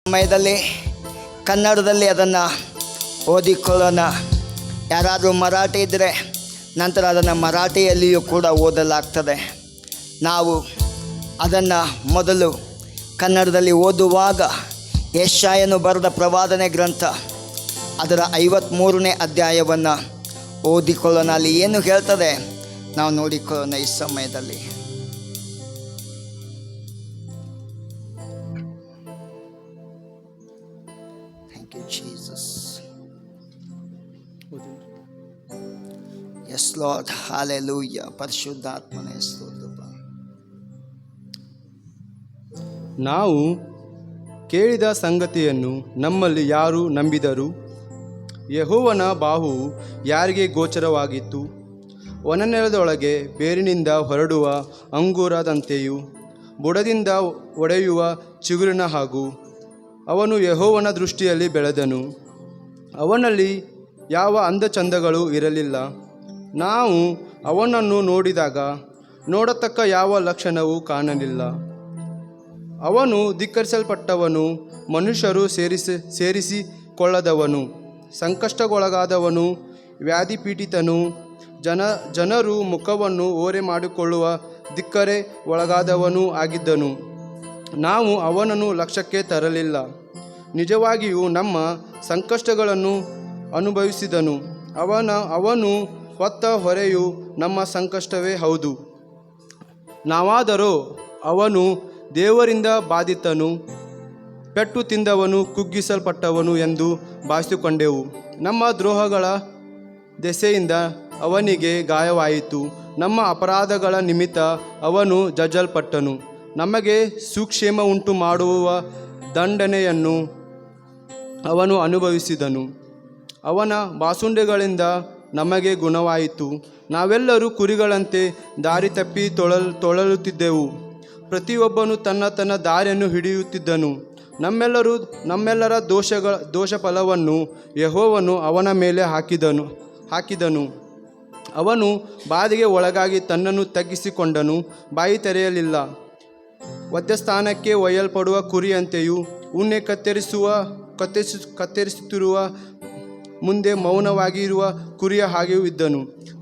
ಸಮಯದಲ್ಲಿ ಕನ್ನಡದಲ್ಲಿ ಅದನ್ನು ಓದಿಕೊಳ್ಳೋಣ. ಯಾರಾದರೂ ಮರಾಠಿ ಇದ್ದರೆ ನಂತರ ಅದನ್ನು ಮರಾಠಿಯಲ್ಲಿಯೂ ಕೂಡ ಓದಲಾಗ್ತದೆ. ನಾವು ಅದನ್ನು ಮೊದಲು ಕನ್ನಡದಲ್ಲಿ ಓದುವಾಗ ಯೆಶಾಯನು ಬರೆದ ಪ್ರವಾದನೆ ಗ್ರಂಥ ಅದರ 53ನೇ ಅಧ್ಯಾಯವನ್ನು ಓದಿಕೊಳ್ಳೋಣ. ಅಲ್ಲಿ ಏನು ಹೇಳ್ತದೆ ನಾವು ನೋಡಿಕೊಳ್ಳೋಣ ಈ ಸಮಯದಲ್ಲಿ. Thank you Jesus. Yes Lord, hallelujah. ಪರಿಶುದ್ಧಾತ್ಮನೇ ಸ್ತೋತ್ರ. ನಾವು ಕೇಳಿದ ಸಂಗತಿಯನ್ನು ನಮ್ಮಲ್ಲಿ ಯಾರು ನಂಬಿದರು? ಯೆಹೋವನ ಬಾಹುವು ಯಾರಿಗೆ ಗೋಚರವಾಗಿತ್ತು? ಒಣನೆಲದೊಳಗೆ ಬೇರಿನಿಂದ ಹೊರಡುವ ಅಂಗೂರದಂತೆಯೂ ಬುಡದಿಂದ ಒಡೆಯುವ ಚಿಗುರಿನ ಹಾಗೂ ಅವನು ಯೆಹೋವನ ದೃಷ್ಟಿಯಲ್ಲಿ ಬೆಳೆದನು. ಅವನಲ್ಲಿ ಯಾವ ಅಂದಚಂದಗಳು ಇರಲಿಲ್ಲ. ನಾವು ಅವನನ್ನು ನೋಡಿದಾಗ ನೋಡತಕ್ಕ ಯಾವ ಲಕ್ಷಣವೂ ಕಾಣಲಿಲ್ಲ. ಅವನು ಧಿಕ್ಕರಿಸಲ್ಪಟ್ಟವನು, ಮನುಷ್ಯರು ಸೇರಿಸಿಕೊಳ್ಳದವನು, ಸಂಕಷ್ಟಕ್ಕೊಳಗಾದವನು, ವ್ಯಾಧಿಪೀಡಿತನು, ಜನರು ಮುಖವನ್ನು ಓರೆ ಮಾಡಿಕೊಳ್ಳುವ ಧಿಕ್ಕರೆ ಒಳಗಾದವನೂ ಆಗಿದ್ದನು. ನಾವು ಅವನನ್ನು ಲಕ್ಷ್ಯಕ್ಕೆ ತರಲಿಲ್ಲ. ನಿಜವಾಗಿಯೂ ನಮ್ಮ ಸಂಕಷ್ಟಗಳನ್ನು ಅನುಭವಿಸಿದನು. ಅವನು ಹೊತ್ತ ಹೊರೆಯು ನಮ್ಮ ಸಂಕಷ್ಟವೇ ಹೌದು. ನಾವಾದರೋ ಅವನು ದೇವರಿಂದ ಬಾಧಿತನು, ಪೆಟ್ಟು ತಿಂದವನು, ಕುಗ್ಗಿಸಲ್ಪಟ್ಟವನು ಎಂದು ಭಾವಿಸಿಕೊಂಡೆವು. ನಮ್ಮ ದ್ರೋಹಗಳ ದೆಸೆಯಿಂದ ಅವನಿಗೆ ಗಾಯವಾಯಿತು. ನಮ್ಮ ಅಪರಾಧಗಳ ನಿಮಿತ್ತ ಅವನು ಜಜ್ಜಲ್ಪಟ್ಟನು. ನಮಗೆ ಸುಕ್ಷೇಮ ಉಂಟು ಮಾಡುವ ದಂಡನೆಯನ್ನು ಅವನು ಅನುಭವಿಸಿದನು. ಅವನ ಬಾಸುಂಡೆಗಳಿಂದ ನಮಗೆ ಗುಣವಾಯಿತು. ನಾವೆಲ್ಲರೂ ಕುರಿಗಳಂತೆ ದಾರಿ ತಪ್ಪಿ ತೊಳಲುತ್ತಿದ್ದೆವು. ಪ್ರತಿಯೊಬ್ಬನು ತನ್ನ ದಾರಿಯನ್ನು ಹಿಡಿಯುತ್ತಿದ್ದನು. ನಮ್ಮೆಲ್ಲರ ದೋಷ ಫಲವನ್ನು ಯೆಹೋವನು ಅವನ ಮೇಲೆ ಹಾಕಿದನು. ಅವನು ಬಾಧೆಗೆ ಒಳಗಾಗಿ ತನ್ನನ್ನು ತಗ್ಗಿಸಿಕೊಂಡನು, ಬಾಯಿ ತೆರೆಯಲಿಲ್ಲ. ವಧ್ಯಸ್ಥಾನಕ್ಕೆ ಒಯ್ಯಲ್ಪಡುವ ಕುರಿಯಂತೆಯೂ ಉಣ್ಣೆ ಕತ್ತರಿಸುತ್ತಿರುವ ಮುಂದೆ ಮೌನವಾಗಿರುವ ಕುರಿಯ ಹಾಗೆಯೂ ಇದ್ದನು.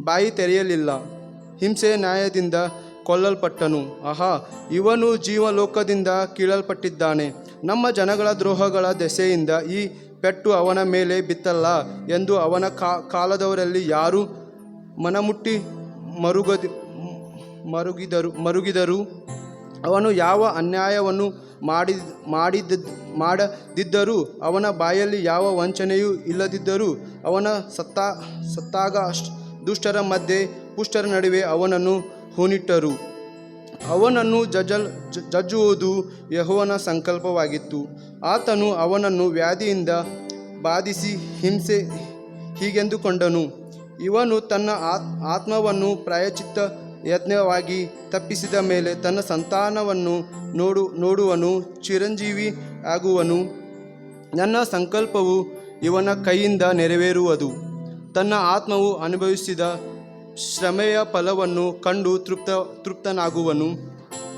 ಬಾಯಿ ತೆರೆಯಲಿಲ್ಲ. ಹಿಂಸೆ ನ್ಯಾಯದಿಂದ ಕೊಲ್ಲಲ್ಪಟ್ಟನು. ಆಹಾ, ಇವನು ಜೀವಲೋಕದಿಂದ ಕೀಳಲ್ಪಟ್ಟಿದ್ದಾನೆ. ನಮ್ಮ ಜನಗಳ ದ್ರೋಹಗಳ ದೆಸೆಯಿಂದ ಈ ಪೆಟ್ಟು ಅವನ ಮೇಲೆ ಬಿತ್ತಲ್ಲ ಎಂದು ಅವನ ಕಾಲದವರಲ್ಲಿ ಯಾರು ಮನಮುಟ್ಟಿ ಮರುಗಿದರು? ಅವನು ಯಾವ ಅನ್ಯಾಯವನ್ನು ಮಾಡದಿದ್ದರೂ, ಅವನ ಬಾಯಲ್ಲಿ ಯಾವ ವಂಚನೆಯೂ ಇಲ್ಲದಿದ್ದರೂ, ಅವನ ಸತ್ತಾಗ ದುಷ್ಟರ ಮಧ್ಯೆ ಪುಷ್ಟರ ನಡುವೆ ಅವನನ್ನು ಹೂಣಿಟ್ಟರು. ಅವನನ್ನು ಜಜ್ಜುವುದು ಯೆಹೋವನ ಸಂಕಲ್ಪವಾಗಿತ್ತು. ಆತನು ಅವನನ್ನು ವ್ಯಾಧಿಯಿಂದ ಬಾಧಿಸಿ ಹಿಂಸೆ ಹೀಗೆಂದುಕೊಂಡನು, ಇವನು ತನ್ನ ಆತ್ಮವನ್ನು ಪ್ರಾಯಶ್ಚಿತ್ತ ಯಜ್ಞವಾಗಿ ತಪ್ಪಿಸಿದ ಮೇಲೆ ತನ್ನ ಸಂತಾನವನ್ನು ನೋಡುವನು, ಚಿರಂಜೀವಿ ಆಗುವನು. ನನ್ನ ಸಂಕಲ್ಪವು ಇವನ ಕೈಯಿಂದ ನೆರವೇರುವುದು. ತನ್ನ ಆತ್ಮವು ಅನುಭವಿಸಿದ ಶ್ರಮೆಯ ಫಲವನ್ನು ಕಂಡು ತೃಪ್ತನಾಗುವನು.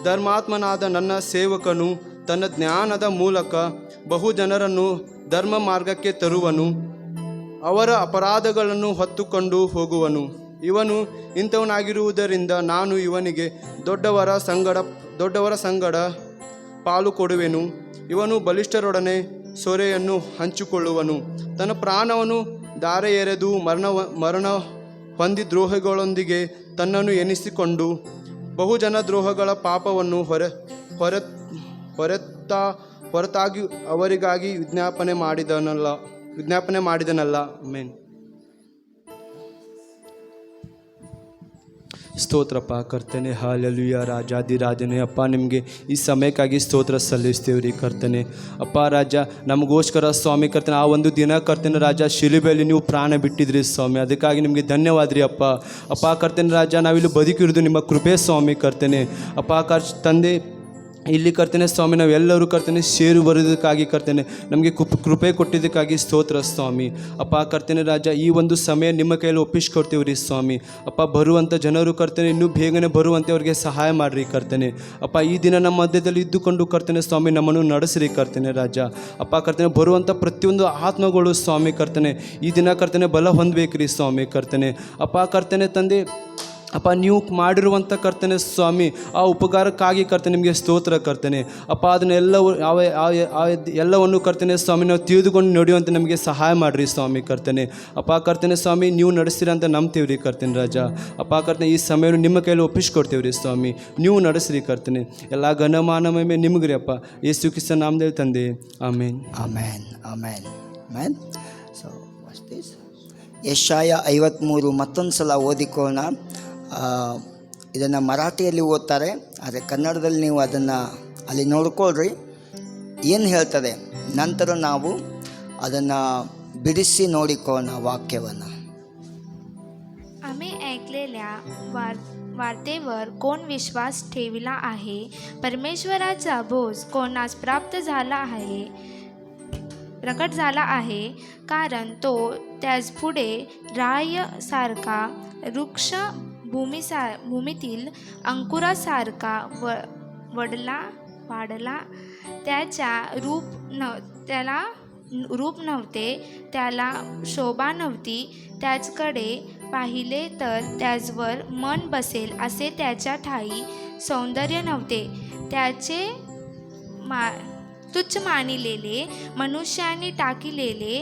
ಧರ್ಮಾತ್ಮನಾದ ನನ್ನ ಸೇವಕನು ತನ್ನ ಜ್ಞಾನದ ಮೂಲಕ ಬಹು ಜನರನ್ನು ಧರ್ಮ ಮಾರ್ಗಕ್ಕೆ ತರುವನು. ಅವರ ಅಪರಾಧಗಳನ್ನು ಹೊತ್ತುಕೊಂಡು ಹೋಗುವನು. ಇವನು ಇಂಥವನಾಗಿರುವುದರಿಂದ ನಾನು ಇವನಿಗೆ ದೊಡ್ಡವರ ಸಂಗಡ ಪಾಲು ಕೊಡುವೆನು. ಇವನು ಬಲಿಷ್ಠರೊಡನೆ ಸೊರೆಯನ್ನು ಹಂಚಿಕೊಳ್ಳುವನು. ತನ್ನ ಪ್ರಾಣವನ್ನು ಧಾರೆ ಎರೆದು ಮರಣ ಹೊಂದಿ ದ್ರೋಹಿಗಳೊಂದಿಗೆ ತನ್ನನ್ನು ಎನಿಸಿಕೊಂಡು ಬಹುಜನ ದ್ರೋಹಗಳ ಪಾಪವನ್ನು ಹೊರತಾಗಿ ಅವರಿಗಾಗಿ ವಿಜ್ಞಾಪನೆ ಮಾಡಿದನಲ್ಲ. ಆಮೆನ್. ಸ್ತೋತ್ರಪ್ಪ ಕರ್ತನೆ. ಹಲ್ಲೆಲೂಯಾ. ರಾಜಾದಿರಾಜನೇ ಅಪ್ಪ, ನಿಮಗೆ ಈ ಸಮಯಕ್ಕಾಗಿ ಸ್ತೋತ್ರ ಸಲ್ಲಿಸ್ತೇವೆ ರೀ ಕರ್ತನೆ. ಅಪ್ಪ ರಾಜ, ನಮಗೋಸ್ಕರ ಸ್ವಾಮಿ ಕರ್ತನೆ ಆ ಒಂದು ದಿನ ಕರ್ತನೆ ರಾಜ ಶಿಲುಬೆಯಲ್ಲಿ ನೀವು ಪ್ರಾಣ ಬಿಟ್ಟಿದ್ರಿ ಸ್ವಾಮಿ. ಅದಕ್ಕಾಗಿ ನಿಮಗೆ ಧನ್ಯವಾದ ರೀ ಅಪ್ಪ ಕರ್ತನೆ ರಾಜ. ನಾವಿಲ್ಲಿ ಬದುಕಿರೋದು ನಿಮ್ಮ ಕೃಪೆ ಸ್ವಾಮಿ ಕರ್ತನೆ. ಅಪ್ಪ ತಂದೆ ಇಲ್ಲಿ ಕರ್ತೇನೆ ಸ್ವಾಮಿ ನಾವೆಲ್ಲರೂ ಕರ್ತೇನೆ ಸೇರು ಬರೋದಕ್ಕಾಗಿ ಕರ್ತೇನೆ ನಮಗೆ ಕೃಪೆ ಕೊಟ್ಟಿದ್ದಕ್ಕಾಗಿ ಸ್ತೋತ್ರ ಸ್ವಾಮಿ. ಅಪ್ಪ ಕರ್ತೇನೆ ರಾಜ, ಈ ಒಂದು ಸಮಯ ನಿಮ್ಮ ಕೈಯಲ್ಲಿ ಒಪ್ಪಿಸ್ಕೊಡ್ತೀವಿ ರೀ ಸ್ವಾಮಿ. ಅಪ್ಪ ಬರುವಂಥ ಜನರು ಕರ್ತೇನೆ ಇನ್ನೂ ಬೇಗನೆ ಬರುವಂತೆ ಅವರಿಗೆ ಸಹಾಯ ಮಾಡಿರಿ ಕರ್ತೇನೆ. ಅಪ್ಪ ಈ ದಿನ ನಮ್ಮ ಮಧ್ಯದಲ್ಲಿ ಇದ್ದುಕೊಂಡು ಕರ್ತೇನೆ ಸ್ವಾಮಿ ನಮ್ಮನ್ನು ನಡೆಸಿರಿ ಕರ್ತೇನೆ ರಾಜ. ಅಪ್ಪ ಕರ್ತೇನೆ ಬರುವಂಥ ಪ್ರತಿಯೊಂದು ಆತ್ಮಗಳು ಸ್ವಾಮಿ ಕರ್ತೇನೆ ಈ ದಿನ ಕರ್ತೇನೆ ಬಲ ಹೊಂದಬೇಕ್ರಿ ಸ್ವಾಮಿ ಕರ್ತೇನೆ. ಅಪ್ಪ ಕರ್ತೇನೆ ತಂದೆ, ಅಪ್ಪ ನೀವು ಮಾಡಿರುವಂಥ ಕರ್ತನೆ ಸ್ವಾಮಿ ಆ ಉಪಕಾರಕ್ಕಾಗಿ ಕರ್ತನೆ ನಿಮಗೆ ಸ್ತೋತ್ರ ಕರ್ತನೆ. ಅಪ್ಪ ಅದನ್ನೆಲ್ಲವೂ ಎಲ್ಲವನ್ನು ಕರ್ತನೆ ಸ್ವಾಮಿ ನಾವು ತಿಳಿದುಕೊಂಡು ನಡೆಯುವಂತೆ ನಮಗೆ ಸಹಾಯ ಮಾಡಿರಿ ಸ್ವಾಮಿ ಕರ್ತನೆ. ಅಪ್ಪ ಕರ್ತನೆ ಸ್ವಾಮಿ ನೀವು ನಡೆಸಿರಿ ಅಂತ ನಂಬ್ತೀವಿ ರೀ ಕರ್ತನೆ ರಾಜ. ಅಪ್ಪ ಕರ್ತನೆ ಈ ಸಮಯವನ್ನು ನಿಮ್ಮ ಕೈಯಲ್ಲಿ ಒಪ್ಪಿಸ್ಕೊಡ್ತೀವಿ ರೀ ಸ್ವಾಮಿ. ನೀವು ನಡೆಸಿರಿ ಕರ್ತನೆ. ಎಲ್ಲ ಘನಮಾನ ಮಹಿಮೆ ನಿಮಗೆ ರೀ ಅಪ್ಪ, ಯೇಸು ಕ್ರಿಸ್ತನ ನಾಮದಲ್ಲಿ ತಂದೆ, ಆಮೇನ್ ಆಮೇನ್ ಆಮೇನ್ ಆಮೇನ್. ಸೊ ಯೆಶಾಯ 53 ಮತ್ತೊಂದು ಸಲ ಓದಿಕೊಳ್ಳೋಣ. ಇದನ್ನು ಮರಾಠಿಯಲ್ಲಿ ಓದ್ತಾರೆ, ಆದರೆ ಕನ್ನಡದಲ್ಲಿ ನೀವು ಅದನ್ನು ಅಲ್ಲಿ ನೋಡ್ಕೊಳ್ರಿ ಏನು ಹೇಳ್ತದೆ. ನಂತರ ನಾವು ಅದನ್ನು ಬಿಡಿಸಿ ನೋಡಿಕೊಳ್ಳೋಣ वाक्यವನ್ನು. आम्ही ऐकलेल्या वार्तेवर कोण विश्वास ठेविला आहे? परमेश्वराचा बोज कोणास प्राप्त झाला आहे, प्रकट झाला आहे? कारण तो त्याच पुढे रायसारखा वृक्ष भूमीतील अंकुरासारखा वाढला. त्याला रूप नव्हते, त्याला शोभा नव्हती. त्याचकडे पाहिले तर त्याचवर मन बसेल असे त्याच्या ठायी सौंदर्य नव्हते. त्याचे तुच्छ मानिलेले, मनुष्याने टाकिलेले,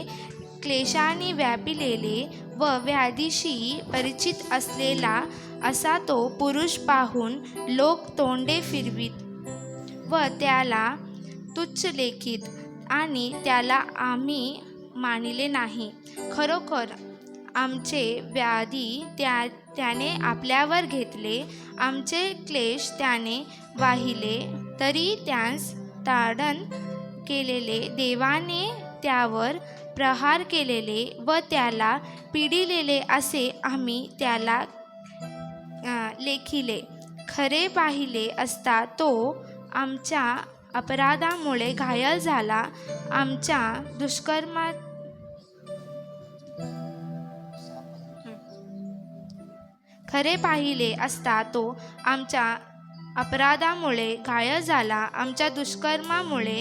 क्लेशाने व्यापिलेले व व्याधीशी परिचित असलेला असा तो पुरुष पाहून लोक तोंडे फिरवीत व त्याला तुच्छ लेखीत, आणि त्याला आम्ही मानिले नाही. खरोखर आमचे व्याधी त्याने आपल्यावर घेतले, आमचे क्लेश त्याने वाहिले. तरी त्यास ताडण केलेले, देवाने त्यावर प्रहार केलेले व त्याला पिडिलेले असे आम्ही त्याला लेखिले. खरे पाहिले असता तो आमच्या अपराधामुळे घायल झाला, आमच्या खरे पाहिले असता तो आमच्या अपराधामुळे घायल झाला, आमच्या दुष्कर्मामुळे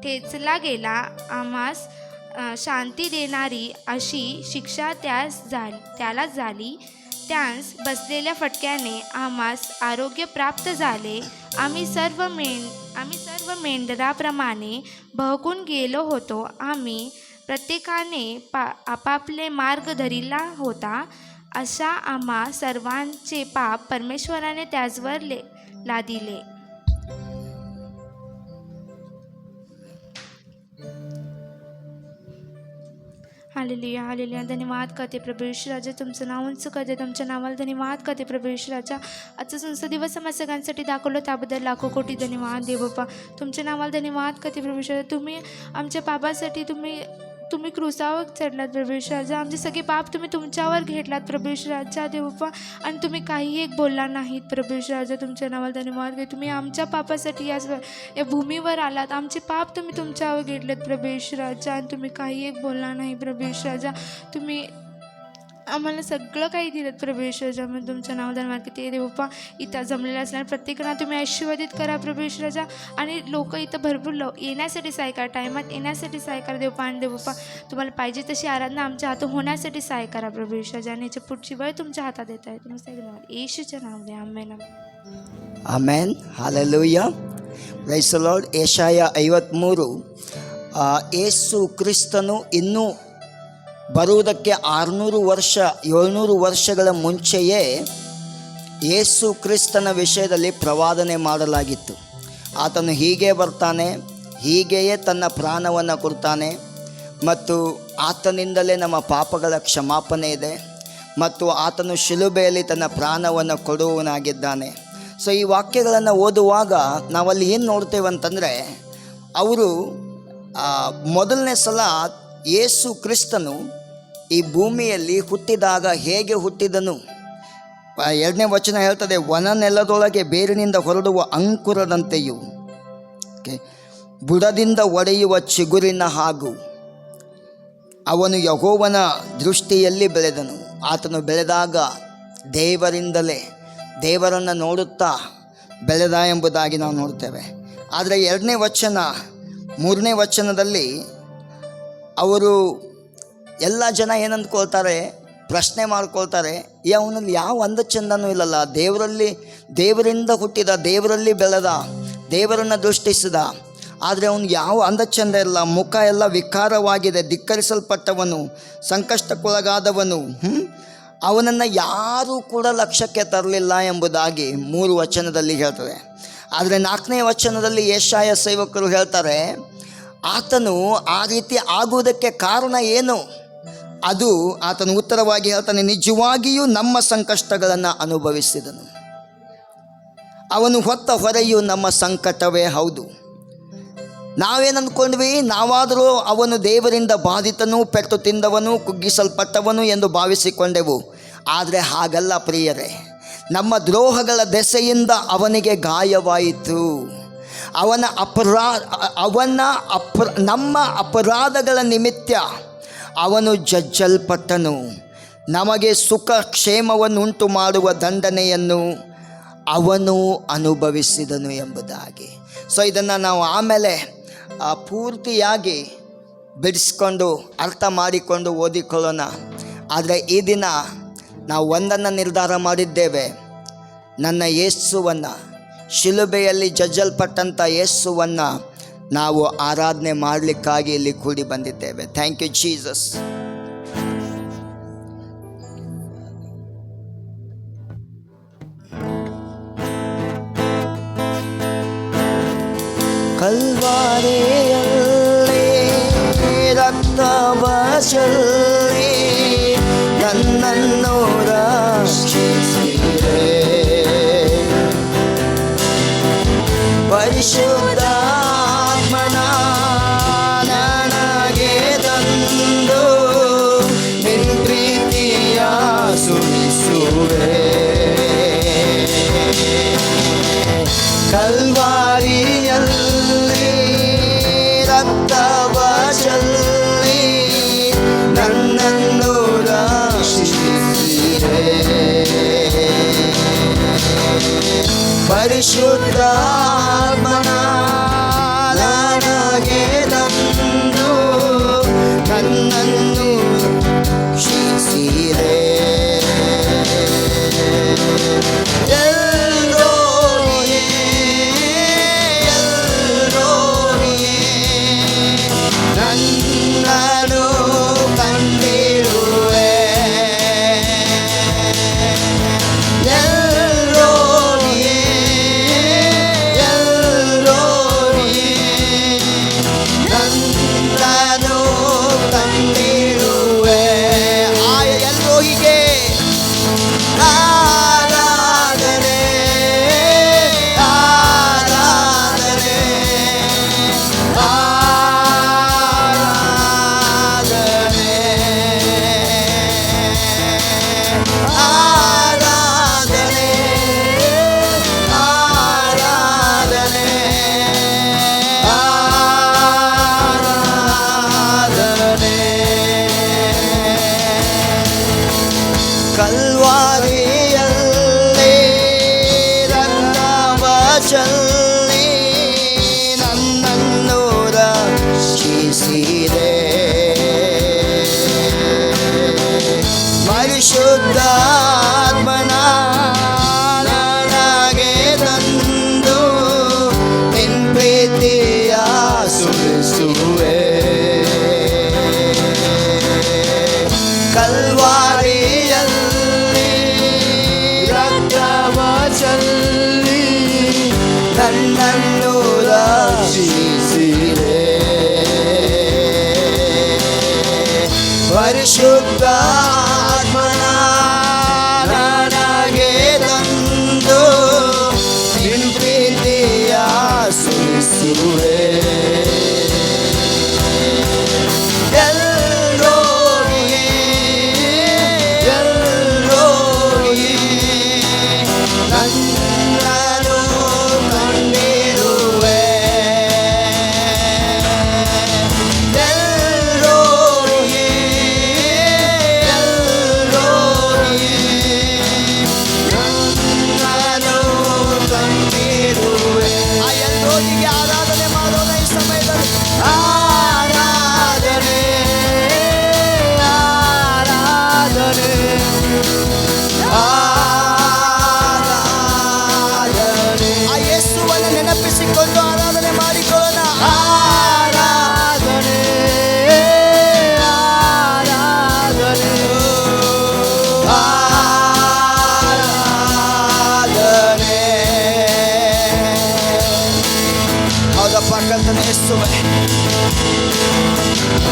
ठेचला गेला. आम्हास शांती देणारी अशी शिक्षा त्याला झाली. त्यास बसलेल्या फटक्याने आम्हास आरोग्य प्राप्त झाले. आम्ही सर्व मेंढराप्रमाणे बहकून गेलो होतो. आम्ही प्रत्येकाने आपापले मार्ग धरिला होता. अशा आम्हा सर्वांचे पाप परमेश्वराने त्याचवर लादिले. Hallelujah hallelujah. धन्यवाद करते प्रभू येशू राजा, तुमचं नाव उंच करते, तुमच्या नावाला धन्यवाद करते प्रभू येशू राजा. आजचा संस्था दिवस आम्हा सगळ्यांसाठी दाखवलं, त्याबद्दल लाखो कोटी धन्यवाद देव बाप्पा. तुमच्या नावाला धन्यवाद करते प्रभू येशू राजा. तुम्ही आमच्या पापासाठी तुम्ही क्रूसावर चढलात प्रभू येशू राजा. आमचे सगळे पाप तुम्ही तुमच्यावर घेतलात प्रभू येशू राजा देव बाप्पा, आणि तुम्ही काही एक बोलला नाहीत प्रभू येशू राजा. तुमच्या नावाला धन्यवाद करते. तुम्ही आमच्या पापासाठी या भूमीवर आलात, आमचे पाप तुम्ही तुमच्यावर घेतलेत प्रभू येशू राजा, आणि तुम्ही काही एक बोलला नाही प्रभू येशू राजा. तुम्ही आम्हाला सगळं काही दिलं प्रभू येशू राजा. म्हणून तुमचं नाव धन्यवाद करते देव बाप्पा. इथं जमलेलं असणार प्रत्येकांना तुम्ही आशीर्वादित करा प्रभू येशू राजा, आणि लोक इथं भरपूर येण्यासाठी सहाय करा, टायमात येण्यासाठी सहाय करा देव बाप्पा. आणि देव बाप्पा तुम्हाला पाहिजे तशी आराधना आमच्या हातून होण्यासाठी सहाय करा प्रभू येशू राजा, आणि याच्या पुढची वेळ तुमच्या हातात येत आहे. तुमचं धन्यवाद येशूच्या नावाने amen amen hallelujah. Praise the Lord. ಯೆಶಾಯ 53 ಯೇಸು ಕ್ರಿಸ್ತನು ಇನ್ನೂ ಬರುವುದಕ್ಕೆ 700 ವರ್ಷಗಳ ಮುಂಚೆಯೇ ಯೇಸು ಕ್ರಿಸ್ತನ ವಿಷಯದಲ್ಲಿ ಪ್ರವಾದನೆ ಮಾಡಲಾಗಿತ್ತು. ಆತನು ಹೀಗೆ ಬರ್ತಾನೆ, ಹೀಗೆಯೇ ತನ್ನ ಪ್ರಾಣವನ್ನು ಕೊಡ್ತಾನೆ, ಮತ್ತು ಆತನಿಂದಲೇ ನಮ್ಮ ಪಾಪಗಳ ಕ್ಷಮಾಪಣೆ ಇದೆ, ಮತ್ತು ಆತನು ಶಿಲುಬೆಯಲ್ಲಿ ತನ್ನ ಪ್ರಾಣವನ್ನು ಕೊಡುವವನಾಗಿದ್ದಾನೆ. ಸೊ ಈ ವಾಕ್ಯಗಳನ್ನು ಓದುವಾಗ ನಾವಲ್ಲಿ ಏನು ನೋಡ್ತೇವೆ ಅಂತಂದರೆ, ಅವರು ಮೊದಲನೇ ಸಲ ಯೇಸು ಕ್ರಿಸ್ತನು ಈ ಭೂಮಿಯಲ್ಲಿ ಹುಟ್ಟಿದಾಗ ಹೇಗೆ ಹುಟ್ಟಿದನು, ಎರಡನೇ ವಚನ ಹೇಳ್ತದೆ, ವನ ನೆಲದೊಳಗೆ ಬೇರಿನಿಂದ ಹೊರಡುವ ಅಂಕುರದಂತೆಯೂ ಓಕೆ ಬುಡದಿಂದ ಒಡೆಯುವ ಚಿಗುರಿನ ಹಾಗೂ ಅವನು ಯೆಹೋವನ ದೃಷ್ಟಿಯಲ್ಲಿ ಬೆಳೆದನು. ಆತನು ಬೆಳೆದಾಗ ದೇವರಿಂದಲೇ, ದೇವರನ್ನು ನೋಡುತ್ತಾ ಬೆಳೆದ ಎಂಬುದಾಗಿ ನಾವು ನೋಡ್ತೇವೆ. ಆದರೆ ಎರಡನೇ ವಚನ, ಮೂರನೇ ವಚನದಲ್ಲಿ ಅವರು ಎಲ್ಲ ಜನ ಏನಂದ್ಕೊಳ್ತಾರೆ, ಪ್ರಶ್ನೆ ಮಾಡ್ಕೊಳ್ತಾರೆ, ಅವನಲ್ಲಿ ಯಾವ ಅಂದ ಚಂದನೂ ಇಲ್ಲಲ್ಲ, ದೇವರಿಂದ ಹುಟ್ಟಿದ, ದೇವರಲ್ಲಿ ಬೆಳೆದ, ದೇವರನ್ನು ದೃಷ್ಟಿಸಿದ, ಆದರೆ ಅವನು ಯಾವ ಅಂದ ಚಂದ ಇಲ್ಲ, ಮುಖ ಎಲ್ಲ ವಿಕಾರವಾಗಿದೆ, ಧಿಕ್ಕರಿಸಲ್ಪಟ್ಟವನು, ಸಂಕಷ್ಟಕ್ಕೊಳಗಾದವನು, ಅವನನ್ನು ಯಾರೂ ಕೂಡ ಲಕ್ಷ್ಯಕ್ಕೆ ತರಲಿಲ್ಲ ಎಂಬುದಾಗಿ 3 ವಚನದಲ್ಲಿ ಹೇಳ್ತದೆ. ಆದರೆ 4ನೇ ವಚನದಲ್ಲಿ ಯೆಶಾಯ ಸೇವಕರು ಹೇಳ್ತಾರೆ, ಆತನು ಆ ರೀತಿ ಆಗುವುದಕ್ಕೆ ಕಾರಣ ಏನು? ಅದು ಆತನು ಉತ್ತರವಾಗಿ ಹೇಳ್ತಾನೆ, ನಿಜವಾಗಿಯೂ ನಮ್ಮ ಸಂಕಷ್ಟಗಳನ್ನು ಅನುಭವಿಸಿದನು, ಅವನು ಹೊತ್ತ ಹೊರೆಯು ನಮ್ಮ ಸಂಕಟವೇ ಹೌದು. ನಾವೇನು ಅಂದ್ಕೊಂಡ್ವಿ, ನಾವಾದರೂ ಅವನು ದೇವರಿಂದ ಬಾಧಿತನು, ಪೆಟ್ಟು ತಿಂದವನು, ಕುಗ್ಗಿಸಲ್ಪಟ್ಟವನು ಎಂದು ಭಾವಿಸಿಕೊಂಡೆವು. ಆದರೆ ಹಾಗಲ್ಲ ಪ್ರಿಯರೇ, ನಮ್ಮ ದ್ರೋಹಗಳ ದೆಸೆಯಿಂದ ಅವನಿಗೆ ಗಾಯವಾಯಿತು, ನಮ್ಮ ಅಪರಾಧಗಳ ನಿಮಿತ್ತ ಅವನು ಜಜ್ಜಲ್ಪಟ್ಟನು, ನಮಗೆ ಸುಖ ಕ್ಷೇಮವನ್ನುಂಟು ಮಾಡುವ ದಂಡನೆಯನ್ನು ಅವನು ಅನುಭವಿಸಿದನು ಎಂಬುದಾಗಿ. ಸೊ ಇದನ್ನು ನಾವು ಆಮೇಲೆ ಪೂರ್ತಿಯಾಗಿ ಬಿಡಿಸ್ಕೊಂಡು ಅರ್ಥ ಮಾಡಿಕೊಂಡು ಓದಿಕೊಳ್ಳೋಣ. ಆದರೆ ಈ ದಿನ ನಾವು ಒಂದನ್ನು ನಿರ್ಧಾರ ಮಾಡಿದ್ದೇವೆ, ನನ್ನ ಯೇಸುವನ್ನು, ಶಿಲುಬೆಯಲ್ಲಿ ಜಜ್ಜಲ್ಪಟ್ಟಂಥ ಯೇಸುವನ್ನು ನಾವು ಆರಾಧನೆ ಮಾಡಲಿಕ್ಕಾಗಿ ಇಲ್ಲಿ ಕೂಡಿ ಬಂದಿದ್ದೇವೆ. Thank you Jesus. ಕಲ್ವಾರಿಯಲ್ಲಿ ರಕ್ತವ ಚೆಲ್ಲಿ ನನ್ನನ್ನು ರಕ್ಷಿಸಿದೆ, ಪರಿಶುದ್ಧಾತ್ಮನ ನನಗೆ ತಂದು ನಿನ್ನ ಪ್ರೀತಿಯ ಸುರಿಸುವೆ. ಕಲ್ವಾರಿಯಲ್ಲಿ ರಕ್ತವ ಚೆಲ್ಲಿ ನನ್ನನ್ನು ರಕ್ಷಿಸಿದೆ, ಪರಿಶುದ್ಧಾತ್ಮನ ನನಗೆ ತಂದು ನನ್ನನ್ನು ರಕ್ಷಿಸಿದೆ. ನನ್ನನ್ನು ಕಂಡಿರುವೆ, ನನ್ನನ್ನು ಕಂಡಿರುವೆ. ಆಯ ಎಲ್ಲೋಹಿಗೆ ಆರಾಧನೆ, ಆರಾಧನೆ, ಆರಾಧನೆ, ಆರಾಧನೆ, ಆರಾಧನೆ, ಆರಾಧನೆ. ಕಲ್ವಾರಿಯಲ್ಲಿ ರಕ್ತವ ಚೆಲ್ಲಿ ನನ್ನನ್ನು ರಕ್ಷಿಸಿದೆ, ಪರಿಶುದ್ಧಾತ್ಮನ ನನಗೆ ತಂದು ನಿನ್ನ ಪ್ರೀತಿಯ ಸುರಿಸುವೆ. ಕಲ್ವಾರಿಯಲ್ಲಿ ರಕ್ತವ ಚೆಲ್ಲಿ ನನ್ನನ್ನು ರಕ್ಷಿಸಿದೆ, ಪರಿಶುದ್ಧಾತ್ಮನ ನನಗೆ ತಂದು ನಿನ್ನ ಪ್ರೀತಿಯ ಸುರಿಸುವೆ. ಎಲ್ಲೋಗಿ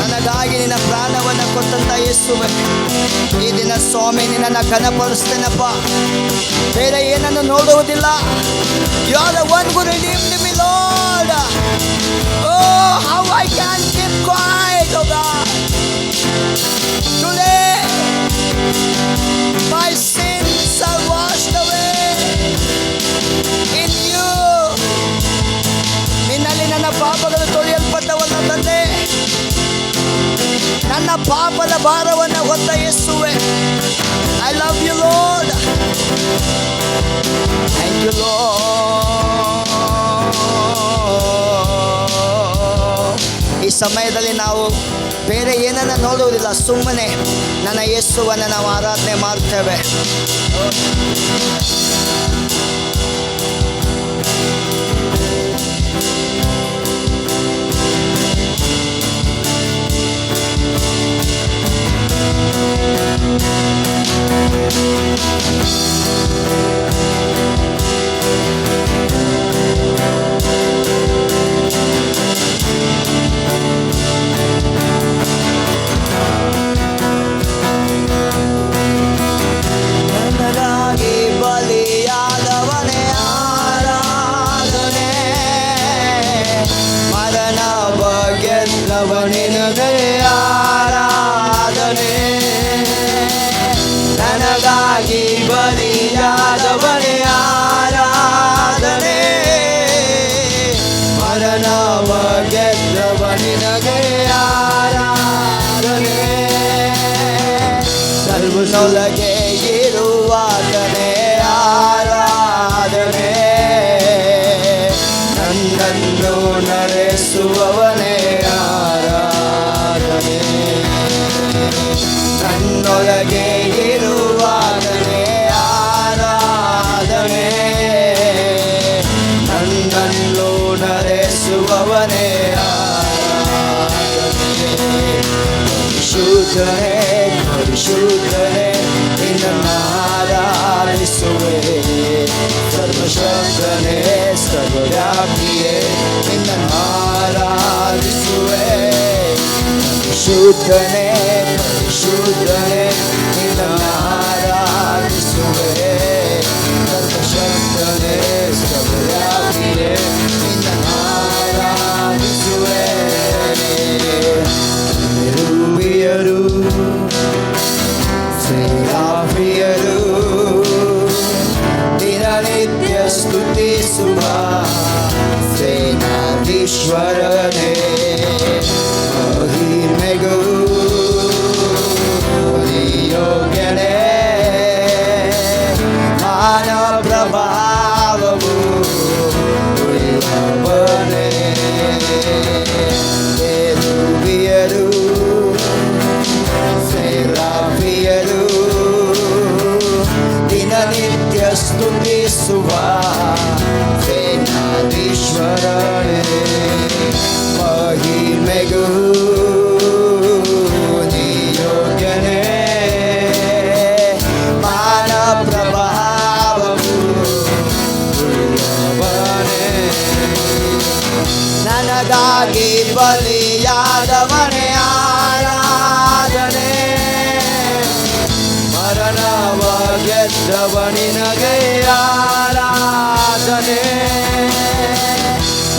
ನನಗಾಗಿ ನಿನ್ನ ಪ್ರಾಣವನ್ನು ಕೊಟ್ಟಂತ ಯೇಸುವೆ, ಈ ದಿನ ಸ್ವಾಮಿ ನಿನ್ನನ್ನು ಘನಪಡಿಸ್ತೇನಪ್ಪ. ಬೇರೆ ಏನನ್ನು ನೋಡುವುದಿಲ್ಲ. You are the one who redeemed me, Lord. Oh, how I can keep quiet, oh God. Today, my sins are washed away in you. ನಿನ್ನಲ್ಲಿ ನನ್ನ ಪಾಪಗಳು ತೊಳೆಯಲ್ಪಟ್ಟವಲ್ಲ ತಂದೆ. ನನ್ನ ಪಾಪದ ಭಾರವನ್ನು ಹೊತ್ತ ಯೇಸುವೆ, I love you, Lord. Thank you, Lord. ಈ ಸಮಯದಲ್ಲಿ ನಾವು ಬೇರೆ ಏನನ್ನ ನೋಡುವುದಿಲ್ಲ, ಸುಮ್ಮನೆ ನನ್ನ ಯೇಸುವನ್ನು ನಾವು ಆರಾಧನೆ ಮಾಡ್ತೇವೆ. ನನಗಾಗಿ ಬಲಿಯಾದವನೇ ಆರಾಧನೆ, ಮರಣ ಗೆದ್ದವನಿನಗೆ ಆರಾಧನೆ. ನನಗಾಗಿ ಬಲಿಯಾದವನೇ ಆರಾಧನೆ, ಮರಣವ ಗೆದ್ದವನಿನಗೆ ಆರಾಧನೆ. ಸರ್ವನೊಳಗೆ ಇರುವಾತನೇ ಆರಾಧನೆ, ನನ್ನನ್ನು ನಡೆಸುವವನೇ ಆರಾಧನೆ. ನನ್ನೊಳಗೆ ಇರುವಾತನೇ ಆರಾಧನೆ, ನನ್ನನ್ನು ನಡೆಸುವವನೇ ಆರಾಧನೆ. ಪರಿಶುದ್ಧನೇ ಪರಿಶುದ್ಧನೇ ನಿನ್ನನ್ನು ಆರಾಧಿಸುವೆ, ಸರ್ವಶಕ್ತನೇ ಸರ್ವವ್ಯಾಪಿಯೇ ನಿನ್ನನ್ನು ಆರಾಧಿಸುವೆ. ಪರಿಶುದ್ಧನೇ ಪರಿಶುದ್ಧನೇ ನಿನ್ನನ್ನು ಆರಾಧಿಸುವೆ, ಸರ್ವಶಕ್ತನೇ ಸರ್ವವ್ಯಾಪಿಯೇ ನಿನ್ನನ್ನು ಆರಾಧಿಸುವೆ. ಕೆರೂಬಿಯರು ಸೇರಾಫಿಯರು ದಿನನಿತ್ಯ ಸ್ತುತಿಸುವ ಸೇನಾಧೀಶ್ವರನೇ, ಮಹಿಮೆಗೂ ಯೋಗ್ಯನೇ, ಮಾನ ಪ್ರಭಾವವು ಉಳ್ಳವನೇ. ಕೆರೂಬಿಯರು ಸೇರಾಫಿಯರು ದಿನನಿತ್ಯ ಸ್ತುತಿಸುವ ಸೇನಾಧೀಶ್ವರನೇ, ಮಹಿಮೆಗೂ ಯೋಗ್ಯನೇ, ಮಾನ ಪ್ರಭಾವವು ಉಳ್ಳವನೇ. ನನಗಾಗಿ ಬಲಿಯಾದವನೇ ಆರಾಧನೆ, ಮರಣವ ಗೆದ್ದವನಿನಗೆ ಆರಾಧನೆ.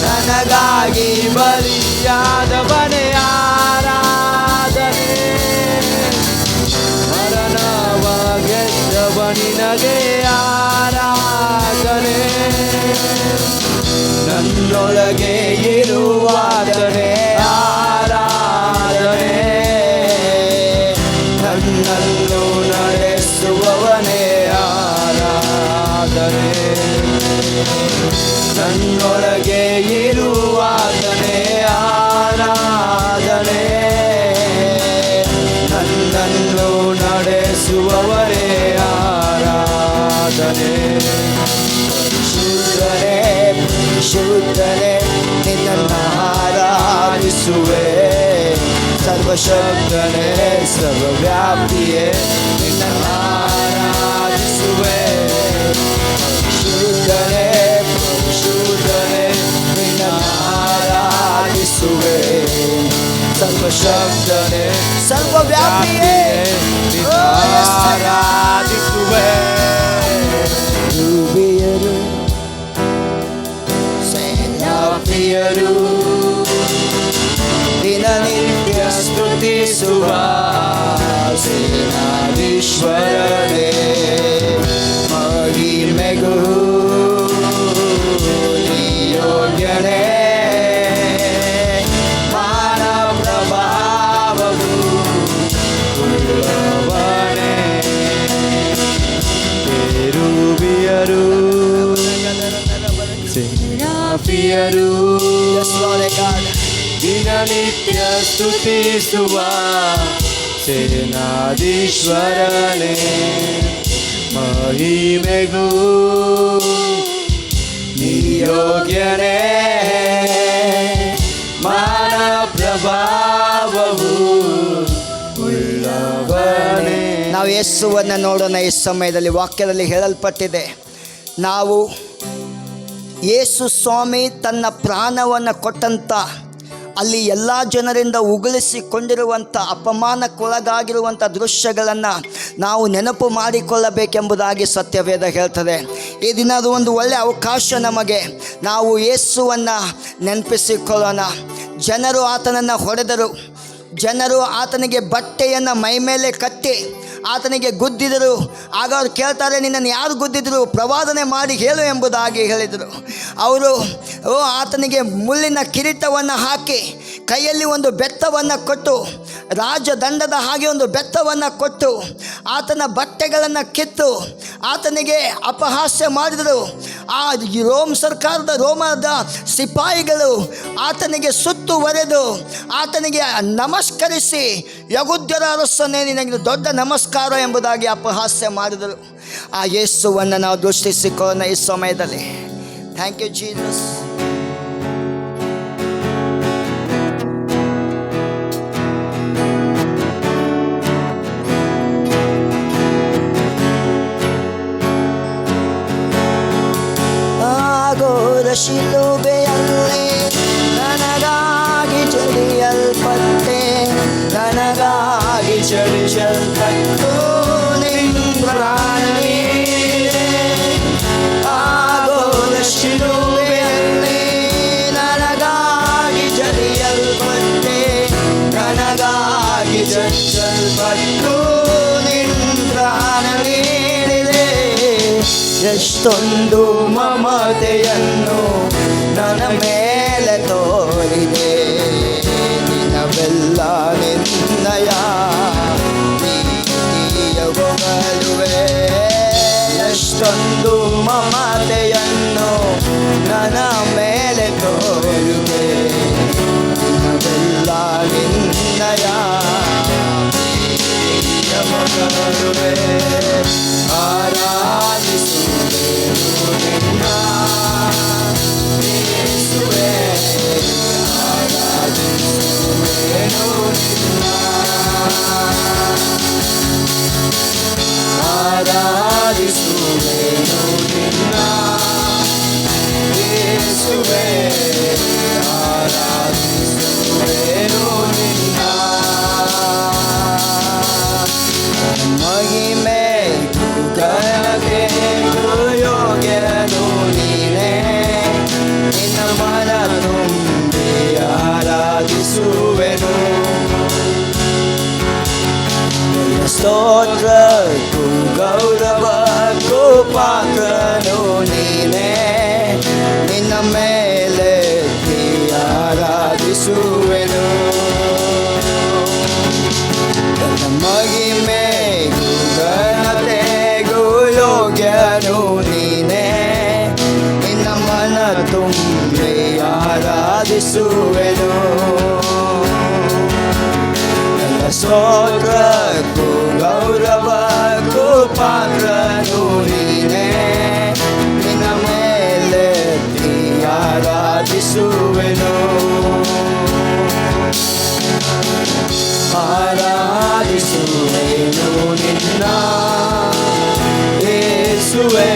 ನನಗಾಗಿ ಬಲಿಯಾದವನೇ ಆರಾಧನೆ, ಮರಣವ ಗೆದ್ದವನಿನಗೆ ಆರಾಧನೆ. ನನ್ನೊಳಗೆ ಇರುವಾತನೇ ಆರಾಧನೆ, ನನ್ನನ್ನು ನಡೆಸುವವನೇ ಆರಾಧನೆ. ನನ್ನೊಳಗೆ ಇರುವಾತನೇ ಆರಾಧನೆ, ನನ್ನನ್ನು ನಡೆಸುವವರೇ ಆರಾಧನೆ. ಪರಿಶುದ್ಧನೇ ಪರಿಶುದ್ಧನೇ ನಿನ್ನನ್ನು ಆರಾಧಿಸುವೆ, ಸರ್ವಶಕ್ತನೇ ಸರ್ವವ್ಯಾಪಿಯೇ ನಿನ್ನನ್ನು ಆರಾಧಿಸುವೆ. ಪರಿಶುದ್ಧನೇ ಪರಿಶುದ್ಧನೇ ನಿನ್ನನ್ನು ಆರಾಧಿಸುವೆ, ಆರಾಧಿಸುವೆ ಸರ್ವಶಕ್ತನೇ ಸರ್ವವ್ಯಾಪಿಯೇ ನಿನ್ನ ಆರಾಧಿಸುವೆ ರೂಬಿಯರು ಸೇನಾಪ್ರಿಯರು ದಿನನಿತ್ಯ ಸ್ತುತಿಸುವ ಸೇನಾಧೀಶ್ವರನೇ ಮಹಿಮೆಗೂ ಯೋಗ್ಯನೇ ಮಾನ ಪ್ರಭಾವವು ಉಳ್ಳವನೇ ಕೆರೂಬಿಯರು ಸೇನಾಫಿಯರು ದಿನನಿತ್ಯ ಸ್ತುತಿಸುವ ಸೇನಾಧೀಶ್ವರನೇ ಮಹಿಮೆಗೂ ನಿಯೋಗ್ಯನೇ ಮಾನ ಪ್ರಭಾವವು ಉಳ್ಳವನೇ. ನಾವು ಯೇಸುವನ್ನು ನೋಡೋಣ. ಈ ಸಮಯದಲ್ಲಿ ವಾಕ್ಯದಲ್ಲಿ ಹೇಳಲ್ಪಟ್ಟಿದೆ, ನಾವು ಯೇಸು ಸ್ವಾಮಿ ತನ್ನ ಪ್ರಾಣವನ್ನು ಕೊಟ್ಟಂಥ ಅಲ್ಲಿ ಎಲ್ಲ ಜನರಿಂದ ಉಗುಳಿಸಿಕೊಂಡಿರುವಂಥ ಅಪಮಾನಕ್ಕೊಳಗಾಗಿರುವಂಥ ದೃಶ್ಯಗಳನ್ನು ನಾವು ನೆನಪು ಮಾಡಿಕೊಳ್ಳಬೇಕೆಂಬುದಾಗಿ ಸತ್ಯವೇದ ಹೇಳ್ತದೆ. ಈ ದಿನ ಅದು ಒಂದು ಒಳ್ಳೆಯ ಅವಕಾಶ ನಮಗೆ. ನಾವು ಯೇಸುವನ್ನು ನೆನಪಿಸಿಕೊಳ್ಳೋಣ. ಜನರು ಆತನನ್ನು ಹೊಡೆದರು, ಜನರು ಆತನಿಗೆ ಬಟ್ಟೆಯನ್ನು ಮೈ ಮೇಲೆ ಕಟ್ಟಿ ಆತನಿಗೆ ಗುದ್ದಿದರು. ಆಗ ಅವ್ರು ಕೇಳ್ತಾರೆ, ನಿನ್ನನ್ನು ಯಾರು ಗುದ್ದಿದ್ರು, ಪ್ರವಾದನೆ ಮಾಡಿ ಹೇಳು ಎಂಬುದಾಗಿ ಹೇಳಿದರು. ಅವರು ಆತನಿಗೆ ಮುಳ್ಳಿನ ಕಿರೀಟವನ್ನು ಹಾಕಿ ಕೈಯಲ್ಲಿ ಒಂದು ಬೆತ್ತವನ್ನು ಕೊಟ್ಟು, ರಾಜದಂಡದ ಹಾಗೆ ಒಂದು ಬೆತ್ತವನ್ನು ಕೊಟ್ಟು ಆತನ ಬಟ್ಟೆಗಳನ್ನು ಕಿತ್ತು ಆತನಿಗೆ ಅಪಹಾಸ್ಯ ಮಾಡಿದರು. ಆ ರೋಮದ ಸಿಪಾಯಿಗಳು ಆತನಿಗೆ ಸುತ್ತುವರೆದು ಆತನಿಗೆ ನಮಸ್ಕರಿಸಿ, ಯಹೂದ್ಯರ ಅರಸನೇ ನಿನಗೆ ದೊಡ್ಡ ನಮಸ್ಕಾರ ಎಂಬುದಾಗಿ ಅಪಹಾಸ್ಯ ಮಾಡಿದರು. ಆ ಯೇಸುವನ್ನು ನಾವು ದೃಷ್ಟಿಸಿಕೊಳ್ಳೋಣ ಈ ಸಮಯದಲ್ಲಿ. Thank you Jesus. ಆಗೋರ ಶಿಲುಬೆಯಲ್ಲಿ ನನಗಾಗಿ ಜಡಿಯಲ್ಪಟ್ಟೆ, ನನಗಾಗಿ ಜಡಿಸಲ್ಪಟ್ಟು ನಿನ್ನ ಪ್ರಾಣ ನೀಡಿದೆ. ಆಗೋರ ಶಿಲುಬೆಯಲ್ಲಿ ನನಗಾಗಿ ಜಡಿಯಲ್ಪಟ್ಟೆ, ನನಗಾಗಿ ಜಡಿಸಲ್ಪಟ್ಟು ನಿನ್ನ ಪ್ರಾಣ ನೀಡಿದೆ. ಎಷ್ಟೊಂದು ಮಮತೆಯನ್ನು ನನ್ನ ಮೇಲೆ ತೋರಿದೆ, ನಿನ್ನವೆಲ್ಲ ನಿನ್ನಯ ನೀತಿಯ ಹೊಗಳುವೆ. ಎಷ್ಟೊಂದು ಮಮತೆಯನ್ನು ನನ್ನ ಮೇಲೆ ತೋರುವೆ, ನಿನ್ನವೆಲ್ಲ ನಿನ್ನಯ ನೀತಿಯ ಹೊಗಳುವೆ. ಆರಾಧಿಸುವೆನು ನಿನ್ನ ಯೇಸುವೇ, ಆರಾಧಿಸುವೆನು ನಿನ್ನ, ಆರಾಧಿಸುವೆನು ನಿನ್ನ ಯೇಸುವೇ, ಆರಾಧಿಸುವೆನು ನಿನ್ನ. ಮಹಿಮೆ ಘನತೆ ಯೋಗ್ಯನು ನೀನೇ, ನಿನ್ನ ಮನ ತುಂಬಿ ಆರಾಧಿಸುವೆನು. ಸ್ತೋತ್ರಕ್ಕೂ ಗೌರವಕ್ಕೂ ಪಾತ್ರನು ನೀನೇ, ನಿನ್ನ ಮೇಲೆ ಆರಾಧಿಸುವೆನು. ಮಹಿಮೆಗೂ ಘನತೆಗೂ ಯೋಗ್ಯನು ನೀನೇ, ನಿನ್ನ ಮನ ತುಂಬಿ ಆರಾಧಿಸುವೆನು. ಸ್ತೋತ್ರಕ್ಕೂ ಗೌರವಕ್ಕೂ ಪಾತ್ರನು ನೀನೇ, ನಿನ್ನ ಮೇಲೆ ಆರಾಧಿಸುವೆನು. ಆರಾಧಿಸುವೆನು ನಿನ್ನ ಯೇಸುವೇ,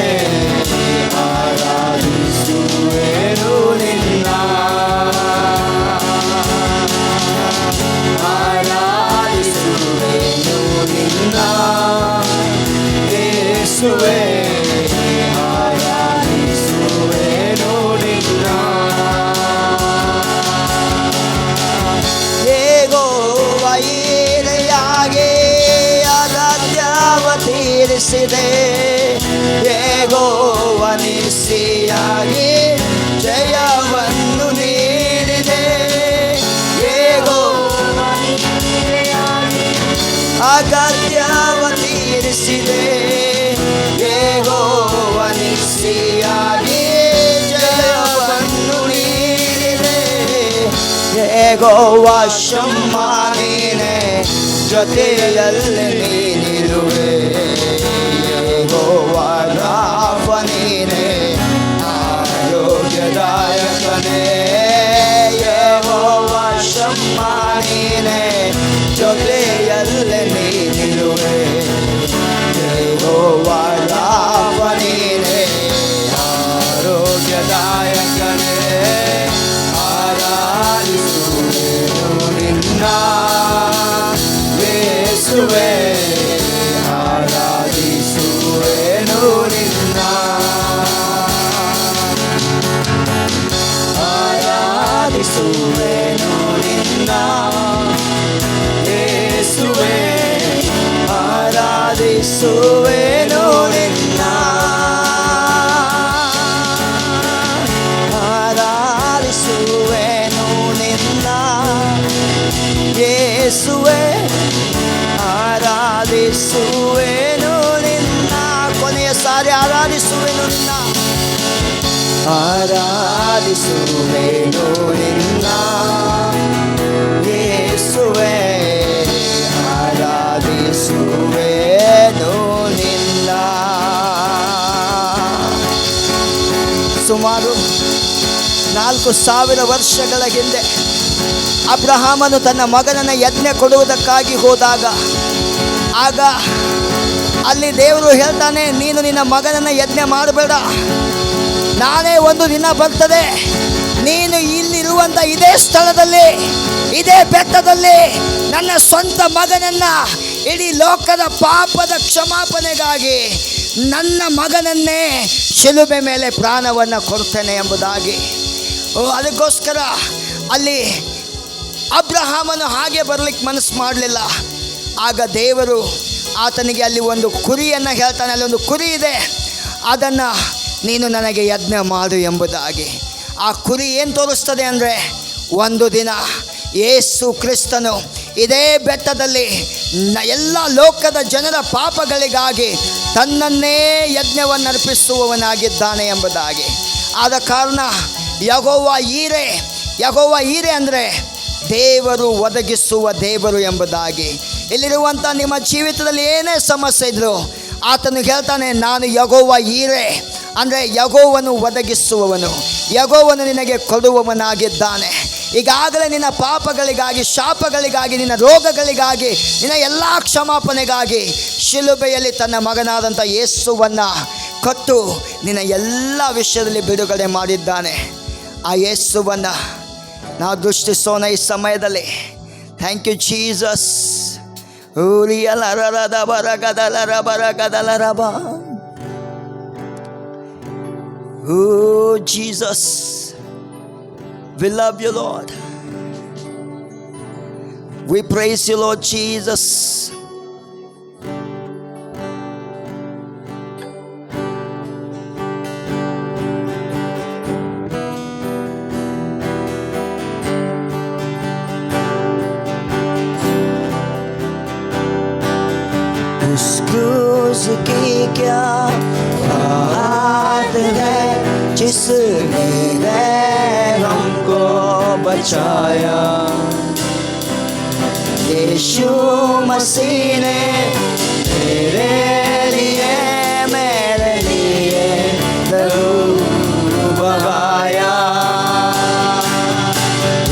ಆರಾಧಿಸುವೆನು ನಿನ್ನ. ತೀರಿಸಿದೆ. ಯೆಹೋವನಿಸಿಯಾಗಿ ಜಯವನ್ನು ನೀಡಿದೆ. ಅಗತ್ಯವ ತೀರಿಸಿದೆ. ಯೆಹೋವನಿಸಿಯಾಗಿ ಜಯವನ್ನು ನೀಡಿದೆ. ಯೆಹೋವ ಶಮ್ಮ ನೀನೇ, ಜೊತೆಯಲ್ಲಿ ನೀನಿರುವೆ. ಯೆಹೋವ ರಾಫ ನೀನೇ, ಆರೋಗ್ಯದಾಯಕನೇ. ಯೆಹೋವ ಶಮ್ಮ ನೀನೇ, ಜೊತೆಯಲ್ಲಿ ನೀನಿರುವೆ. ಯೆಹೋವ ರಾಫ ನೀನೇ, ಆರೋಗ್ಯದಾಯಕನೇ. ಆರಾಧಿಸುವೆನು ನಿನ್ನ ಯೇಸುವೇ, ಆರಾಧಿಸುವೆನು ನಿನ್ನ. ಆರಾಧಿಸುವೆನು ನಿನ್ನ ಯೇಸುವೇ, ಆರಾಧಿಸುವೆನು ನಿನ್ನ. ಆರಾಧಿಸುವೆನು ನಿನ್ನ ಯೇಸುವೇ, ಆರಾಧಿಸುವೆನು ನಿನ್ನ. ಕೊನೆಯ ಸಾರಿ ಆರಾಧಿಸುವೆನು ನಿನ್ನ. ಆರಾಧಿಸುವೆನು ನಿನ್ನ ಯೇಸುವೇ, ಆರಾಧಿಸುವೆನು ನಿನ್ನ. ಸುಮಾರು 4,000 ವರ್ಷಗಳ ಹಿಂದೆ ಅಬ್ರಹಾಮನು ತನ್ನ ಮಗನನ್ನು ಯಜ್ಞ ಕೊಡುವುದಕ್ಕಾಗಿ ಹೋದಾಗ, ಆಗ ಅಲ್ಲಿ ದೇವರು ಹೇಳ್ತಾನೆ, ನೀನು ನಿನ್ನ ಮಗನನ್ನು ಯಜ್ಞ ಮಾಡಬೇಡ, ನಾನೇ ಒಂದು ದಿನ ಬರ್ತದೆ, ನೀನು ಇಲ್ಲಿರುವಂಥ ಇದೇ ಸ್ಥಳದಲ್ಲಿ, ಇದೇ ಬೆಟ್ಟದಲ್ಲಿ ನನ್ನ ಸ್ವಂತ ಮಗನನ್ನು, ಇಡೀ ಲೋಕದ ಪಾಪದ ಕ್ಷಮಾಪಣೆಗಾಗಿ ನನ್ನ ಮಗನನ್ನೇ ಶಿಲುಬೆ ಮೇಲೆ ಪ್ರಾಣವನ್ನು ಕೊಡ್ತೇನೆ ಎಂಬುದಾಗಿ. ಅದಕ್ಕೋಸ್ಕರ ಅಲ್ಲಿ ಅಬ್ರಹಾಮನು ಹಾಗೆ ಬರಲಿಕ್ಕೆ ಮನಸ್ಸು ಮಾಡಲಿಲ್ಲ. ಆಗ ದೇವರು ಆತನಿಗೆ ಅಲ್ಲಿ ಒಂದು ಕುರಿಯನ್ನು ಹೇಳ್ತಾನೆ, ಅಲ್ಲಿ ಒಂದು ಕುರಿ ಇದೆ, ಅದನ್ನು ನೀನು ನನಗೆ ಯಜ್ಞ ಮಾಡು ಎಂಬುದಾಗಿ. ಆ ಕುರಿ ಏನು ತೋರಿಸ್ತದೆ ಅಂದರೆ, ಒಂದು ದಿನ ಯೇಸು ಕ್ರಿಸ್ತನು ಇದೇ ಬೆಟ್ಟದಲ್ಲಿ ಎಲ್ಲ ಲೋಕದ ಜನರ ಪಾಪಗಳಿಗಾಗಿ ತನ್ನನ್ನೇ ಯಜ್ಞವನ್ನು ಅರ್ಪಿಸುವವನಾಗಿದ್ದಾನೆ ಎಂಬುದಾಗಿ. ಆದ ಕಾರಣ ಯೆಹೋವ ಈರೆ ಅಂದರೆ ದೇವರು ಒದಗಿಸುವ ದೇವರು ಎಂಬುದಾಗಿ. ಇಲ್ಲಿರುವಂಥ ನಿಮ್ಮ ಜೀವಿತದಲ್ಲಿ ಏನೇ ಸಮಸ್ಯೆ ಇದ್ದರೂ ಆತನು ಹೇಳ್ತಾನೆ, ನಾನು ಯೆಹೋವ ಈರೆ ಅಂದರೆ ಯೆಹೋವನು ಒದಗಿಸುವವನು, ಯೆಹೋವನು ನಿನಗೆ ಕೊಡುವವನಾಗಿದ್ದಾನೆ. ಈಗಾಗಲೇ ನಿನ್ನ ಪಾಪಗಳಿಗಾಗಿ, ಶಾಪಗಳಿಗಾಗಿ, ನಿನ್ನ ರೋಗಗಳಿಗಾಗಿ, ನಿನ್ನ ಎಲ್ಲ ಕ್ಷಮಾಪಣೆಗಾಗಿ ಶಿಲುಬೆಯಲ್ಲಿ ತನ್ನ ಮಗನಾದಂಥ ಯೇಸುವನ್ನು ಕೊಟ್ಟು ನಿನ್ನ ಎಲ್ಲ ವಿಷಯದಲ್ಲಿ ಬಿಡುಗಡೆ ಮಾಡಿದ್ದಾನೆ. ಆ ಯೇಸುವನ್ನು ನಾವು ದೃಷ್ಟಿಸೋಣ ಈ ಸಮಯದಲ್ಲಿ. Thank you Jesus. ಊರಿಯಲರದ ಬರಗದಲರ ಬರಗದಲರಬ. Oh Jesus, we love you, Lord. We praise you, Lord Jesus. उस क्रूस की क्या बात है, जिसने हमको बचाया. यीशु मसीह ने तेरे लिए, मेरे लिए लहू बहाया.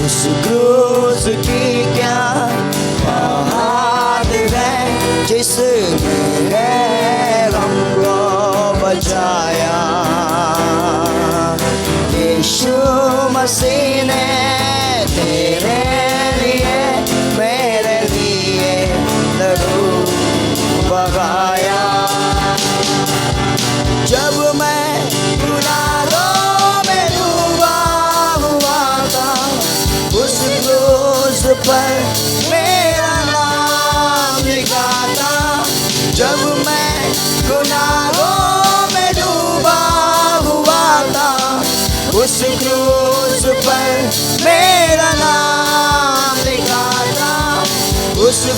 उस क्रूस की क्या बात है, जिसने हमको बचाया. यीशु मसीह ने तेरे लिए, मेरे लिए लहू बहाया. जब मैं गुनाहों में डूबा हुआ था, उस क्रूस पर मेरा नाम लिखा था. जब मैं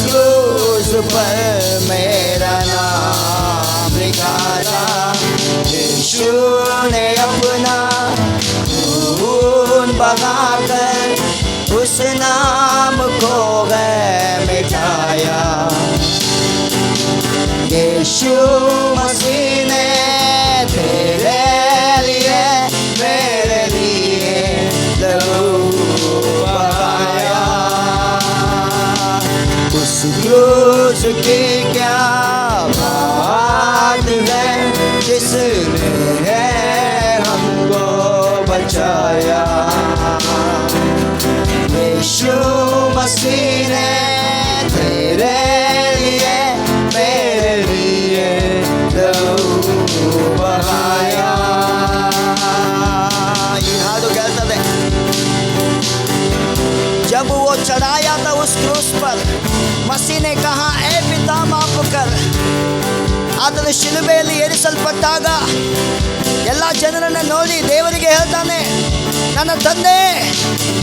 क्रूस पर मेरा नाम लिखा था। यीशु ने अपना खून बहाकर उस नाम को है मिटाया। यीशु मसीह ने तेरे लिए मेरे लिए लहू बहाया। उस क्रूस की क्या बात है जिसने हमको बचाया। यीशु मसीह ने तेरे लिए मेरे लिए लहू बहाया। ಈ ಹಾಡು ಕೇಳ್ತದೆ, जब वो चढ़ाया था उस क्रूस पर, मसीह ने कहा ए पिता माफ कर। ಆತನು ಶಿಲುಬೆಯಲ್ಲಿ ಏರಿಸಲ್ಪಟ್ಟಾಗ ಎಲ್ಲ ಜನರನ್ನು ನೋಡಿ ದೇವರಿಗೆ ಹೇಳ್ತಾನೆ, ನನ್ನ ತಂದೆ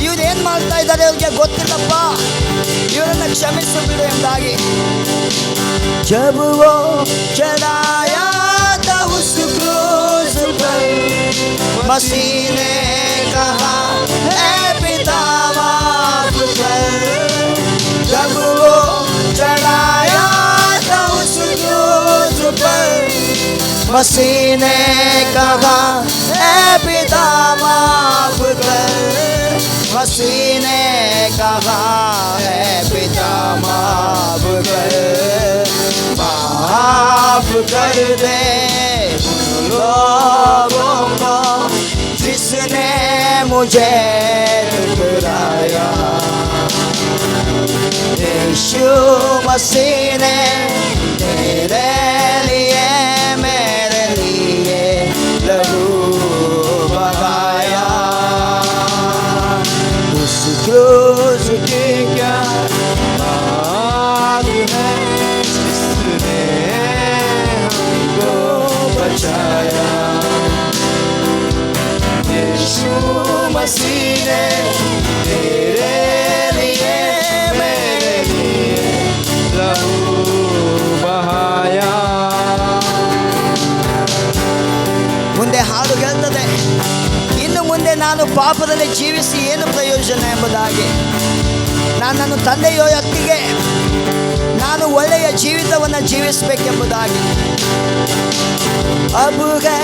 ಇವ್ರೇನು ಮಾಡ್ತಾ ಇದ್ದಾರೆ ಅವ್ರಿಗೆ ಗೊತ್ತಿಲ್ಲಪ್ಪ, ಇವರನ್ನು ಕ್ಷಮಿಸು ಬಿಡು ಎಂದಾಗಿ। जब वो चढ़ाया था उस क्रूस पर, मसीह ने कहा ए पिता माफ कर। जब वो चढ़ाया था उस क्रूस पर, मसीह ने कहा ए पिता माफ कर। मसीह ने कहा ए पिता माफ कर। माफ कर दे लोगों को जिसने मुझे ठुकराया। यीशु मसीह ने तेरे लिए मेरे लिए लहू बहाया। उस क्रूस की क्या बात है जिसने हमको बचाया। यीशु मसीह ने तेरे लिए मेरे लिए लहू बहाया। ಮುಂದೆ ಹಾಡು ಹೇಳ್ತದೆ, ಇನ್ನು ಮುಂದೆ ನಾನು ಪಾಪದಲ್ಲಿ ಜೀವಿಸಿ ಏನು ಪ್ರಯೋಜನ ಎಂಬುದಾಗಿ, ನನ್ನನ್ನು ತಂದೆಯ ಹೊತ್ತಿಗೆ ನಾನು ಒಳ್ಳೆಯ ಜೀವಿತವನ್ನು ಜೀವಿಸಬೇಕೆಂಬುದಾಗಿ। अब है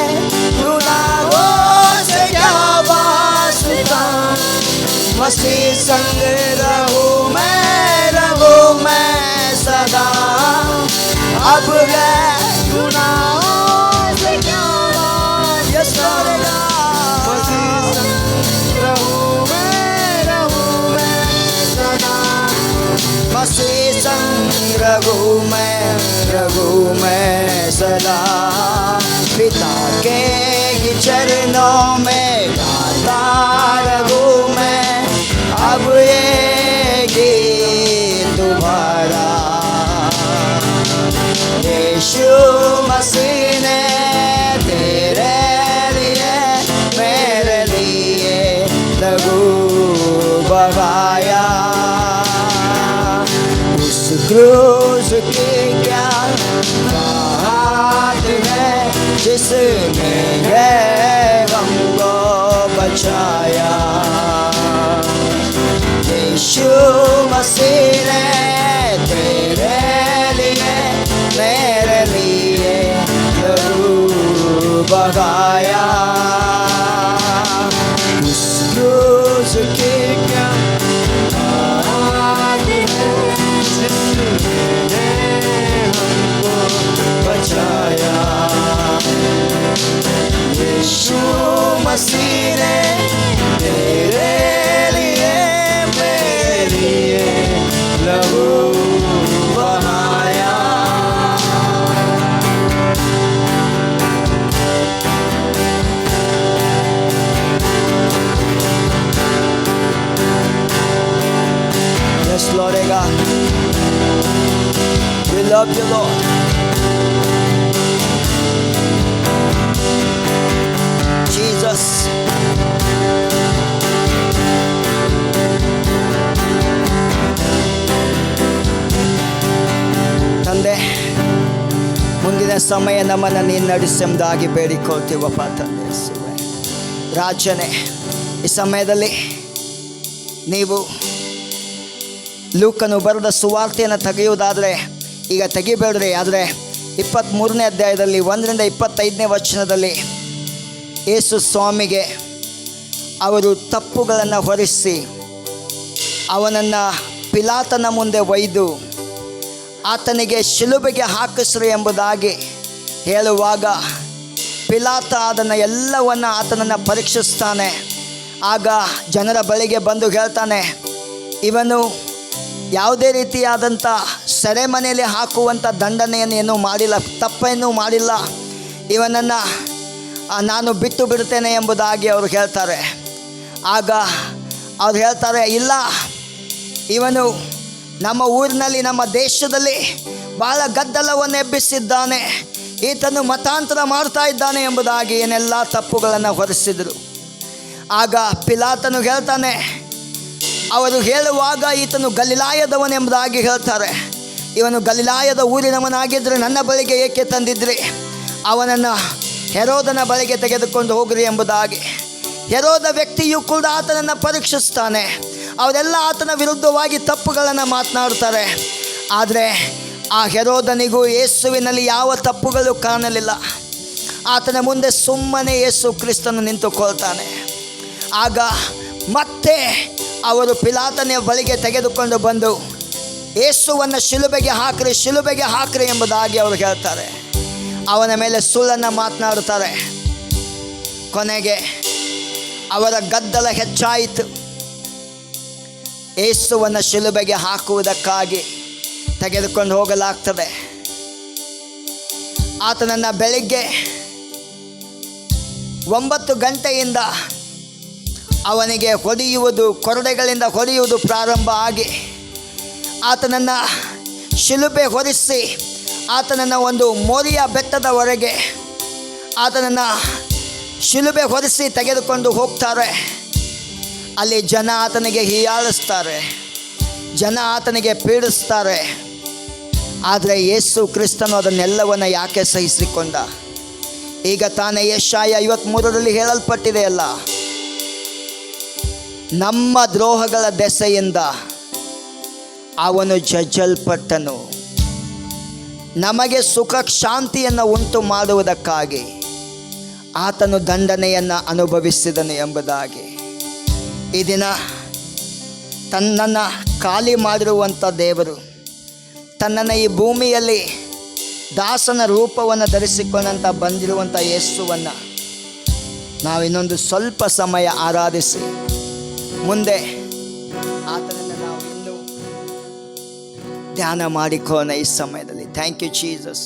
गुनाहों से क्या वास्ता, मसीह संग रहूं मैं सदा। अब है गुनाहों से क्या वास्ता, मसीह संग रहूं मैं सदा। मसीह संग रहूं मैं सदा। पिता के ही चरणों में गाता रहूं मैं अब ये गीत तुम्हारा। यीशु मसीह ने तेरे लिए मेरे लिए लहू बहाया। उस क्रूस की क्या बात है जिसने हमको बचाया। यीशु मसीह ने तेरे लिए मेरे लिए लहू बहाया। उस क्रूस की क्या बात है जिसने हमको बचाया। यीशु मसीह ने तेरे लिए मेरे लिए लहू बहाया। Yes, Lord God, we love you, Lord. Jesus. ಸಮಯ ನಮ್ಮನ್ನು ನೀನು ನಡೆಸೆಂಬುದಾಗಿ ಬೇಡಿಕೊಳ್ತೀವಪ್ಪ ತಂದೆ ಯೇಸುವೆ. ರಾಜನೇ, ಈ ಸಮಯದಲ್ಲಿ ನೀವು ಲೂಕನು ಬರೆದ ಸುವಾರ್ತೆಯನ್ನು ತೆಗೆಯುವುದಾದರೆ ಈಗ ತೆಗಿಬೇಡ್ರಿ, ಆದರೆ 23ನೇ ಅಧ್ಯಾಯದಲ್ಲಿ 1ರಿಂದ 25ನೇ ವಚನದಲ್ಲಿ ಯೇಸು ಸ್ವಾಮಿಗೆ ಅವರು ತಪ್ಪುಗಳನ್ನು ಹೊರಿಸಿ ಅವನನ್ನು ಪಿಲಾತನ ಮುಂದೆ ಒಯ್ದು ಆತನಿಗೆ ಶಿಲುಬೆಗೆ ಹಾಕಿಸ್ರಿ ಎಂಬುದಾಗಿ ಹೇಳುವಾಗ ಪಿಲಾತ ಅದನ್ನು ಎಲ್ಲವನ್ನು ಆತನನ್ನು ಪರೀಕ್ಷಿಸ್ತಾನೆ. ಆಗ ಜನರ ಬಳಿಗೆ ಬಂದು ಹೇಳ್ತಾನೆ, ಇವನು ಯಾವುದೇ ರೀತಿಯಾದಂಥ ಸೆರೆಮನೆಯಲ್ಲಿ ಹಾಕುವಂಥ ದಂಡನೆಯನ್ನೇನು ಮಾಡಿಲ್ಲ, ತಪ್ಪೇನೂ ಮಾಡಿಲ್ಲ, ಇವನನ್ನು ನಾನು ಬಿಟ್ಟು ಬಿಡ್ತೇನೆ ಎಂಬುದಾಗಿ ಅವರು ಹೇಳ್ತಾರೆ. ಆಗ ಅವ್ರು ಹೇಳ್ತಾರೆ, ಇಲ್ಲ, ಇವನು ನಮ್ಮ ಊರಿನಲ್ಲಿ ನಮ್ಮ ದೇಶದಲ್ಲಿ ಭಾಳ ಗದ್ದಲವನ್ನು ಎಬ್ಬಿಸಿದ್ದಾನೆ, ಈತನು ಮತಾಂತರ ಮಾಡ್ತಾ ಇದ್ದಾನೆ ಎಂಬುದಾಗಿ ಏನೆಲ್ಲ ತಪ್ಪುಗಳನ್ನು ಹೊರಿಸಿದರು. ಆಗ ಪಿಲಾತನು ಹೇಳ್ತಾನೆ, ಅವರು ಹೇಳುವಾಗ ಈತನು ಗಲಿಲಾಯದವನೆಂಬುದಾಗಿ ಹೇಳ್ತಾರೆ. ಇವನು ಗಲಿಲಾಯದ ಊರಿನವನಾಗಿದ್ದರೆ ನನ್ನ ಬಳಿಗೆ ಏಕೆ ತಂದಿದ್ರಿ, ಅವನನ್ನು ಹೆರೋದನ ಬಳಿಗೆ ತೆಗೆದುಕೊಂಡು ಹೋಗ್ರಿ ಎಂಬುದಾಗಿ. ಹೆರೋದ ವ್ಯಕ್ತಿಯು ಕೂಡ ಆತನನ್ನು ಪರೀಕ್ಷಿಸ್ತಾನೆ. ಅವರೆಲ್ಲ ಆತನ ವಿರುದ್ಧವಾಗಿ ತಪ್ಪುಗಳನ್ನು ಮಾತನಾಡ್ತಾರೆ. ಆದರೆ ಆ ಹೆರೋದನಿಗೂ ಯೇಸುವಿನಲ್ಲಿ ಯಾವ ತಪ್ಪುಗಳು ಕಾಣಲಿಲ್ಲ. ಆತನ ಮುಂದೆ ಸುಮ್ಮನೆ ಯೇಸು ಕ್ರಿಸ್ತನು ನಿಂತುಕೊಳ್ತಾನೆ. ಆಗ ಮತ್ತೆ ಅವರು ಪಿಲಾತನ ಬಳಿಗೆ ತೆಗೆದುಕೊಂಡು ಬಂದು ಯೇಸುವನ್ನು ಶಿಲುಬೆಗೆ ಹಾಕ್ರಿ, ಶಿಲುಬೆಗೆ ಹಾಕ್ರಿ ಎಂಬುದಾಗಿ ಅವರು ಹೇಳ್ತಾರೆ. ಅವನ ಮೇಲೆ ಸುಳ್ಳನ್ನು ಮಾತನಾಡುತ್ತಾರೆ. ಕೊನೆಗೆ ಅವರ ಗದ್ದಲ ಹೆಚ್ಚಾಯಿತು. ಯೇಸುವನ್ನು ಶಿಲುಬೆಗೆ ಹಾಕುವುದಕ್ಕಾಗಿ ತೆಗೆದುಕೊಂಡು ಹೋಗಲಾಗ್ತದೆ. ಆತನನ್ನು ಬೆಳಿಗ್ಗೆ 9 ಗಂಟೆಯಿಂದ ಅವನಿಗೆ ಹೊಡೆಯುವುದು, ಕೊರಡೆಗಳಿಂದ ಹೊಡೆಯುವುದು ಪ್ರಾರಂಭ ಆಗಿ ಆತನನ್ನು ಶಿಲುಬೆ ಹೊರಿಸಿ ಆತನನ್ನು ಒಂದು ಮೋರಿಯಾ ಬೆಟ್ಟದವರೆಗೆ ಆತನನ್ನು ಶಿಲುಬೆ ಹೊರಿಸಿ ತೆಗೆದುಕೊಂಡು ಹೋಗ್ತಾರೆ. ಅಲ್ಲಿ ಜನ ಆತನಿಗೆ ಹೀಯಾಳಿಸ್ತಾರೆ, ಜನ ಆತನಿಗೆ ಪೀಡಿಸ್ತಾರೆ. ಆದರೆ ಯೇಸು ಕ್ರಿಸ್ತನು ಅದನ್ನೆಲ್ಲವನ್ನು ಯಾಕೆ ಸಹಿಸಿಕೊಂಡ? ಈಗ ತಾನೇ ಯೆಶಾಯ 53ರಲ್ಲಿ ಹೇಳಲ್ಪಟ್ಟಿದೆಯಲ್ಲ, ನಮ್ಮ ದ್ರೋಹಗಳ ದೆಸೆಯಿಂದ ಅವನು ಜಜ್ಜಲ್ಪಟ್ಟನು, ನಮಗೆ ಸುಖ ಶಾಂತಿಯನ್ನು ಉಂಟು ಮಾಡುವುದಕ್ಕಾಗಿ ಆತನು ದಂಡನೆಯನ್ನು ಅನುಭವಿಸಿದನು ಎಂಬುದಾಗಿ. ಈ ದಿನ ತನ್ನನ್ನು ಖಾಲಿ ಮಾಡಿರುವಂಥ ದೇವರು ತನ್ನನ್ನು ಈ ಭೂಮಿಯಲ್ಲಿ ದಾಸನ ರೂಪವನ್ನು ಧರಿಸಿಕೊಂಡಂಥ ಬಂದಿರುವಂಥ ಯೇಸುವನ್ನು ನಾವಿನ್ನೊಂದು ಸ್ವಲ್ಪ ಸಮಯ ಆರಾಧಿಸಿ ಮುಂದೆ ಆತನನ್ನು ನಾವು ಇನ್ನೂ ಧ್ಯಾನ ಮಾಡಿಕೊಳ್ಳೋಣ ಈ ಸಮಯದಲ್ಲಿ. Thank you Jesus.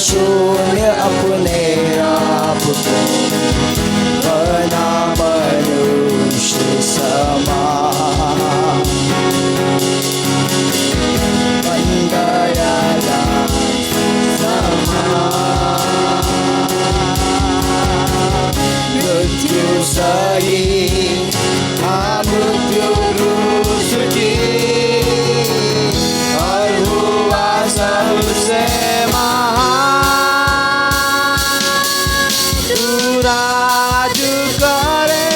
शून्य अपने आप को बना मनुष्य समान, बन गया समान, मृत्यु सही मृत्यु क्रूस की और हुआ सबसे राज करे,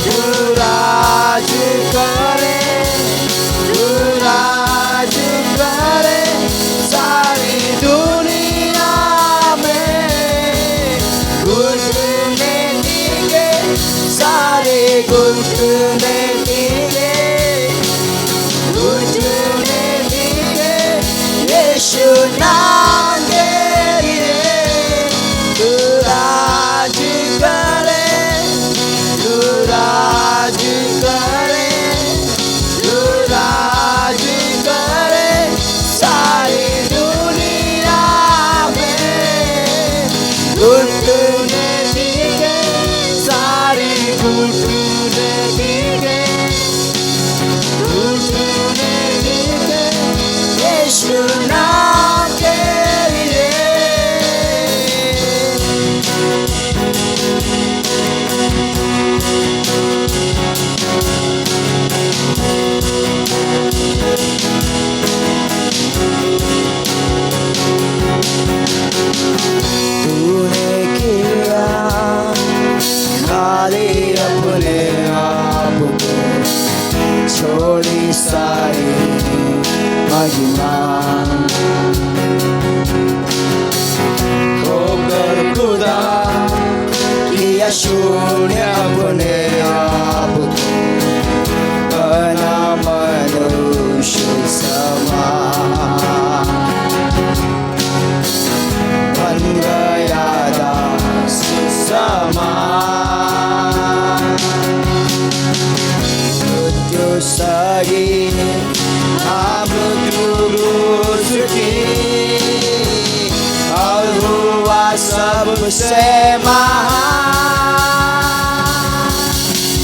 तू राज थोड़ी सारी महिमा होकर खुदा किया शून्य अपने आप बना मनुष्य समान बन गया दास समान मृत्यु सही मृत्यु क्रूस की और हुआ सबसे महान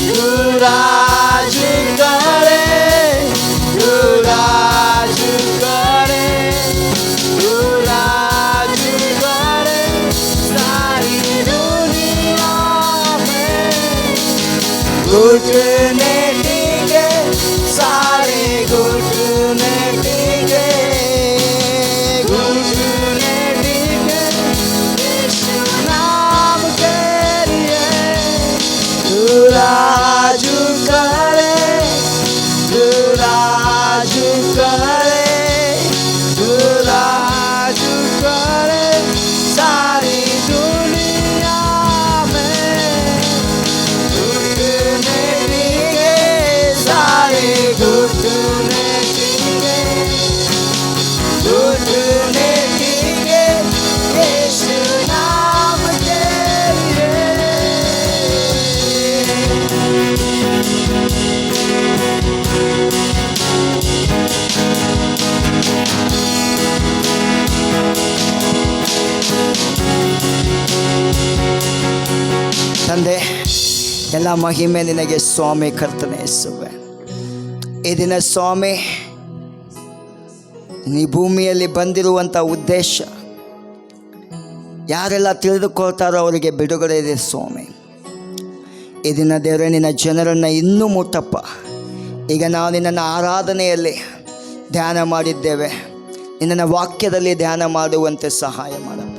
तू राज करे तू राज करे तू राज करे सारी दुनिया में घुटने टिके सारे घुटने टिके घुटने टिके यीशु नाम के लिए तू राज करे तू राज करे तू राज करे सारी दुनिया में घुटने टिके सारे घुटने टिके घुटने टिके यीशु नाम के लिए ತಂದೆ ಎಲ್ಲ ಮಹಿಮೆ ನಿನಗೆ ಸ್ವಾಮಿ ಕರ್ತನೆ ಯೇಸುವೆ ಈ ದಿನ ಸ್ವಾಮಿ ನೀ ಭೂಮಿಯಲ್ಲಿ ಬಂದಿರುವಂಥ ಉದ್ದೇಶ ಯಾರೆಲ್ಲ ತಿಳಿದುಕೊಳ್ತಾರೋ ಅವರಿಗೆ ಬಿಡುಗಡೆ ಇದೆ ಸ್ವಾಮಿ ಈ ದಿನ ದೇವರೇ ನಿನ್ನ ಜನರನ್ನು ಇನ್ನೂ ಮುಟ್ಟಪ್ಪ ಈಗ ನಾವು ನಿನ್ನನ್ನು ಆರಾಧನೆಯಲ್ಲಿ ಧ್ಯಾನ ಮಾಡಿದ್ದೇವೆ ನಿನ್ನ ವಾಕ್ಯದಲ್ಲಿ ಧ್ಯಾನ ಮಾಡುವಂತೆ ಸಹಾಯ ಮಾಡಪ್ಪ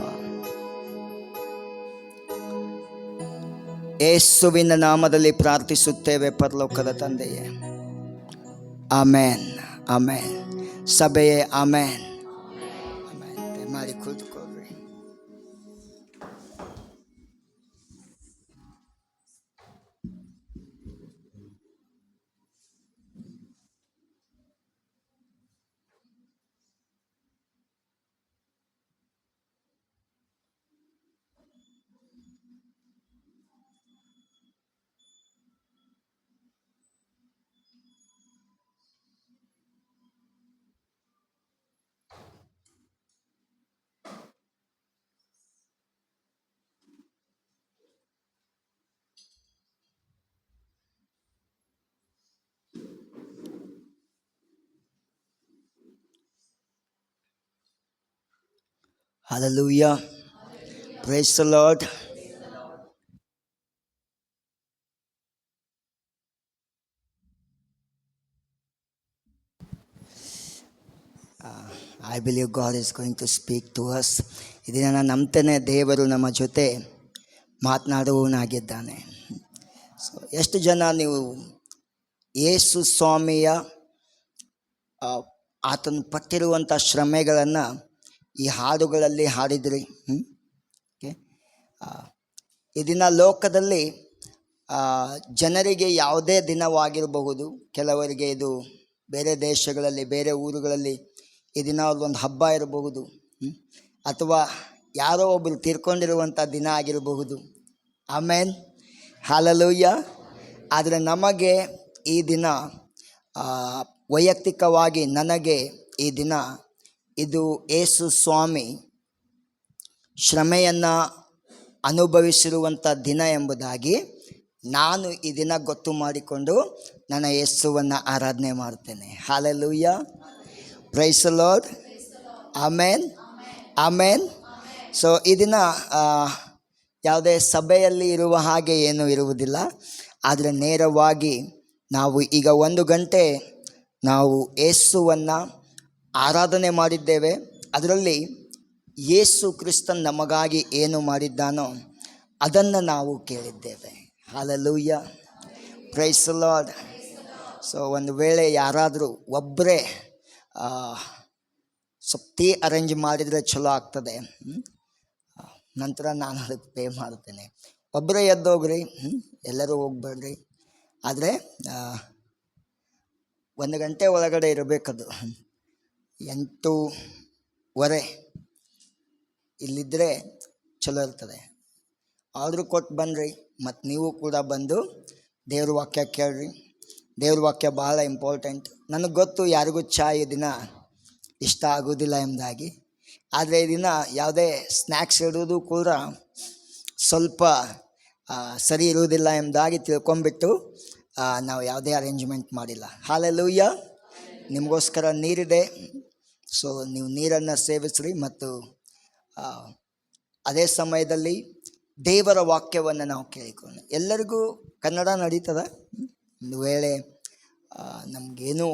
ಯೇಸುವಿನ ನಾಮದಲ್ಲಿ ಪ್ರಾರ್ಥಿಸುತ್ತೇವೆ ಪರಲೋಕದ ತಂದೆಯೇ ಆಮೇನ್ ಆಮೇನ್ ಸಭೆಯೇ ಆಮೇನ್ ಆಮೇನ್ ಮಾಡಿ ಕೂತ್ಕೊಳ್ರಿ Hallelujah. Praise the Lord. I believe God is going to speak to us. ಇದನ್ನು ನಾನು ನಂಬ್ತೇನೆ ದೇವರು ನಮ್ಮ ಜೊತೆ ಮಾತನಾಡುವವನಾಗಿದ್ದಾನೆ. ಸೊ ಎಷ್ಟು ಜನ ನೀವು ಯೇಸು ಸ್ವಾಮಿಯ ಆತನು ಪಟ್ಟಿರುವಂಥ ಶ್ರಮೆಗಳನ್ನು ಈ ಹಾಡುಗಳಲ್ಲಿ ಹಾಡಿದ್ರಿ? ಓಕೆ. ಈ ದಿನ ಲೋಕದಲ್ಲಿ ಜನರಿಗೆ ಯಾವುದೇ ದಿನವಾಗಿರಬಹುದು, ಕೆಲವರಿಗೆ ಇದು ಬೇರೆ ದೇಶಗಳಲ್ಲಿ ಬೇರೆ ಊರುಗಳಲ್ಲಿ ಈ ದಿನ ಅವ್ರದ್ದೊಂದು ಹಬ್ಬ ಇರಬಹುದು, ಅಥವಾ ಯಾರೋ ಒಬ್ಬರು ತೀರ್ಕೊಂಡಿರುವಂಥ ದಿನ ಆಗಿರಬಹುದು. ಆಮೇನ್, ಹಲ್ಲೆಲೂಯ. ಆದರೆ ನಮಗೆ ಈ ದಿನ ವೈಯಕ್ತಿಕವಾಗಿ ನನಗೆ ಈ ದಿನ ಇದು ಯೇಸು ಸ್ವಾಮಿ ಶ್ರಮೆಯನ್ನು ಅನುಭವಿಸಿರುವಂಥ ದಿನ ಎಂಬುದಾಗಿ ನಾನು ಈ ದಿನ ಗೊತ್ತು ಮಾಡಿಕೊಂಡು ನನ್ನ ಯೇಸುವನ್ನು ಆರಾಧನೆ ಮಾಡ್ತೇನೆ. Hallelujah. Praise the Lord. Amen amen. So ಈ ದಿನ ಯಾವುದೇ ಸಭೆಯಲ್ಲಿ ಇರುವ ಹಾಗೆ ಏನೂ ಇರುವುದಿಲ್ಲ, ಆದರೆ ನೇರವಾಗಿ ನಾವು ಈಗ 1 ಗಂಟೆ ನಾವು ಯೇಸುವನ್ನು ಆರಾಧನೆ ಮಾಡಿದ್ದೇವೆ. ಅದರಲ್ಲಿ ಯೇಸು ಕ್ರಿಸ್ತನ್ ನಮಗಾಗಿ ಏನು ಮಾಡಿದ್ದಾನೋ ಅದನ್ನು ನಾವು ಕೇಳಿದ್ದೇವೆ. Hallelujah. Praise the Lord. So ಒಂದು ವೇಳೆ ಯಾರಾದರೂ ಒಬ್ಬರೇ ಸ್ವಲ್ಪ ಟೀ ಅರೇಂಜ್ ಮಾಡಿದರೆ ಚಲೋ ಆಗ್ತದೆ. ನಂತರ ನಾನು ಅದಕ್ಕೆ ಪೇ ಮಾಡ್ತೇನೆ. ಒಬ್ಬರೇ ಎದ್ದೋಗ್ರಿ, ಎಲ್ಲರೂ ಹೋಗ್ಬೇಡ್ರಿ. ಆದರೆ 1 ಗಂಟೆ ಒಳಗಡೆ ಇರಬೇಕದು. 8:15 ಇಲ್ಲಿದ್ದರೆ ಚಲೋ ಇರ್ತದೆ. ಆರ್ಡ್ರ್ ಕೊಟ್ಟು ಬನ್ನಿರಿ. ಮತ್ತು ನೀವು ಕೂಡ ಬಂದು ದೇವ್ರ ವಾಕ್ಯ ಕೇಳ್ರಿ. ದೇವ್ರ ವಾಕ್ಯ ಭಾಳ ಇಂಪಾರ್ಟೆಂಟ್. ನನಗೆ ಗೊತ್ತು ಯಾರಿಗೂ ಈ ದಿನ ಇಷ್ಟ ಆಗೋದಿಲ್ಲ ಎಂಬುದಾಗಿ. ಆದರೆ ಈ ದಿನ ಯಾವುದೇ ಸ್ನ್ಯಾಕ್ಸ್ ಇಡೋದು ಕೂಡ ಸ್ವಲ್ಪ ಸರಿ ಇರುವುದಿಲ್ಲ ಎಂಬುದಾಗಿ ತಿಳ್ಕೊಂಬಿಟ್ಟು ನಾವು ಯಾವುದೇ ಅರೇಂಜ್ಮೆಂಟ್ ಮಾಡಿಲ್ಲ. ಹಲ್ಲೆಲೂಯಾ. ನಿಮಗೋಸ್ಕರ ನೀರಿದೆ. ಸೊ ನೀವು ನೀರನ್ನು ಸೇವಿಸ್ರಿ. ಮತ್ತು ಅದೇ ಸಮಯದಲ್ಲಿ ದೇವರ ವಾಕ್ಯವನ್ನು ನಾವು ಕೇಳಿಕೊಂಡು, ಎಲ್ಲರಿಗೂ ಕನ್ನಡ ನಡೀತದ. ಒಂದು ವೇಳೆ ನಮಗೇನೂ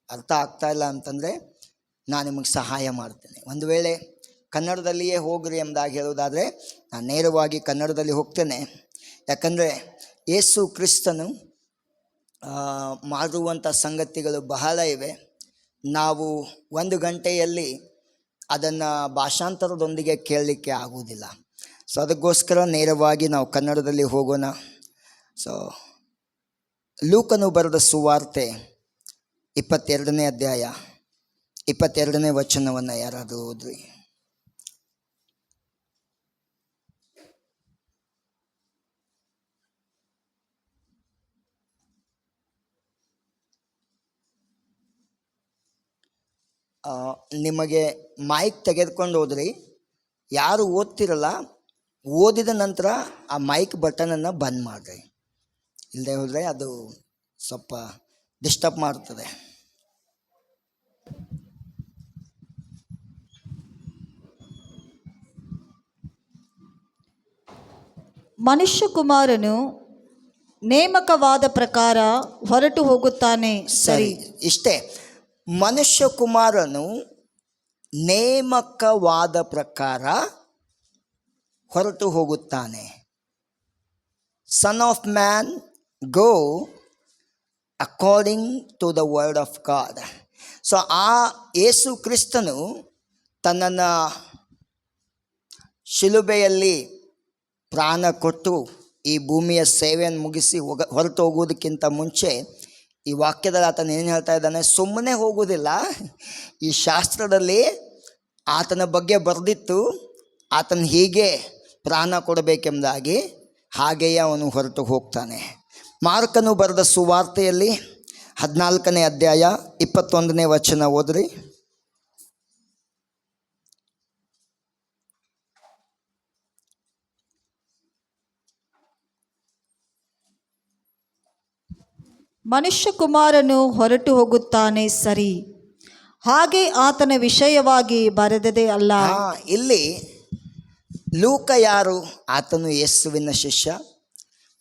ಅರ್ಥ ಆಗ್ತಾಯಿಲ್ಲ ಅಂತಂದರೆ ನಾನು ನಿಮಗೆ ಸಹಾಯ ಮಾಡ್ತೇನೆ. ಒಂದು ವೇಳೆ ಕನ್ನಡದಲ್ಲಿಯೇ ಹೋಗ್ರಿ ಎಂಬುದಾಗಿ ಹೇಳೋದಾದರೆ ನಾನು ನೇರವಾಗಿ ಕನ್ನಡದಲ್ಲಿ ಹೋಗ್ತೇನೆ. ಯಾಕಂದರೆ ಯೇಸು ಕ್ರಿಸ್ತನು ಮಾಡುವಂಥ ಸಂಗತಿಗಳು ಬಹಳ ಇವೆ. ನಾವು 1 ಗಂಟೆಯಲ್ಲಿ ಅದನ್ನು ಭಾಷಾಂತರದೊಂದಿಗೆ ಕೇಳಲಿಕ್ಕೆ ಆಗುವುದಿಲ್ಲ. ಸೊ ಅದಕ್ಕೋಸ್ಕರ ನೇರವಾಗಿ ನಾವು ಕನ್ನಡದಲ್ಲಿ ಹೋಗೋಣ. ಸೊ ಲೂಕನು ಬರೆದ ಸುವಾರ್ತೆ 22ನೇ ಅಧ್ಯಾಯ 22ನೇ ವಚನವನ್ನು ಯಾರಾದರೂ ಓದ್ರಿ. ನಿಮಗೆ ಮೈಕ್ ತೆಗೆದುಕೊಂಡು ಹೋದ್ರಿ. ಯಾರು ಓದ್ತಿರಲ್ಲ, ಓದಿದ ನಂತರ ಆ ಮೈಕ್ ಬಟನನ್ನು ಬಂದ್ ಮಾಡಿರಿ. ಇಲ್ಲದೆ ಹೋದರೆ ಅದು ಸ್ವಲ್ಪ ಡಿಸ್ಟರ್ಬ್ ಮಾಡ್ತದೆ. ಮನುಷ್ಯಕುಮಾರನು ನೇಮಕವಾದ ಪ್ರಕಾರ ಹೊರಟು ಹೋಗುತ್ತಾನೆ. ಸರಿ, ಇಷ್ಟೇ. ಮನುಷ್ಯಕುಮಾರನು ನೇಮಕವಾದ ಪ್ರಕಾರ ಹೊರಟು ಹೋಗುತ್ತಾನೆ. Son of man go according to the word of God. So ಆ ಯೇಸು ಕ್ರಿಸ್ತನು ತನ್ನನ್ನು ಶಿಲುಬೆಯಲ್ಲಿ ಪ್ರಾಣ ಕೊಟ್ಟು ಈ ಭೂಮಿಯ ಸೇವೆಯನ್ನು ಮುಗಿಸಿ ಹೊರಟು ಹೋಗುವುದಕ್ಕಿಂತ ಮುಂಚೆ ಈ ವಾಕ್ಯದಲ್ಲಿ ಆತನ ಏನು ಹೇಳ್ತಾ ಇದ್ದಾನೆ? ಸುಮ್ಮನೆ ಹೋಗುವುದಿಲ್ಲ. ಈ ಶಾಸ್ತ್ರದಲ್ಲಿ ಆತನ ಬಗ್ಗೆ ಬರೆದಿತ್ತು, ಆತನ ಹೀಗೆ ಪ್ರಾಣ ಕೊಡಬೇಕೆಂಬುದಾಗಿ. ಹಾಗೆಯೇ ಅವನು ಹೊರಟು ಹೋಗ್ತಾನೆ. ಮಾರ್ಕನು ಬರೆದ ಸುವಾರ್ತೆಯಲ್ಲಿ 14ನೇ ಅಧ್ಯಾಯ 21ನೇ ವಚನ ಓದ್ರಿ. ಮನುಷ್ಯಕುಮಾರನು ಹೊರಟು ಹೋಗುತ್ತಾನೆ. ಸರಿ, ಹಾಗೆ ಆತನ ವಿಷಯವಾಗಿ ಬರೆದದೇ ಅಲ್ಲ. ಇಲ್ಲಿ ಲೂಕ ಯಾರು? ಆತನು ಯೇಸುವಿನ ಶಿಷ್ಯ.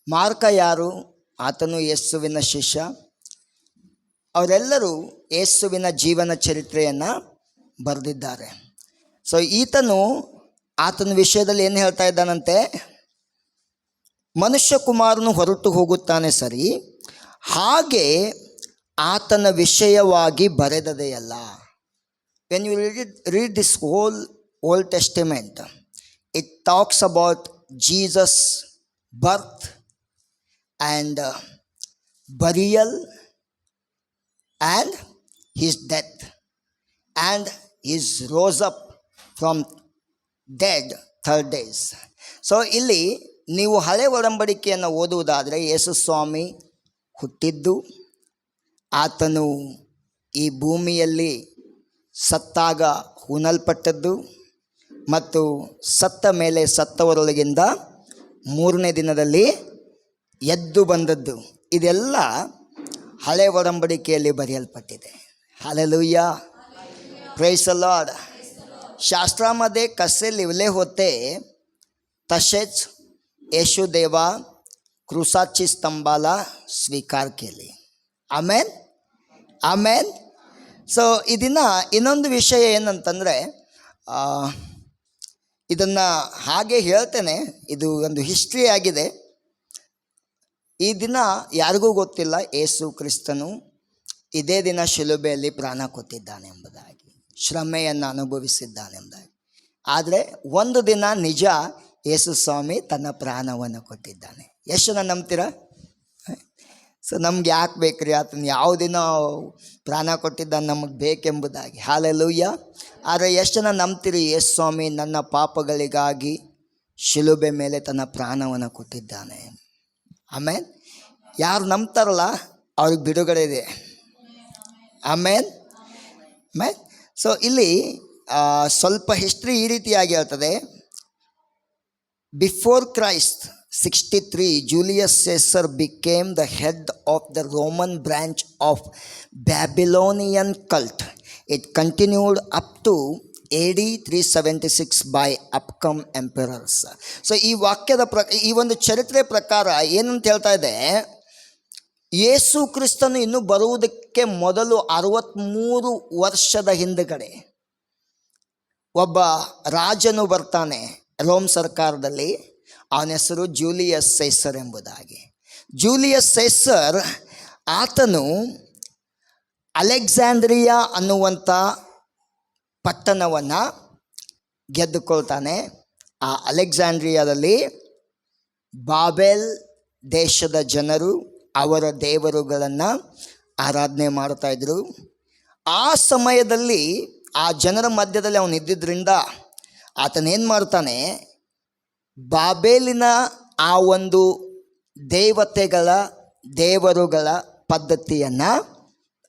ಮಾರ್ಕ ಯಾರು? ಆತನು ಯೇಸುವಿನ ಶಿಷ್ಯ. ಅವರೆಲ್ಲರೂ ಯೇಸುವಿನ ಜೀವನ ಚರಿತ್ರೆಯನ್ನು ಬರೆದಿದ್ದಾರೆ. ಸೊ ಈತನು ಆತನ ವಿಷಯದಲ್ಲಿ ಏನು ಹೇಳ್ತಾ ಇದ್ದಾನಂತೆ? ಮನುಷ್ಯಕುಮಾರನು ಹೊರಟು ಹೋಗುತ್ತಾನೆ. ಸರಿ, ಹಾಗೆ ಆತನ ವಿಷಯವಾಗಿ ಬರೆದದೇ ಅಲ್ಲ. When you read this whole Old Testament, it talks about Jesus' birth and burial and his death and his rose up from dead 3rd days. So ಇಲ್ಲಿ ನೀವು ಹಳೆ ಒಡಂಬಡಿಕೆಯನ್ನು ಓದುವುದಾದರೆ ಯೇಸು ಸ್ವಾಮಿ ಹುಟ್ಟಿದ್ದು, ಆತನು ಈ ಭೂಮಿಯಲ್ಲಿ ಸತ್ತಾಗ ಹೂಣಲ್ಪಟ್ಟದ್ದು ಮತ್ತು ಸತ್ತ ಮೇಲೆ ಸತ್ತವರೊಳಗಿಂದ 3ನೇ ದಿನದಲ್ಲಿ ಎದ್ದು ಬಂದದ್ದು, ಇದೆಲ್ಲ ಹಳೆ ಒಡಂಬಡಿಕೆಯಲ್ಲಿ ಬರೆಯಲ್ಪಟ್ಟಿದೆ. Hallelujah, praise the Lord. शास्त्रामध्ये कसे लिहिले होते तसेच येशू देवा क्रूसाची स्तंभाला स्वीकार केली. ಆಮೇನ್ ಆಮೇನ್. ಸೊ ಇದನ್ನು ಇನ್ನೊಂದು ವಿಷಯ ಏನಂತಂದರೆ, ಇದನ್ನು ಹಾಗೆ ಹೇಳ್ತೇನೆ, ಇದು ಒಂದು ಹಿಸ್ಟ್ರಿ ಆಗಿದೆ. ಈ ದಿನ ಯಾರಿಗೂ ಗೊತ್ತಿಲ್ಲ ಯೇಸು ಕ್ರಿಸ್ತನು ಇದೇ ದಿನ ಶಿಲುಬೆಯಲ್ಲಿ ಪ್ರಾಣ ಕೊಟ್ಟಿದ್ದಾನೆ ಎಂಬುದಾಗಿ, ಶ್ರಮೆಯನ್ನು ಅನುಭವಿಸಿದ್ದಾನೆಂಬುದಾಗಿ. ಆದರೆ ಒಂದು ದಿನ ನಿಜ, ಯೇಸು ಸ್ವಾಮಿ ತನ್ನ ಪ್ರಾಣವನ್ನು ಕೊಟ್ಟಿದ್ದಾನೆ. ಎಷ್ಟು ಜನ ನಂಬ್ತೀರಾ? ಸೊ ನಮ್ಗೆ ಯಾಕೆ ಬೇಕ್ರಿ ಆತನ ಯಾವ ದಿನ ಪ್ರಾಣ ಕೊಟ್ಟಿದ್ದಾನೆ ನಮಗೆ ಬೇಕೆಂಬುದಾಗಿ. ಹಾಲೆಲೂಯ್ಯ. ಆದರೆ ಎಷ್ಟು ಜನ ನಂಬ್ತೀರಿ ಯೇಸು ಸ್ವಾಮಿ ನನ್ನ ಪಾಪಗಳಿಗಾಗಿ ಶಿಲುಬೆ ಮೇಲೆ ತನ್ನ ಪ್ರಾಣವನ್ನು ಕೊಟ್ಟಿದ್ದಾನೆ? ಆಮೇಲೆ ಯಾರು ನಂಬ್ತಾರಲ್ಲ ಅವ್ರಿಗೆ ಬಿಡುಗಡೆ ಇದೆ. ಆಮೇಲೆ ಸೊ ಇಲ್ಲಿ ಸ್ವಲ್ಪ ಹಿಸ್ಟ್ರಿ ಈ ರೀತಿಯಾಗಿ ಹೇಳ್ತದೆ. Before Christ 63, Julius Caesar became the head of the Roman branch of Babylonian cult. It continued up to AD 376 by upcome emperors. So ಈ ವಾಕ್ಯದ ಈ ಒಂದು ಚರಿತ್ರೆ ಪ್ರಕಾರ ಏನಂತ ಹೇಳ್ತಾ ಇದೆ, ಯೇಸು ಕ್ರಿಸ್ತನು ಇನ್ನು ಬರುವುದಕ್ಕೆ ಮೊದಲು 63 ವರ್ಷದ ಹಿಂದುಗಡೆ ಒಬ್ಬ ರಾಜನು ಬರ್ತಾನೆ ರೋಮ್ ಸರ್ಕಾರದಲ್ಲಿ. ಅವನ ಹೆಸರು ಜೂಲಿಯಸ್ ಸೈಸರ್ ಎಂಬುದಾಗಿ. ಜೂಲಿಯಸ್ ಸೈಸರ್ ಆತನು ಅಲೆಕ್ಸಾಂಡ್ರಿಯಾ ಅನ್ನುವಂಥ ಪಟ್ಟಣವನ್ನು ಗೆದ್ದುಕೊಳ್ತಾನೆ. ಆ ಅಲೆಕ್ಸಾಂಡ್ರಿಯಾದಲ್ಲಿ ಬಾಬೆಲ್ ದೇಶದ ಜನರು ಅವರ ದೇವರುಗಳನ್ನು ಆರಾಧನೆ ಮಾಡ್ತಾಯಿದ್ರು. ಆ ಸಮಯದಲ್ಲಿ ಆ ಜನರ ಮಧ್ಯದಲ್ಲಿ ಅವನು ಇದ್ದಿದ್ದರಿಂದ ಆತನೇನು ಮಾಡ್ತಾನೆ, ಬಾಬೇಲಿನ ಆ ಒಂದು ದೇವರುಗಳ ಪದ್ಧತಿಯನ್ನು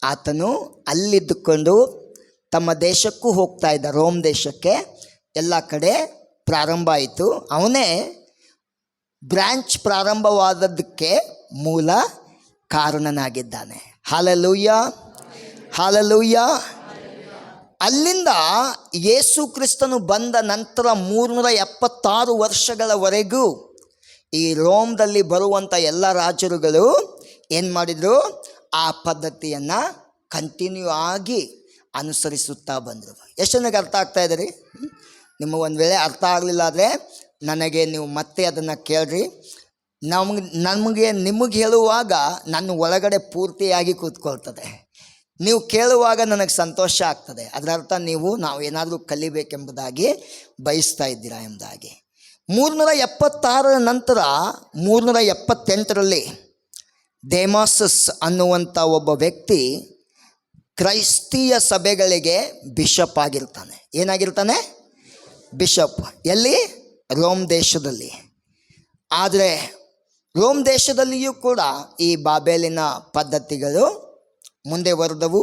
ಆತನು ಅಲ್ಲಿದ್ದುಕೊಂಡು ತಮ್ಮ ದೇಶಕ್ಕೂ ಹೋಗ್ತಾ ಇದ್ದ. ರೋಮ್ ದೇಶಕ್ಕೆ ಎಲ್ಲ ಕಡೆ ಪ್ರಾರಂಭ ಆಯಿತು. ಅವನೇ ಬ್ರ್ಯಾಂಚ್ ಪ್ರಾರಂಭವಾದದ್ದಕ್ಕೆ ಮೂಲ ಕಾರಣನಾಗಿದ್ದಾನೆ. Hallelujah, hallelujah. ಅಲ್ಲಿಂದ ಯೇಸು ಕ್ರಿಸ್ತನು ಬಂದ ನಂತರ 376 ವರ್ಷಗಳವರೆಗೂ ಈ ರೋಮ್ದಲ್ಲಿ ಬರುವಂಥ ಎಲ್ಲ ರಾಜರುಗಳು ಏನು ಮಾಡಿದರು, ಆ ಪದ್ಧತಿಯನ್ನು ಕಂಟಿನ್ಯೂ ಆಗಿ ಅನುಸರಿಸುತ್ತಾ ಬಂದರು. ಎಷ್ಟು ನನಗೆ ಅರ್ಥ ಆಗ್ತಾ ಇದೆ ರೀ? ನಿಮಗೆ ಒಂದು ವೇಳೆ ಅರ್ಥ ಆಗಲಿಲ್ಲ ಆದರೆ ನನಗೆ ನೀವು ಮತ್ತೆ ಅದನ್ನು ಕೇಳ್ರಿ. ನಿಮಗೆ ಹೇಳುವಾಗ ನನ್ನ ಒಳಗಡೆ ಪೂರ್ತಿಯಾಗಿ ಕೂತ್ಕೊಳ್ತದೆ. ನೀವು ಕೇಳುವಾಗ ನನಗೆ ಸಂತೋಷ ಆಗ್ತದೆ. ಅದರ ಅರ್ಥ ನಾವು ಏನಾದರೂ ಕಲಿಬೇಕೆಂಬುದಾಗಿ ಬಯಸ್ತಾ ಇದ್ದೀರಾ ಎಂಬುದಾಗಿ. 376 ನಂತರ 378ರಲ್ಲಿ ದೇಮಾಸಸ್ ಅನ್ನುವಂಥ ಒಬ್ಬ ವ್ಯಕ್ತಿ ಕ್ರೈಸ್ತೀಯ ಸಭೆಗಳಿಗೆ ಬಿಷಪ್ ಆಗಿರ್ತಾನೆ. ಏನಾಗಿರ್ತಾನೆ? ಬಿಷಪ್. ಎಲ್ಲಿ? ರೋಮ್ ದೇಶದಲ್ಲಿ. ಆದರೆ ರೋಮ್ ದೇಶದಲ್ಲಿಯೂ ಕೂಡ ಈ ಬಾಬೇಲಿನ ಪದ್ಧತಿಗಳು ಮುಂದೆ ವರೆದವು.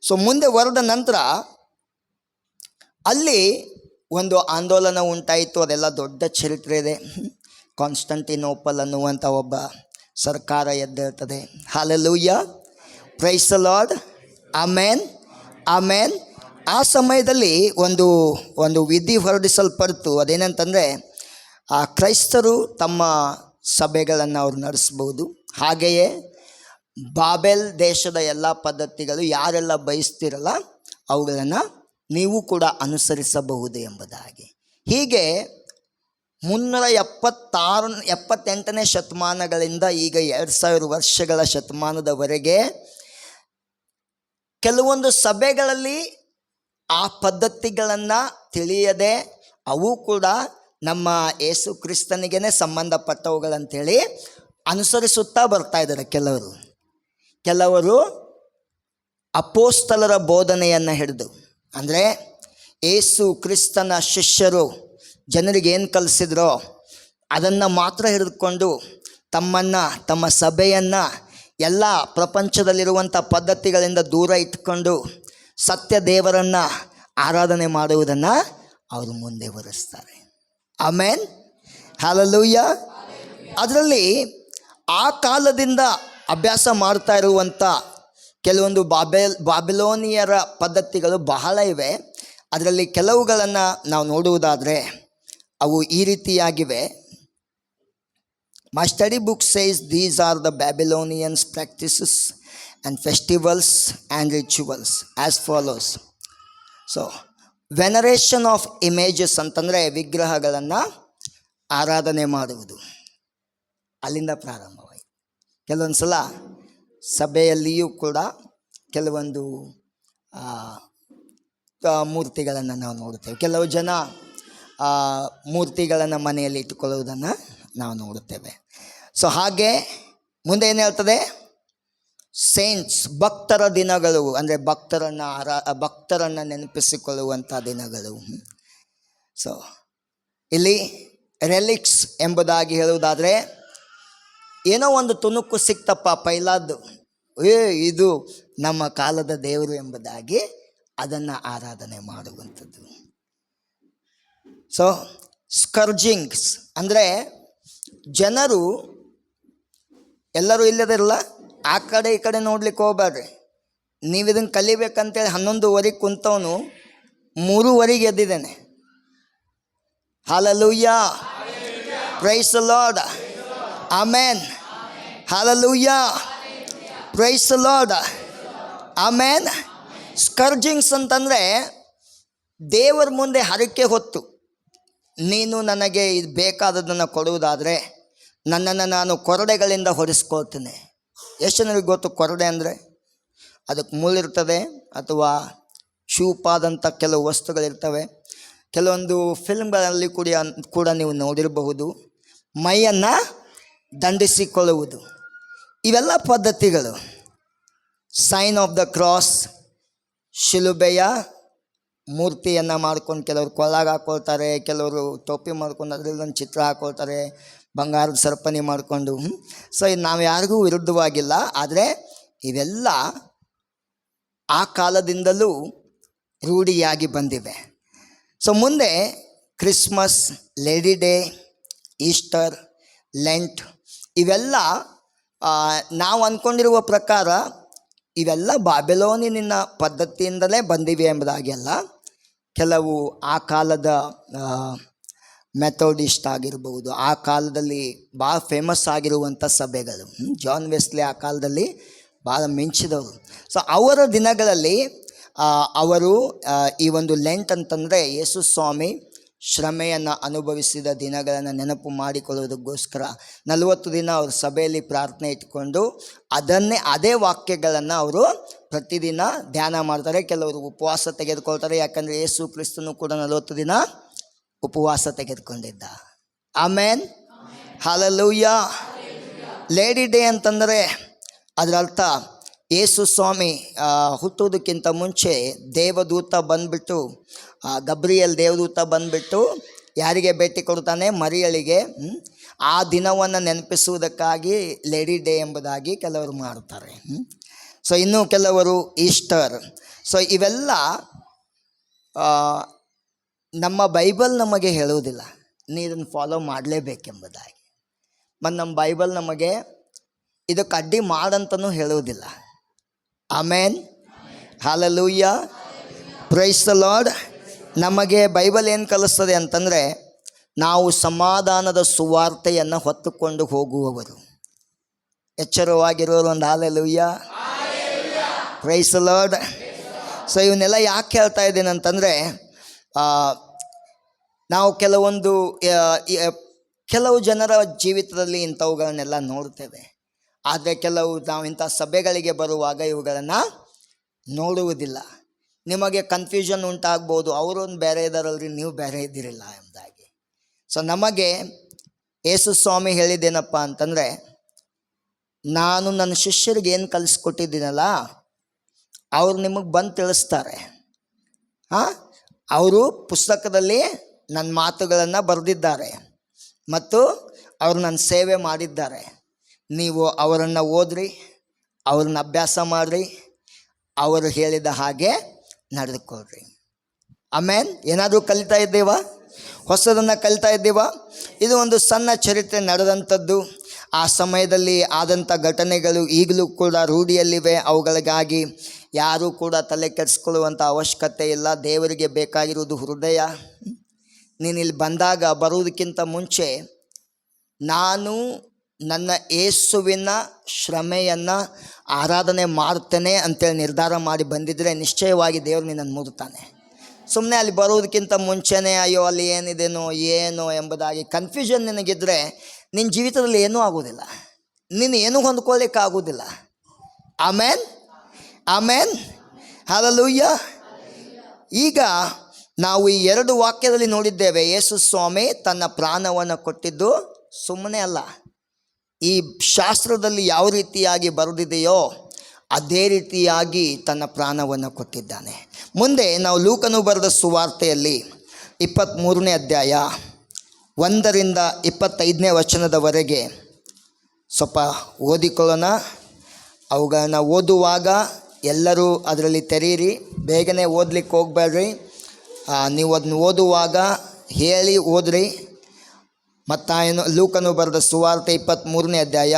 ಸೊ ಮುಂದೆ ವರೆದ ನಂತರ ಅಲ್ಲಿ ಒಂದು ಆಂದೋಲನ ಉಂಟಾಯಿತು. ಅದೆಲ್ಲ ದೊಡ್ಡ ಚರಿತ್ರೆ ಇದೆ. ಕಾನ್ಸ್ಟಂಟಿನೋಪಲ್ ಅನ್ನುವಂಥ ಒಬ್ಬ ಸರ್ಕಾರ ಎದ್ದೇಳ್ತದೆ. Hallelujah, price the lord, amen, ಆಮೇನ್. ಆ ಸಮಯದಲ್ಲಿ ಒಂದು ವಿಧಿ ಹೊರಡಿಸಲ್ಪಡ್ತು. ಅದೇನಂತಂದರೆ, ಆ ಕ್ರೈಸ್ತರು ತಮ್ಮ ಸಭೆಗಳನ್ನು ಅವ್ರು ನಡೆಸ್ಬೋದು. ಹಾಗೆಯೇ ಬಾಬೆಲ್ ದೇಶದ ಎಲ್ಲ ಪದ್ಧತಿಗಳು ಯಾರೆಲ್ಲ ಬಯಸ್ತಿರಲ್ಲ ಅವುಗಳನ್ನು ನೀವು ಕೂಡ ಅನುಸರಿಸಬಹುದು ಎಂಬುದಾಗಿ. ಹೀಗೆ 378ನೇ ಶತಮಾನಗಳಿಂದ ಈಗ 2000 ವರ್ಷಗಳ ಶತಮಾನದವರೆಗೆ ಕೆಲವೊಂದು ಸಭೆಗಳಲ್ಲಿ ಆ ಪದ್ಧತಿಗಳನ್ನು ತಿಳಿಯದೆ ಅವು ಕೂಡ ನಮ್ಮ ಯೇಸು ಕ್ರಿಸ್ತನಿಗೇ ಸಂಬಂಧಪಟ್ಟವುಗಳಂಥೇಳಿ ಅನುಸರಿಸುತ್ತಾ ಬರ್ತಾ ಇದ್ದಾರೆ. ಕೆಲವರು ಅಪೋಸ್ತಲರ ಬೋಧನೆಯನ್ನು ಹಿಡಿದು, ಅಂದರೆ ಯೇಸು ಕ್ರಿಸ್ತನ ಶಿಷ್ಯರು ಜನರಿಗೆ ಏನು ಕಲಿಸಿದ್ರೋ ಅದನ್ನು ಮಾತ್ರ ಹಿಡಿದುಕೊಂಡು ತಮ್ಮ ಸಭೆಯನ್ನು ಎಲ್ಲ ಪ್ರಪಂಚದಲ್ಲಿರುವಂಥ ಪದ್ಧತಿಗಳಿಂದ ದೂರ ಇಟ್ಕೊಂಡು ಸತ್ಯ ದೇವರನ್ನು ಆರಾಧನೆ ಮಾಡುವುದನ್ನು ಅವರು ಮುಂದೆ ಬರೆಸ್ತಾರೆ. ಆಮೇನ್, ಹಲ್ಲೆಲೂಯಾ. ಅದರಲ್ಲಿ ಆ ಕಾಲದಿಂದ ಅಭ್ಯಾಸ ಮಾಡ್ತಾ ಇರುವಂಥ ಕೆಲವೊಂದು ಬಾಬಿಲೋನಿಯರ ಪದ್ಧತಿಗಳು ಬಹಳ ಇವೆ. ಅದರಲ್ಲಿ ಕೆಲವುಗಳನ್ನು ನಾವು ನೋಡುವುದಾದರೆ ಅವು ಈ ರೀತಿಯಾಗಿವೆ. My study book says these are the Babylonians' practices and festivals and rituals as follows. So, veneration of images ಅಂತಂದರೆ ವಿಗ್ರಹಗಳನ್ನು ಆರಾಧನೆ ಮಾಡುವುದು ಅಲ್ಲಿಂದ ಪ್ರಾರಂಭವಾಯಿತು. ಕೆಲವೊಂದು ಸಲ ಸಭೆಯಲ್ಲಿಯೂ ಕೂಡ ಕೆಲವೊಂದು ಮೂರ್ತಿಗಳನ್ನು ನಾವು ನೋಡುತ್ತೇವೆ. ಕೆಲವು ಜನ ಮೂರ್ತಿಗಳನ್ನು ಮನೆಯಲ್ಲಿ ಇಟ್ಟುಕೊಳ್ಳುವುದನ್ನು ನಾವು ನೋಡುತ್ತೇವೆ. ಸೊ ಹಾಗೆ ಮುಂದೆ ಏನು ಹೇಳ್ತದೆ, ಸೇಂಟ್ಸ್, ಭಕ್ತರ ದಿನಗಳು, ಅಂದರೆ ಭಕ್ತರನ್ನು ನೆನಪಿಸಿಕೊಳ್ಳುವಂಥ ದಿನಗಳು. ಸೊ ಇಲ್ಲಿ ರೆಲಿಕ್ಸ್ ಎಂಬುದಾಗಿ ಹೇಳುವುದಾದರೆ, ಏನೋ ಒಂದು ತುಣುಕು ಸಿಕ್ತಪ್ಪ ಪೈಲಾದ್ದು, ಇದು ನಮ್ಮ ಕಾಲದ ದೇವರು ಎಂಬುದಾಗಿ ಅದನ್ನು ಆರಾಧನೆ ಮಾಡುವಂಥದ್ದು. ಸೊ ಸ್ಕರ್ಜಿಂಗ್ಸ್ ಅಂದರೆ ಜನರು ಎಲ್ಲರೂ ಇಲ್ಲದಿರಲ್ಲ, ಆ ಕಡೆ ಈ ಕಡೆ ನೋಡ್ಲಿಕ್ಕೆ ಹೋಗ್ಬೇಡ್ರಿ. ನೀವು ಇದನ್ನು ಕಲಿಬೇಕಂತೇಳಿ 11:30 ಕುಂತವನು 3:30 ಎದ್ದಿದ್ದೇನೆ. Hallelujah, praise the Lord, amen. Hallelujah, praise the Lord, amen. Scourgings ಅಂತಂದರೆ ದೇವರ ಮುಂದೆ ಹರಕೆ ಹೊತ್ತು, ನೀನು ನನಗೆ ಇದು ಬೇಕಾದದನ್ನು ಕೊಡುವುದಾದರೆ ನನ್ನನ್ನು ನಾನು ಕೊರಡೆಗಳಿಂದ ಹೊರಿಸ್ಕೊಳ್ತೇನೆ. ಎಷ್ಟು ಜನರಿಗೆ ಗೊತ್ತು ಕೊರಡೆ ಅಂದರೆ? ಅದಕ್ಕೆ ಮುಳ್ಳಿರ್ತದೆ ಅಥವಾ ಚೂಪಾದಂಥ ಕೆಲವು ವಸ್ತುಗಳಿರ್ತವೆ. ಕೆಲವೊಂದು ಫಿಲ್ಮ್ಗಳಲ್ಲಿ ಕೂಡ ನೀವು ನೋಡಿರಬಹುದು, ಮೈಯನ್ನು ದಂಡಿಸಿಕೊಳ್ಳುವುದು. ಇವೆಲ್ಲ ಪದ್ಧತಿಗಳು. ಸೈನ್ ಆಫ್ ದ ಕ್ರಾಸ್, ಶಿಲುಬೆಯ ಮೂರ್ತಿಯನ್ನು ಮಾಡ್ಕೊಂಡು ಕೆಲವರು ಕೊಳ್ಳಾಗ ಹಾಕ್ಕೊಳ್ತಾರೆ, ಕೆಲವರು ಟೋಪಿ ಮಾಡ್ಕೊಂಡು ಅದರಲ್ಲಿ ಒಂದು ಚಿತ್ರ ಹಾಕ್ಕೊಳ್ತಾರೆ, ಬಂಗಾರದ ಸರಪಣಿ ಮಾಡಿಕೊಂಡು. ಸೊ ಇದು ನಾವು ಯಾರಿಗೂ ವಿರುದ್ಧವಾಗಿಲ್ಲ, ಆದರೆ ಇವೆಲ್ಲ ಆ ಕಾಲದಿಂದಲೂ ರೂಢಿಯಾಗಿ ಬಂದಿವೆ. ಸೊ ಮುಂದೆ Christmas, lady day, Easter, lent ಇವೆಲ್ಲ ನಾವು ಅಂದ್ಕೊಂಡಿರುವ ಪ್ರಕಾರ ಇವೆಲ್ಲ ಬಾಬೆಲೋನಿನ ಪದ್ಧತಿಯಿಂದಲೇ ಬಂದಿವೆ ಎಂಬುದಾಗಿ ಅಲ್ಲ. ಕೆಲವು ಆ ಕಾಲದ ಮೆಥೋಡಿಸ್ಟ್ ಆಗಿರ್ಬೋದು, ಆ ಕಾಲದಲ್ಲಿ ಭಾಳ ಫೇಮಸ್ ಆಗಿರುವಂಥ ಸಭೆಗಳು. ಜಾನ್ ವೆಸ್ಲಿ ಆ ಕಾಲದಲ್ಲಿ ಭಾಳ ಮಿಂಚಿದವರು. ಸೊ ಅವರ ದಿನಗಳಲ್ಲಿ ಅವರು ಈ ಒಂದು ಲೆಂಟ್ ಅಂತಂದರೆ ಯೇಸು ಸ್ವಾಮಿ ಶ್ರಮೆಯನ್ನು ಅನುಭವಿಸಿದ ದಿನಗಳನ್ನು ನೆನಪು ಮಾಡಿಕೊಳ್ಳೋದಕ್ಕೋಸ್ಕರ 40 ದಿನ ಅವರು ಸಭೆಯಲ್ಲಿ ಪ್ರಾರ್ಥನೆ ಇಟ್ಕೊಂಡು ಅದೇ ವಾಕ್ಯಗಳನ್ನು ಅವರು ಪ್ರತಿದಿನ ಧ್ಯಾನ ಮಾಡ್ತಾರೆ. ಕೆಲವರು ಉಪವಾಸ ತೆಗೆದುಕೊಳ್ತಾರೆ, ಯಾಕಂದರೆ ಯೇಸು ಕ್ರಿಸ್ತನು ಕೂಡ 40 ದಿನ ಉಪವಾಸ ತೆಗೆದುಕೊಂಡಿದ್ದ. ಆಮೇನ್, ಹಾಲೆಲೂಯಾ. ಲೇಡಿ ಡೇ ಅಂತಂದರೆ ಅದರ ಅರ್ಥ ಯೇಸು ಸ್ವಾಮಿ ಹುಟ್ಟುವುದಕ್ಕಿಂತ ಮುಂಚೆ ದೇವದೂತ ಬಂದುಬಿಟ್ಟು, ಗಬ್ರಿಯಲ್ ದೇವದೂತ ಬಂದುಬಿಟ್ಟು ಯಾರಿಗೆ ಭೇಟಿ ಕೊಡ್ತಾನೆ? ಮರಿಯಳಿಗೆ. ಆ ದಿನವನ್ನು ನೆನಪಿಸುವುದಕ್ಕಾಗಿ ಲೇಡಿ ಡೇ ಎಂಬುದಾಗಿ ಕೆಲವರು ಮಾಡ್ತಾರೆ. ಸೊ ಇನ್ನೂ ಕೆಲವರು ಈಸ್ಟರ್. ಸೊ ಇವೆಲ್ಲ ನಮ್ಮ ಬೈಬಲ್ ನಮಗೆ ಹೇಳುವುದಿಲ್ಲ ನೀ ಇದನ್ನು ಫಾಲೋ ಮಾಡಲೇಬೇಕೆಂಬುದಾಗಿ. ಮತ್ತು ನಮ್ಮ ಬೈಬಲ್ ನಮಗೆ ಇದಕ್ಕೆ ಅಡ್ಡಿ ಮಾಡಂತನೂ ಹೇಳುವುದಿಲ್ಲ. ಆಮೇನ್, ಹಾಲೆಲೂಯಾ, ಪ್ರೈಸ್ ದ ಲಾರ್ಡ್. ನಮಗೆ ಬೈಬಲ್ ಏನು ಕಲಿಸ್ತದೆ ಅಂತಂದರೆ, ನಾವು ಸಮಾಧಾನದ ಸುವಾರ್ತೆಯನ್ನು ಹೊತ್ತುಕೊಂಡು ಹೋಗುವವರು, ಎಚ್ಚರವಾಗಿರೋರು. ಒಂದು hallelujah, praise the lord. So ಇವನ್ನೆಲ್ಲ ಯಾಕೆ ಹೇಳ್ತಾ ಇದ್ದೀನಿ ಅಂತಂದರೆ, ನಾವು ಕೆಲವು ಜನರ ಜೀವಿತದಲ್ಲಿ ಇಂಥವುಗಳನ್ನೆಲ್ಲ ನೋಡ್ತೇವೆ. ಆದರೆ ನಾವು ಇಂಥ ಸಭೆಗಳಿಗೆ ಬರುವಾಗ ಇವುಗಳನ್ನು ನೋಡುವುದಿಲ್ಲ. ನಿಮಗೆ ಕನ್ಫ್ಯೂಷನ್ ಉಂಟಾಗ್ಬೋದು, ಅವರೊಂದು ಬೇರೆ ಇದ್ದಾರಲ್ರಿ, ನೀವು ಬೇರೆ ಇದ್ದಿರಲ್ಲ ಎಂಬುದಾಗಿ. ಸೊ ನಮಗೆ ಯೇಸು ಸ್ವಾಮಿ ಹೇಳಿದ್ದೇನಪ್ಪ ಅಂತಂದರೆ, ನಾನು ನನ್ನ ಶಿಷ್ಯರಿಗೆ ಏನು ಕಲಿಸ್ಕೊಟ್ಟಿದ್ದೀನಲ್ಲ ಅವ್ರು ನಿಮಗೆ ಬಂದು ತಿಳಿಸ್ತಾರೆ. ಅವರು ಪುಸ್ತಕದಲ್ಲಿ ನನ್ನ ಮಾತುಗಳನ್ನು ಬರೆದಿದ್ದಾರೆ ಮತ್ತು ಅವರು ನನ್ನ ಸೇವೆ ಮಾಡಿದ್ದಾರೆ. ನೀವು ಅವರನ್ನು ಓದ್ರಿ, ಅವ್ರನ್ನ ಅಭ್ಯಾಸ ಮಾಡಿರಿ, ಅವರು ಹೇಳಿದ ಹಾಗೆ ನಡೆದುಕೊಳ್ರಿ. ಆಮೇನ್. ಏನಾದರೂ ಕಲಿತಾ ಇದ್ದೀವ? ಹೊಸದನ್ನು ಕಲಿತಾ ಇದ್ದೀವ? ಇದು ಒಂದು ಸಣ್ಣ ಚರಿತ್ರೆ ನಡೆದಂಥದ್ದು. ಆ ಸಮಯದಲ್ಲಿ ಆದಂಥ ಘಟನೆಗಳು ಈಗಲೂ ಕೂಡ ರೂಢಿಯಲ್ಲಿವೆ. ಅವುಗಳಿಗಾಗಿ ಯಾರೂ ಕೂಡ ತಲೆ ಕೆಡಿಸ್ಕೊಳ್ಳುವಂಥ ಅವಶ್ಯಕತೆ ಇಲ್ಲ. ದೇವರಿಗೆ ಬೇಕಾಗಿರುವುದು ಹೃದಯ. ನೀನು ಇಲ್ಲಿ ಬರುವುದಕ್ಕಿಂತ ಮುಂಚೆ ನಾನು ನನ್ನ ಯೇಸುವಿನ ಶ್ರಮೆಯನ್ನು ಆರಾಧನೆ ಮಾಡ್ತೇನೆ ಅಂತೇಳಿ ನಿರ್ಧಾರ ಮಾಡಿ ಬಂದಿದ್ದರೆ ನಿಶ್ಚಯವಾಗಿ ದೇವರು ನಿನ್ನನ್ನು ಮುಟ್ತಾನೆ. ಸುಮ್ಮನೆ ಅಲ್ಲಿ ಬರೋದಕ್ಕಿಂತ ಮುಂಚೆನೇ ಅಯ್ಯೋ ಅಲ್ಲಿ ಏನೋ ಎಂಬುದಾಗಿ ಕನ್ಫ್ಯೂಷನ್ ನಿನಗಿದ್ರೆ ನಿನ್ನ ಜೀವಿತದಲ್ಲಿ ಏನೂ ಆಗೋದಿಲ್ಲ, ನೀನು ಏನೂ ಹೊಂದ್ಕೊಳ್ಳಿಕ್ಕೆ ಆಗೋದಿಲ್ಲ. ಆಮೇನ್. ಆಮೇನ್, ಹಲ್ಲೆಲೂಯ. ಈಗ ನಾವು ಈ 2 ವಾಕ್ಯದಲ್ಲಿ ನೋಡಿದ್ದೇವೆ, ಯೇಸು ಸ್ವಾಮಿ ತನ್ನ ಪ್ರಾಣವನ್ನು ಕೊಟ್ಟಿದ್ದು ಸುಮ್ಮನೆ ಅಲ್ಲ. ಈ ಶಾಸ್ತ್ರದಲ್ಲಿ ಯಾವ ರೀತಿಯಾಗಿ ಬರೆದಿದೆಯೋ ಅದೇ ರೀತಿಯಾಗಿ ತನ್ನ ಪ್ರಾಣವನ್ನು ಕೊಟ್ಟಿದ್ದಾನೆ. ಮುಂದೆ ನಾವು ಲೂಕನು ಬರೆದ ಸುವಾರ್ತೆಯಲ್ಲಿ 23ನೇ ಅಧ್ಯಾಯ 1ರಿಂದ 25ನೇ ವಚನದವರೆಗೆ ಸ್ವಲ್ಪ ಓದಿಕೊಳ್ಳೋಣ. ಅವುಗಳನ್ನ ಓದುವಾಗ ಎಲ್ಲರೂ ಅದರಲ್ಲಿ ತೆರೀರಿ, ಬೇಗನೆ ಓದಲಿಕ್ಕೆ ಹೋಗಬೇಡ್ರಿ. ನೀವು ಅದನ್ನ ಓದುವಾಗ ಹೇಳಿ ಓದ್ರಿ. ಮತ್ತಾಯನು ಲೂಕನು ಬರೆದ ಸುವಾರ್ತೆ 23ನೇ ಅಧ್ಯಾಯ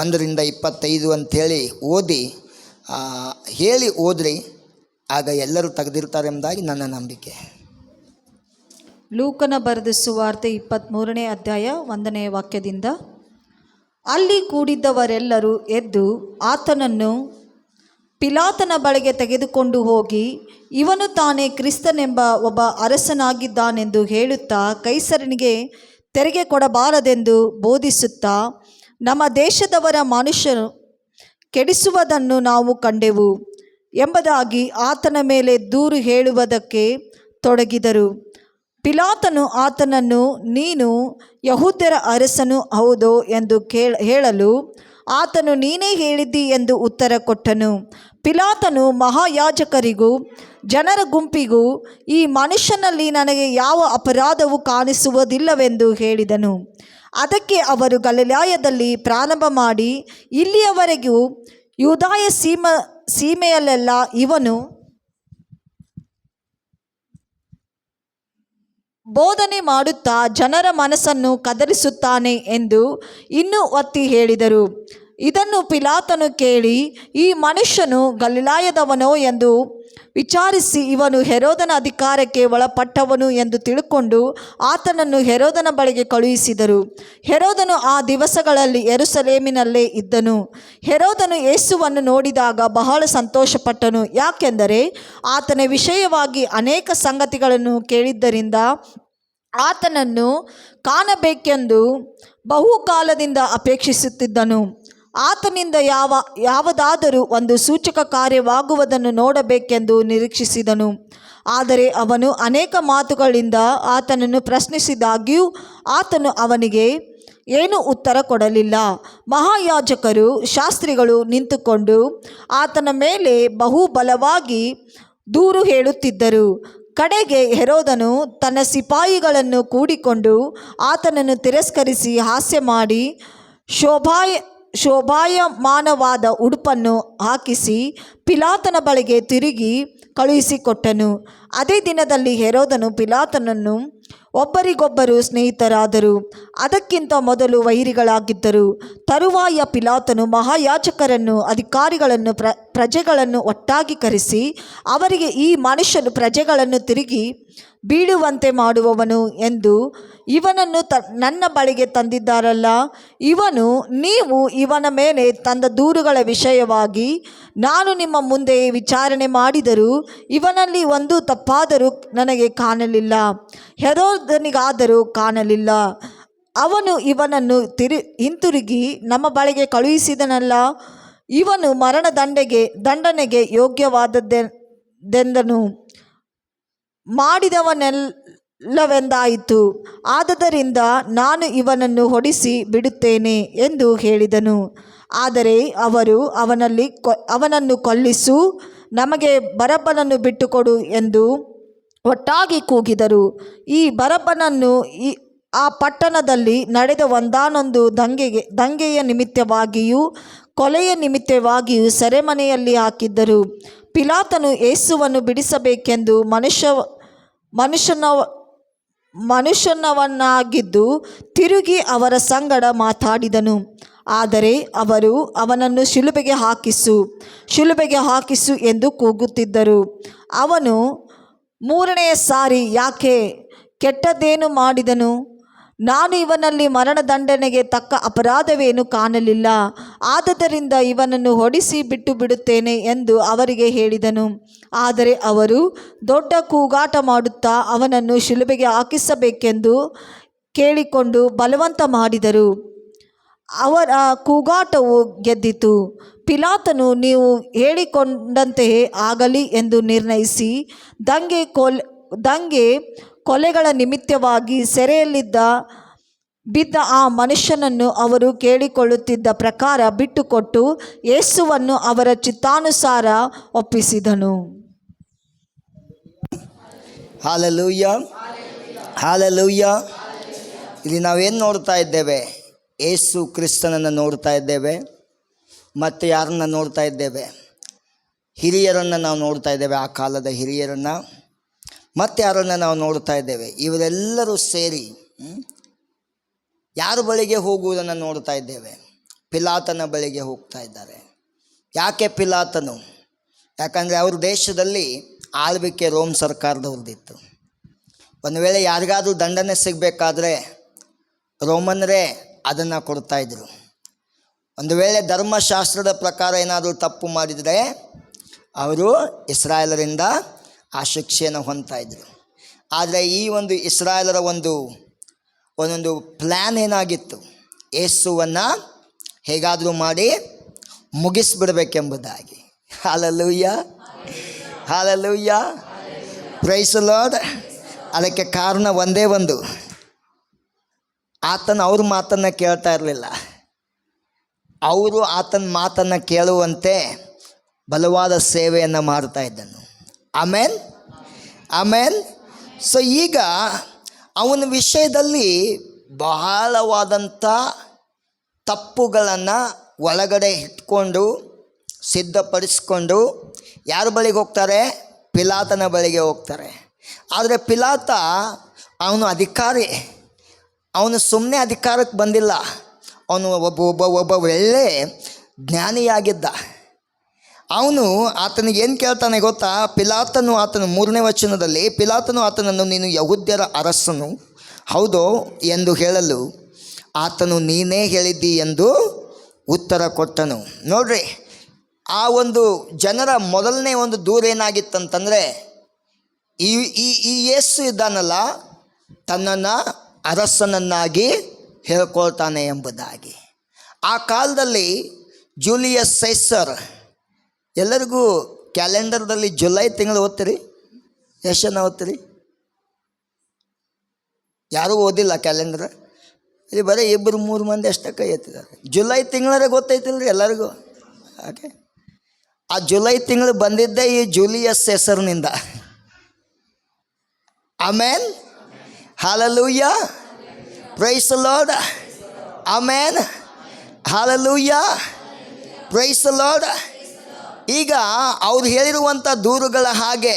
1ರಿಂದ 25 ಅಂಥೇಳಿ ಓದಿ ಹೇಳಿ ಓದ್ರಿ. ಆಗ ಎಲ್ಲರೂ ತೆಗೆದಿರ್ತಾರೆ ಎಂಬುದಾಗಿ ನನ್ನ ನಂಬಿಕೆ. ಲೂಕನ ಬರೆದ ಸುವಾರ್ತೆ 23ನೇ ಅಧ್ಯಾಯ 1ನೇ ವಾಕ್ಯದಿಂದ, ಅಲ್ಲಿ ಕೂಡಿದ್ದವರೆಲ್ಲರೂ ಎದ್ದು ಆತನನ್ನು ಪಿಲಾತನ ಬಳಿಗೆ ತೆಗೆದುಕೊಂಡು ಹೋಗಿ, ಇವನು ತಾನೇ ಕ್ರಿಸ್ತನೆಂಬ ಒಬ್ಬ ಅರಸನಾಗಿದ್ದಾನೆಂದು ಹೇಳುತ್ತಾ ಕೈಸರನಿಗೆ ತೆರಿಗೆ ಕೊಡಬಾರದೆಂದು ಬೋಧಿಸುತ್ತಾ, ನಮ್ಮ ದೇಶದವರ ಮನುಷ್ಯನು ಕೆಡಿಸುವುದನ್ನು ನಾವು ಕಂಡೆವು ಎಂಬುದಾಗಿ ಆತನ ಮೇಲೆ ದೂರು ಹೇಳುವುದಕ್ಕೆ ತೊಡಗಿದರು. ಪಿಲಾತನು ಆತನನ್ನು, ನೀನು ಯಹೂದ್ಯರ ಅರಸನು ಹೌದೋ ಎಂದು ಹೇಳಲು ಆತನು, ನೀನೇ ಹೇಳಿದ್ದಿ ಎಂದು ಉತ್ತರ ಕೊಟ್ಟನು. ಪಿಲಾತನು ಮಹಾಯಾಜಕರಿಗೂ ಜನರ ಗುಂಪಿಗೂ, ಈ ಮನುಷ್ಯನಲ್ಲಿ ನನಗೆ ಯಾವ ಅಪರಾಧವೂ ಕಾಣಿಸುವುದಿಲ್ಲವೆಂದು ಹೇಳಿದನು. ಅದಕ್ಕೆ ಅವರು, ಗಲಿಲಾಯದಲ್ಲಿ ಪ್ರಾರಂಭ ಮಾಡಿ ಇಲ್ಲಿಯವರೆಗೂ ಯೂದಾಯ ಸೀಮೆಯಲ್ಲೆಲ್ಲ ಇವನು ಬೋಧನೆ ಮಾಡುತ್ತಾ ಜನರ ಮನಸ್ಸನ್ನು ಕದಲಿಸುತ್ತಾನೆ ಎಂದು ಇನ್ನೂ ಒತ್ತಿ ಹೇಳಿದರು. ಇದನ್ನು ಪಿಲಾತನು ಕೇಳಿ, ಈ ಮನುಷ್ಯನು ಗಲಿಲಾಯದವನೋ ಎಂದು ವಿಚಾರಿಸಿ, ಇವನು ಹೆರೋದನ ಅಧಿಕಾರಕ್ಕೆ ಒಳಪಟ್ಟವನು ಎಂದು ತಿಳ್ಕೊಂಡು ಆತನನ್ನು ಹೆರೋದನ ಬಳಿಗೆ ಕಳುಹಿಸಿದರು. ಹೆರೋದನು ಆ ದಿವಸಗಳಲ್ಲಿ ಯೆರೂಸಲೇಮಿನಲ್ಲೇ ಇದ್ದನು. ಹೆರೋದನು ಯೇಸುವನ್ನು ನೋಡಿದಾಗ ಬಹಳ ಸಂತೋಷಪಟ್ಟನು, ಯಾಕೆಂದರೆ ಆತನ ವಿಷಯವಾಗಿ ಅನೇಕ ಸಂಗತಿಗಳನ್ನು ಕೇಳಿದ್ದರಿಂದ ಆತನನ್ನು ಕಾಣಬೇಕೆಂದು ಬಹುಕಾಲದಿಂದ ಅಪೇಕ್ಷಿಸುತ್ತಿದ್ದನು. ಆತನಿಂದ ಯಾವುದಾದರೂ ಒಂದು ಸೂಚಕ ಕಾರ್ಯವಾಗುವುದನ್ನು ನೋಡಬೇಕೆಂದು ನಿರೀಕ್ಷಿಸಿದನು. ಆದರೆ ಅವನು ಅನೇಕ ಮಾತುಗಳಿಂದ ಆತನನ್ನು ಪ್ರಶ್ನಿಸಿದಾಗ್ಯೂ ಆತನು ಅವನಿಗೆ ಏನೂ ಉತ್ತರ ಕೊಡಲಿಲ್ಲ. ಮಹಾಯಾಜಕರು ಶಾಸ್ತ್ರಿಗಳು ನಿಂತುಕೊಂಡು ಆತನ ಮೇಲೆ ಬಹುಬಲವಾಗಿ ದೂರು ಹೇಳುತ್ತಿದ್ದರು. ಕಡೆಗೆ ಹೆರೋದನು ತನ್ನ ಸಿಪಾಯಿಗಳನ್ನು ಕೂಡಿಕೊಂಡು ಆತನನ್ನು ತಿರಸ್ಕರಿಸಿ ಹಾಸ್ಯ ಮಾಡಿ ಶೋಭಾಯಮಾನವಾದ ಉಡುಪನ್ನು ಹಾಕಿಸಿ ಪಿಲಾತನ ಬಳಿಗೆ ತಿರುಗಿ ಕಳುಹಿಸಿಕೊಟ್ಟನು. ಅದೇ ದಿನದಲ್ಲಿ ಹೆರೋದನು ಪಿಲಾತನನ್ನು ಒಬ್ಬರಿಗೊಬ್ಬರು ಸ್ನೇಹಿತರಾದರು, ಅದಕ್ಕಿಂತ ಮೊದಲು ವೈರಿಗಳಾಗಿದ್ದರು. ತರುವಾಯ ಪಿಲಾತನು ಮಹಾಯಾಜಕರನ್ನು, ಅಧಿಕಾರಿಗಳನ್ನು, ಪ್ರಜೆಗಳನ್ನು ಒಟ್ಟಾಗಿ ಕರೆಸಿ ಅವರಿಗೆ, ಈ ಮನುಷ್ಯನು ಪ್ರಜೆಗಳನ್ನು ತಿರುಗಿ ಬೀಳುವಂತೆ ಮಾಡುವವನು ಎಂದು ಇವನನ್ನು ನನ್ನ ಬಳಿಗೆ ತಂದಿದ್ದಾರಲ್ಲ. ನೀವು ಇವನ ಮೇಲೆ ತಂದ ದೂರುಗಳ ವಿಷಯವಾಗಿ ನಾನು ನಿಮ್ಮ ಮುಂದೆ ವಿಚಾರಣೆ ಮಾಡಿದರೂ ಇವನಲ್ಲಿ ಒಂದು ತಪ್ಪಾದರೂ ನನಗೆ ಕಾಣಲಿಲ್ಲ, ಹೆರೋದನಿಗಾದರೂ ಕಾಣಲಿಲ್ಲ. ಅವನು ಇವನನ್ನು ಹಿಂತಿರುಗಿ ನಮ್ಮ ಬಳಿಗೆ ಕಳುಹಿಸಿದನಲ್ಲ. ಇವನು ದಂಡನೆಗೆ ಯೋಗ್ಯವಾದದ್ದೆಂದನು ಮಾಡಿದವನೆಲ್ಲವೆಂದಾಯಿತು. ಆದದರಿಂದ ನಾನು ಇವನನ್ನು ಹೊಡಿಸಿ ಬಿಡುತ್ತೇನೆ ಎಂದು ಹೇಳಿದನು. ಆದರೆ ಅವರು ಅವನನ್ನು ಕೊಲ್ಲಿಸು, ನಮಗೆ ಬರಬ್ಬನನ್ನು ಬಿಟ್ಟುಕೊಡು ಎಂದು ಒಟ್ಟಾಗಿ ಕೂಗಿದರು. ಈ ಬರಬ್ಬನನ್ನು ಆ ಪಟ್ಟಣದಲ್ಲಿ ನಡೆದ ಒಂದಾನೊಂದು ದಂಗೆಯ ನಿಮಿತ್ತವಾಗಿಯೂ ಕೊಲೆಯ ನಿಮಿತ್ತವಾಗಿಯೂ ಸೆರೆಮನೆಯಲ್ಲಿ ಹಾಕಿದ್ದರು. ಪಿಲಾತನು ಯೇಸುವನ್ನು ಬಿಡಿಸಬೇಕೆಂದು ಮನುಷ್ಯನವನಾಗಿದ್ದು ತಿರುಗಿ ಅವರ ಸಂಗಡ ಮಾತಾಡಿದನು. ಆದರೆ ಅವರು ಅವನನ್ನು ಶಿಲುಬೆಗೆ ಹಾಕಿಸು ಎಂದು ಕೂಗುತ್ತಿದ್ದರು. ಅವನು 3ನೇ ಸಾರಿ, ಯಾಕೆ, ಕೆಟ್ಟದ್ದೇನು ಮಾಡಿದನು? ನಾನು ಇವನಲ್ಲಿ ಮರಣದಂಡನೆಗೆ ತಕ್ಕ ಅಪರಾಧವೇನು ಕಾಣಲಿಲ್ಲ. ಆದದರಿಂದ ಇವನನ್ನು ಹೊಡಿಸಿ ಬಿಟ್ಟು ಬಿಡುತ್ತೇನೆ ಎಂದು ಅವರಿಗೆ ಹೇಳಿದನು. ಆದರೆ ಅವರು ದೊಡ್ಡ ಕೂಗಾಟ ಮಾಡುತ್ತಾ ಅವನನ್ನು ಶಿಲುಬೆಗೆ ಹಾಕಿಸಬೇಕೆಂದು ಕೇಳಿಕೊಂಡು ಬಲವಂತ ಮಾಡಿದರು. ಅವರ ಕೂಗಾಟವು ಗೆದ್ದಿತು. ಪಿಲಾತನು ನೀವು ಹೇಳಿಕೊಂಡಂತೆಯೇ ಆಗಲಿ ಎಂದು ನಿರ್ಣಯಿಸಿ ದಂಗೆ ಕೊಲೆಗಳ ನಿಮಿತ್ತವಾಗಿ ಸೆರೆಯಲ್ಲಿದ್ದ ಬಿದ್ದ ಆ ಮನುಷ್ಯನನ್ನು ಅವರು ಕೇಳಿಕೊಳ್ಳುತ್ತಿದ್ದ ಪ್ರಕಾರ ಬಿಟ್ಟುಕೊಟ್ಟು ಯೇಸುವನ್ನು ಅವರ ಚಿತ್ತಾನುಸಾರ ಒಪ್ಪಿಸಿದನು. Hallelujah, hallelujah. ಇಲ್ಲಿ ನಾವೇನು ನೋಡ್ತಾ ಇದ್ದೇವೆ? ಯೇಸು ಕ್ರಿಸ್ತನನ್ನು ನೋಡ್ತಾ ಇದ್ದೇವೆ. ಮತ್ತು ಯಾರನ್ನು ನೋಡ್ತಾ ಇದ್ದೇವೆ? ಹಿರಿಯರನ್ನು ನಾವು ನೋಡ್ತಾ ಇದ್ದೇವೆ. ಆ ಕಾಲದ ಹಿರಿಯರನ್ನು. ಮತ್ತು ಯಾರನ್ನು ನಾವು ನೋಡ್ತಾ ಇದ್ದೇವೆ? ಇವರೆಲ್ಲರೂ ಸೇರಿ ಯಾರ ಬಳಿಗೆ ಹೋಗುವುದನ್ನು ನೋಡ್ತಾ ಇದ್ದೇವೆ? ಪಿಲಾತನ ಬಳಿಗೆ ಹೋಗ್ತಾ ಇದ್ದಾರೆ. ಯಾಕೆ ಪಿಲಾತನು? ಯಾಕಂದರೆ ಅವ್ರ ದೇಶದಲ್ಲಿ ಆಳ್ವಿಕೆ ರೋಮ್ ಸರ್ಕಾರದವ್ರದ್ದಿತ್ತು. ಒಂದು ವೇಳೆ ಯಾರಿಗಾದ್ರೂ ದಂಡನೆ ಸಿಗಬೇಕಾದ್ರೆ ರೋಮನ್ನರೇ ಅದನ್ನು ಕೊಡ್ತಾಯಿದ್ರು. ಒಂದು ವೇಳೆ ಧರ್ಮಶಾಸ್ತ್ರದ ಪ್ರಕಾರ ಏನಾದರೂ ತಪ್ಪು ಮಾಡಿದರೆ ಅವರು ಇಸ್ರಾಯೇಲರಿಂದ ಆ ಶಿಕ್ಷೆಯನ್ನು ಹೊಂದ್ತಾಯಿದ್ರು. ಆದರೆ ಈ ಒಂದು ಇಸ್ರಾಯೇಲರ ಒಂದೊಂದು ಪ್ಲ್ಯಾನ್ ಏನಾಗಿತ್ತು? ಯೇಸುವನ್ನು ಹೇಗಾದರೂ ಮಾಡಿ ಮುಗಿಸ್ಬಿಡ್ಬೇಕೆಂಬುದಾಗಿ. Hallelujah, hallelujah, praise the Lord. ಅದಕ್ಕೆ ಕಾರಣ ಒಂದೇ ಒಂದು, ಆತನ ಅವ್ರ ಮಾತನ್ನು ಕೇಳ್ತಾ ಇರಲಿಲ್ಲ. ಅವರು ಆತನ ಮಾತನ್ನು ಕೇಳುವಂತೆ ಬಲವಾದ ಸೇವೆಯನ್ನು ಮಾಡ್ತಾ ಇದ್ದನು. ಆಮೇನ್, ಆಮೇನ್. ಸೊ ಈಗ ಅವನ ವಿಷಯದಲ್ಲಿ ಬಹಳವಾದಂಥ ತಪ್ಪುಗಳನ್ನು ಒಳಗಡೆ ಇಟ್ಕೊಂಡು ಸಿದ್ಧಪಡಿಸ್ಕೊಂಡು ಯಾರ ಬಳಿಗೆ ಹೋಗ್ತಾರೆ? ಪಿಲಾತನ ಬಳಿಗೆ ಹೋಗ್ತಾರೆ. ಆದರೆ ಪಿಲಾತ ಅವನು ಅಧಿಕಾರಿ. ಅವನು ಸುಮ್ಮನೆ ಅಧಿಕಾರಕ್ಕೆ ಬಂದಿಲ್ಲ. ಅವನು ಒಬ್ಬ ಒಳ್ಳೆ ಜ್ಞಾನಿಯಾಗಿದ್ದ. ಅವನು ಆತನಿಗೆ ಏನು ಕೇಳ್ತಾನೆ ಗೊತ್ತಾ? ಪಿಲಾತನು ಆತನು 3ನೇ ವಚನದಲ್ಲಿ ಪಿಲಾತನು ಆತನನ್ನು ನೀನು ಯಹೂದ್ಯರ ಅರಸನು ಹೌದೋ ಎಂದು ಹೇಳಲು ಆತನು ನೀನೇ ಹೇಳಿದ್ದಿ ಎಂದು ಉತ್ತರ ಕೊಟ್ಟನು. ನೋಡ್ರಿ, ಆ ಒಂದು ಜನರ ಮೊದಲನೇ ಒಂದು ದೂರ ಏನಾಗಿತ್ತಂತಂದರೆ ಈ ಯೇಸು ಇದ್ದಾನಲ್ಲ ತನ್ನನ್ನು ಅರಸನನ್ನಾಗಿ ಹೇಳ್ಕೊಳ್ತಾನೆ ಎಂಬುದಾಗಿ. ಆ ಕಾಲದಲ್ಲಿ ಜೂಲಿಯಸ್ ಸೈಸರ್, ಎಲ್ಲರಿಗೂ ಕ್ಯಾಲೆಂಡರ್ದಲ್ಲಿ ಜುಲೈ ತಿಂಗಳು ಓದ್ತೀರಿ? ಎಷ್ಟು ಜನ ಓದ್ತೀರಿ? ಯಾರೂ ಓದಿಲ್ಲ ಕ್ಯಾಲೆಂಡರ್? ಇಲ್ಲಿ ಬರೀ 2-3 ಮಂದಿ ಅಷ್ಟೇ ಕೈ ಎತ್ತಿದ್ದಾರೆ. ಜುಲೈ ತಿಂಗಳೇ ಗೊತ್ತೈತಿಲ್ರಿ ಎಲ್ಲರಿಗೂ. ಓಕೆ, ಆ ಜುಲೈ ತಿಂಗಳು ಬಂದಿದ್ದೇ ಈ ಜೂಲಿಯಸ್ ಸೈಸರ್ನಿಂದ. Amen, hallelujah, praise the Lord. Amen, hallelujah, praise the Lord. ಈಗ ಅವ್ರು ಹೇಳಿರುವಂಥ ದೂರುಗಳ ಹಾಗೆ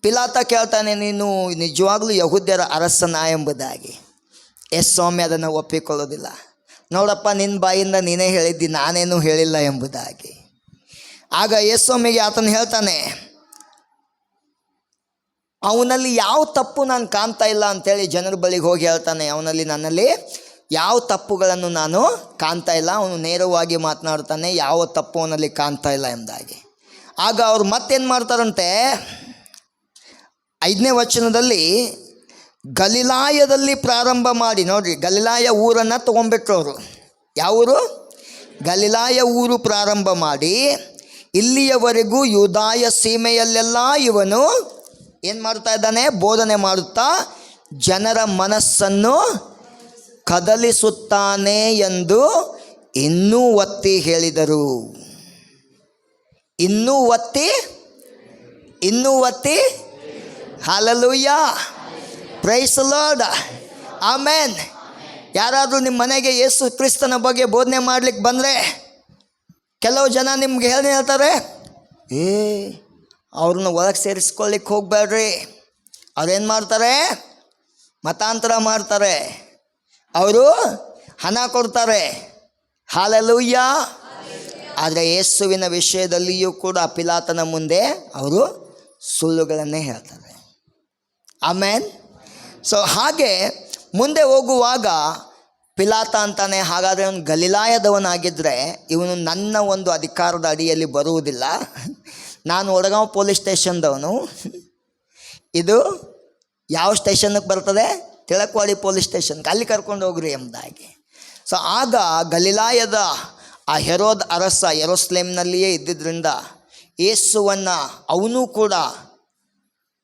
ಪಿಲಾತ ಕೇಳ್ತಾನೆ, ನೀನು ನಿಜವಾಗ್ಲೂ ಯಹೂದ್ಯರ ಅರಸನ ಎಂಬುದಾಗಿ. ಸ್ವಾಮಿ ಅದನ್ನು ಒಪ್ಪಿಕೊಳ್ಳೋದಿಲ್ಲ. ನೋಡಪ್ಪ, ನಿನ್ನ ಬಾಯಿಂದ ನೀನೇ ಹೇಳಿದ್ದಿ, ನಾನೇನು ಹೇಳಿಲ್ಲ ಎಂಬುದಾಗಿ. ಆಗ ಸ್ವಾಮಿಗೆ ಆತನು ಹೇಳ್ತಾನೆ, ಅವನಲ್ಲಿ ಯಾವ ತಪ್ಪು ನಾನು ಕಾಣ್ತಾ ಇಲ್ಲ ಅಂಥೇಳಿ ಜನರ ಬಳಿಗೆ ಹೋಗಿ ಹೇಳ್ತಾನೆ. ನನ್ನಲ್ಲಿ ಯಾವ ತಪ್ಪುಗಳನ್ನು ನಾನು ಕಾಣ್ತಾ ಇಲ್ಲ. ಅವನು ನೇರವಾಗಿ ಮಾತನಾಡ್ತಾನೆ, ಯಾವ ತಪ್ಪು ಅವನಲ್ಲಿ ಕಾಣ್ತಾ ಇಲ್ಲ ಎಂಬುದಾಗಿ. ಆಗ ಅವ್ರು ಮತ್ತೇನು ಮಾಡ್ತಾರಂತೆ? 5ನೇ ವಚನದಲ್ಲಿ ಗಲಿಲಾಯದಲ್ಲಿ ಪ್ರಾರಂಭ ಮಾಡಿ, ನೋಡ್ರಿ, ಗಲಿಲಾಯ ಊರನ್ನು ತೊಗೊಂಡ್ಬಿಟ್ರು ಅವರು. ಯಾವ ಊರು? ಗಲಿಲಾಯ ಊರು ಪ್ರಾರಂಭ ಮಾಡಿ ಇಲ್ಲಿಯವರೆಗೂ ಯೂದಾಯ ಸೀಮೆಯಲ್ಲೆಲ್ಲ ಇವನು ಏನು ಮಾಡ್ತಾ ಇದ್ದಾನೆ? ಬೋಧನೆ ಮಾಡುತ್ತಾ ಜನರ ಮನಸ್ಸನ್ನು ಕದಲಿಸುತ್ತಾನೆ ಎಂದು ಇನ್ನೂ ಒತ್ತಿ ಹೇಳಿದರು. ಇನ್ನೂ ಒತ್ತಿ ಹಾಲೆಲೂಯ, ಪ್ರೈಸ್ ದಿ ಲಾರ್ಡ್. ಆಮೇನ್. ಯಾರಾದರೂ ನಿಮ್ಮ ಮನೆಗೆ ಯೇಸು ಕ್ರಿಸ್ತನ ಬಗ್ಗೆ ಬೋಧನೆ ಮಾಡ್ಲಿಕ್ಕೆ ಬಂದರೆ ಕೆಲವು ಜನ ನಿಮ್ಗೆ ಹೇಳ್ತಾರೆ, ಅವ್ರನ್ನ ಒಳಗೆ ಸೇರಿಸ್ಕೊಳ್ಳಿಕ್ಕೆ ಹೋಗಬೇಡ್ರಿ. ಅವ್ರೇನು ಮಾಡ್ತಾರೆ? ಮತಾಂತರ ಮಾಡ್ತಾರೆ, ಅವರು ಹಣ ಕೊಡ್ತಾರೆ. ಹಾಲೆಲೂಯ. ಆದರೆ ಯೇಸುವಿನ ವಿಷಯದಲ್ಲಿಯೂ ಕೂಡ ಪಿಲಾತನ ಮುಂದೆ ಅವರು ಸುಳ್ಳುಗಳನ್ನೇ ಹೇಳ್ತಾರೆ. ಆಮೇನ್. ಸೊ ಹಾಗೆ ಮುಂದೆ ಹೋಗುವಾಗ ಪಿಲಾತ ಅಂತಾನೆ, ಹಾಗಾದರೆ ಅವನು ಗಲಿಲಾಯದವನಾಗಿದ್ದರೆ ಇವನು ನನ್ನ ಒಂದು ಅಧಿಕಾರದ ಅಡಿಯಲ್ಲಿ ಬರುವುದಿಲ್ಲ. ನಾನು ವಡಗಾಂವ್ ಪೊಲೀಸ್ ಸ್ಟೇಷನ್ದವನು. ಇದು ಯಾವ ಸ್ಟೇಷನ್ಗೆ ಬರ್ತದೆ? ತಿಳಕವಾಡಿ ಪೊಲೀಸ್ ಸ್ಟೇಷನ್ಗೆ, ಅಲ್ಲಿ ಕರ್ಕೊಂಡು ಹೋಗ್ರಿ ಎಂಬುದಾಗಿ. ಸೊ ಆಗ ಗಲಿಲಾಯದ ಆ ಹೆರೋದ್ ಅರಸ ಯೆರೂಸಲೇಮಿನಲ್ಲಿಯೇ ಇದ್ದಿದ್ದರಿಂದ ಯೇಸುವನ್ನು ಅವನು ಕೂಡ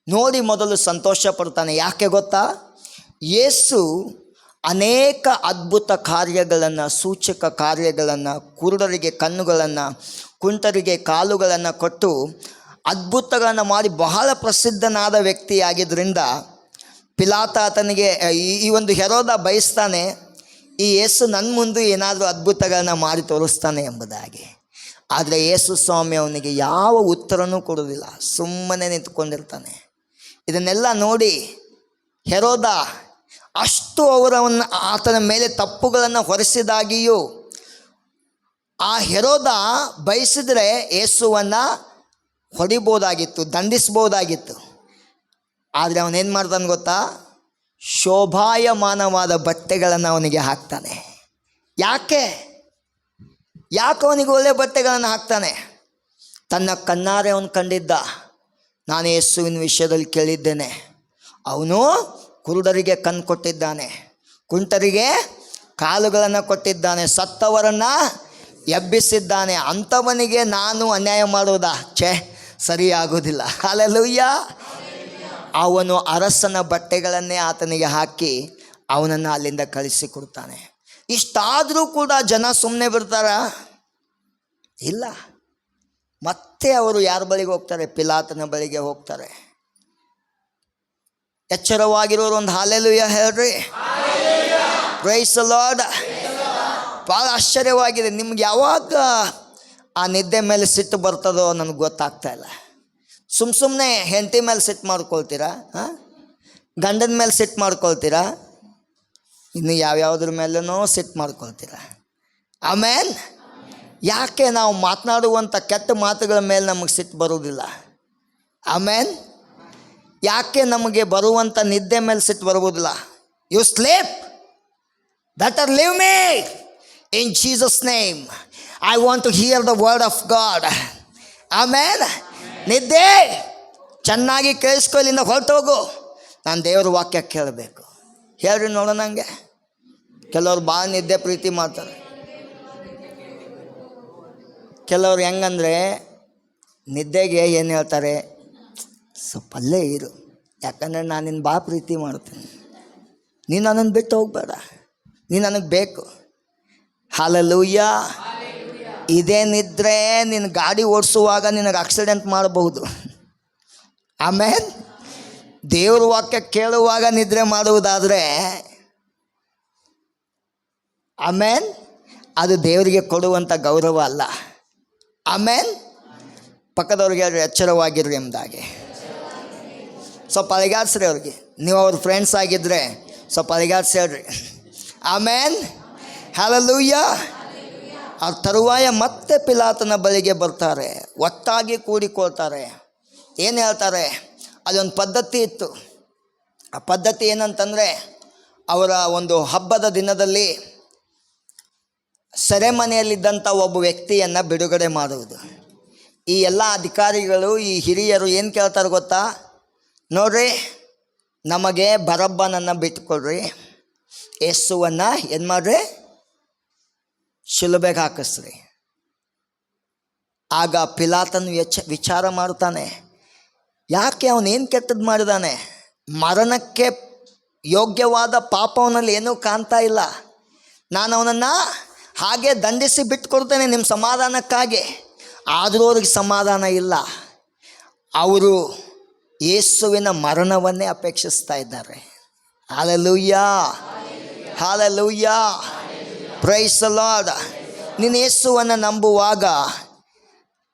ನೋಡಿ ಮೊದಲು ಸಂತೋಷ ಪಡ್ತಾನೆ. ಯಾಕೆ ಗೊತ್ತಾ? ಯೇಸು ಅನೇಕ ಅದ್ಭುತ ಕಾರ್ಯಗಳನ್ನು, ಸೂಚಕ ಕಾರ್ಯಗಳನ್ನು, ಕುರುಡರಿಗೆ ಕಣ್ಣುಗಳನ್ನು, ಕುಂಟರಿಗೆ ಕಾಲುಗಳನ್ನು ಕೊಟ್ಟು ಅದ್ಭುತಗಳನ್ನು ಮಾಡಿ ಬಹಳ ಪ್ರಸಿದ್ಧನಾದ ವ್ಯಕ್ತಿಯಾಗಿದ್ದರಿಂದ ಪಿಲಾತ ಆತನಿಗೆ ಈ ಒಂದು ಹೆರೋದ ಬಯಸ್ತಾನೆ, ಈ ಯೇಸು ನನ್ನ ಮುಂದೆ ಏನಾದರೂ ಅದ್ಭುತಗಳನ್ನ ಮಾಡಿ ತೋರಿಸ್ತಾನೆ ಎಂಬುದಾಗಿ. ಆದರೆ ಯೇಸು ಸ್ವಾಮಿ ಅವನಿಗೆ ಯಾವ ಉತ್ತರನೂ ಕೊಡೋದಿಲ್ಲ, ಸುಮ್ಮನೆ ನಿಂತ್ಕೊಂಡಿರ್ತಾನೆ. ಇದನ್ನೆಲ್ಲ ನೋಡಿ ಹೆರೋದ ಅಷ್ಟು ಆತನ ಮೇಲೆ ತಪ್ಪುಗಳನ್ನು ಹೊರಿಸಿದಾಗಿಯೂ ಆ ಹೆರೋದ ಬಯಸಿದರೆ ಯೇಸುವನ್ನು ಹೊಡಿಬೋದಾಗಿತ್ತು, ದಂಡಿಸ್ಬೋದಾಗಿತ್ತು. ಆದರೆ ಅವನೇನು ಮಾಡ್ತಾನೆ ಗೊತ್ತಾ? ಶೋಭಾಯಮಾನವಾದ ಬಟ್ಟೆಗಳನ್ನು ಅವನಿಗೆ ಹಾಕ್ತಾನೆ. ಯಾಕೆ ಅವನಿಗೆ ಒಳ್ಳೆಯ ಬಟ್ಟೆಗಳನ್ನು ಹಾಕ್ತಾನೆ? ತನ್ನ ಕಣ್ಣಾರೆ ಅವನು ಕಂಡಿದ್ದ. ನಾನು ಯೇಸುವಿನ ವಿಷಯದಲ್ಲಿ ಕೇಳಿದ್ದೇನೆ, ಅವನು ಕುರುಡರಿಗೆ ಕಣ್ಣು ಕೊಟ್ಟಿದ್ದಾನೆ, ಕುಂಟರಿಗೆ ಕಾಲುಗಳನ್ನು ಕೊಟ್ಟಿದ್ದಾನೆ, ಸತ್ತವರನ್ನು ಎಬ್ಬಿಸಿದ್ದಾನೆ. ಅಂಥವನಿಗೆ ನಾನು ಅನ್ಯಾಯ ಮಾಡೋದಾ? ಸರಿಯಾಗೋದಿಲ್ಲ. ಹಲ್ಲೆಲೂಯಾ. ಅವನು ಅರಸನ ಬಟ್ಟೆಗಳನ್ನೇ ಆತನಿಗೆ ಹಾಕಿ ಅವನನ್ನು ಅಲ್ಲಿಂದ ಕಳಿಸಿಕೊಡ್ತಾನೆ. ಇಷ್ಟಾದರೂ ಕೂಡ ಜನ ಸುಮ್ಮನೆ ಬಿಡ್ತಾರ? ಇಲ್ಲ. ಮತ್ತೆ ಅವರು ಯಾರ ಬಳಿಗೆ ಹೋಗ್ತಾರೆ? ಪಿಲಾತನ ಬಳಿಗೆ ಹೋಗ್ತಾರೆ. ಎಚ್ಚರವಾಗಿರೋರು ಒಂದು ಹಲ್ಲೆಲೂಯಾ ಹೇಳ್ರಿ. Praise the Lord. ಭಾಳ ಆಶ್ಚರ್ಯವಾಗಿದೆ. ನಿಮ್ಗೆ ಯಾವಾಗ ಆ ನಿದ್ದೆ ಮೇಲೆ ಸಿಟ್ಟು ಬರ್ತದೋ ನನಗೆ ಗೊತ್ತಾಗ್ತಾ ಇಲ್ಲ. ಸುಮ್ಮನೆ ಹೆಂಡತಿ ಮೇಲೆ ಸಿಟ್ಟು ಮಾಡ್ಕೊಳ್ತೀರಾ? ಗಂಡನ ಮೇಲೆ ಸಿಟ್ಟು ಮಾಡ್ಕೊಳ್ತೀರಾ? ಇನ್ನು ಯಾವ್ಯಾವುದ್ರ ಮೇಲೂ ಸಿಟ್ಟು ಮಾಡ್ಕೊಳ್ತೀರಾ? ಆಮೇಲೆ ಯಾಕೆ ನಾವು ಮಾತನಾಡುವಂಥ ಕೆಟ್ಟ ಮಾತುಗಳ ಮೇಲೆ ನಮಗೆ ಸಿಟ್ಟು ಬರುವುದಿಲ್ಲ? ಆಮೇಲೆ ಯಾಕೆ ನಮಗೆ ಬರುವಂಥ ನಿದ್ದೆ ಮೇಲೆ ಸಿಟ್ಟು ಬರುವುದಿಲ್ಲ? You sleep, better leave me in Jesus name. I want to hear the word of God. ಆಮೇಲೆ ನಿದ್ದೆ ಚೆನ್ನಾಗಿ ಕೇಳಿಸ್ಕೊಳ್ಳಿಂದ ಹೊರಟೋಗು, ನಾನು ದೇವ್ರ ವಾಕ್ಯ ಕೇಳಬೇಕು. ಹೇಳ್ರಿ ನೋಡೋಣ. ನನಗೆ ಕೆಲವ್ರು ಭಾಳ ನಿದ್ದೆ ಪ್ರೀತಿ ಮಾಡ್ತಾರೆ. ಕೆಲವ್ರು ಹೆಂಗಂದರೆ ನಿದ್ದೆಗೆ ಏನು ಹೇಳ್ತಾರೆ? ಸ್ವಲ್ಪ ಅಲ್ಲೇ ಇರು, ಯಾಕಂದರೆ ನಾನು ನಿನ್ನ ಭಾಳ ಪ್ರೀತಿ ಮಾಡ್ತೀನಿ, ನೀನು ನನ್ನನ್ನು ಬಿಟ್ಟು ಹೋಗಬೇಡ, ನೀನು ನನಗೆ ಬೇಕು. ಹಲ್ಲೆಲೂಯಾ. ಇದೇ ನಿದ್ರೆ ನಿನ್ನ ಗಾಡಿ ಓಡಿಸುವಾಗ ನಿನಗೆ ಆಕ್ಸಿಡೆಂಟ್ ಮಾಡಬಹುದು. ಆಮೇಲೆ ದೇವ್ರ ವಾಕ್ಯ ಕೇಳುವಾಗ ನಿದ್ರೆ ಮಾಡುವುದಾದರೆ ಆಮೇಲೆ ಅದು ದೇವರಿಗೆ ಕೊಡುವಂಥ ಗೌರವ ಅಲ್ಲ. ಆಮೇಲೆ ಪಕ್ಕದವ್ರಿಗೆ ಹೇಳ್ರಿ ಎಚ್ಚರವಾಗಿರ್ರಿ ಎಂಬುದಾಗಿ. ಸ್ವಲ್ಪ ಅಲಿಗಾಡ್ಸ್ರಿ ಅವ್ರಿಗೆ. ನೀವು ಅವ್ರ ಫ್ರೆಂಡ್ಸ್ ಆಗಿದ್ದರೆ ಸ್ವಲ್ಪ ಅಲಿಗಾಡ್ಸಿ ಹೇಳ್ರಿ. ಆಮೇಲೆ ಹಲ್ಲೆಲೂಯಾ. ಆ ತರುವಾಯ ಮತ್ತೆ ಪಿಲಾತನ ಬಳಿಗೆ ಬರ್ತಾರೆ, ಒಟ್ಟಾಗಿ ಕೂಡಿಕೊಳ್ತಾರೆ. ಏನು ಹೇಳ್ತಾರೆ? ಅದೊಂದು ಪದ್ಧತಿ ಇತ್ತು. ಆ ಪದ್ಧತಿ ಏನಂತಂದರೆ, ಅವರ ಒಂದು ಹಬ್ಬದ ದಿನದಲ್ಲಿ ಸೆರೆಮನೆಯಲ್ಲಿದ್ದಂಥ ಒಬ್ಬ ವ್ಯಕ್ತಿಯನ್ನು ಬಿಡುಗಡೆ ಮಾಡುವುದು. ಈ ಎಲ್ಲ ಅಧಿಕಾರಿಗಳು, ಈ ಹಿರಿಯರು ಏನು ಕೇಳ್ತಾರೆ ಗೊತ್ತಾ? ನೋಡ್ರಿ, ನಮಗೆ ಬರಬ್ಬನನ್ನು ಬಿಟ್ಕೊಡ್ರಿ, ಯೇಸುವನ್ನು ಏನು ಮಾಡ್ರಿ? ಶಿಲುಬೆಗೆ ಹಾಕಿಸ್ರಿ. ಆಗ ಪಿಲಾತನು ವಿಚಾರ ಮಾಡ್ತಾನೆ, ಯಾಕೆ ಅವನೇನು ಕೆಟ್ಟದ್ದು ಮಾಡಿದಾನೆ? ಮರಣಕ್ಕೆ ಯೋಗ್ಯವಾದ ಪಾಪ ಅವನಲ್ಲಿ ಏನೂ ಕಾಣ್ತಾ ಇಲ್ಲ. ನಾನು ಅವನನ್ನು ಹಾಗೆ ದಂಡಿಸಿ ಬಿಟ್ಕೊಡ್ತೇನೆ ನಿಮ್ಮ ಸಮಾಧಾನಕ್ಕಾಗಿ. ಆದರೂ ಅವ್ರಿಗೆ ಸಮಾಧಾನ ಇಲ್ಲ. ಅವರು ಯೇಸುವಿನ ಮರಣವನ್ನೇ ಅಪೇಕ್ಷಿಸ್ತಾ ಇದ್ದಾರೆ. Hallelujah, hallelujah, praise the Lord. ನೀನು ಯೇಸುವನ್ನು ನಂಬುವಾಗ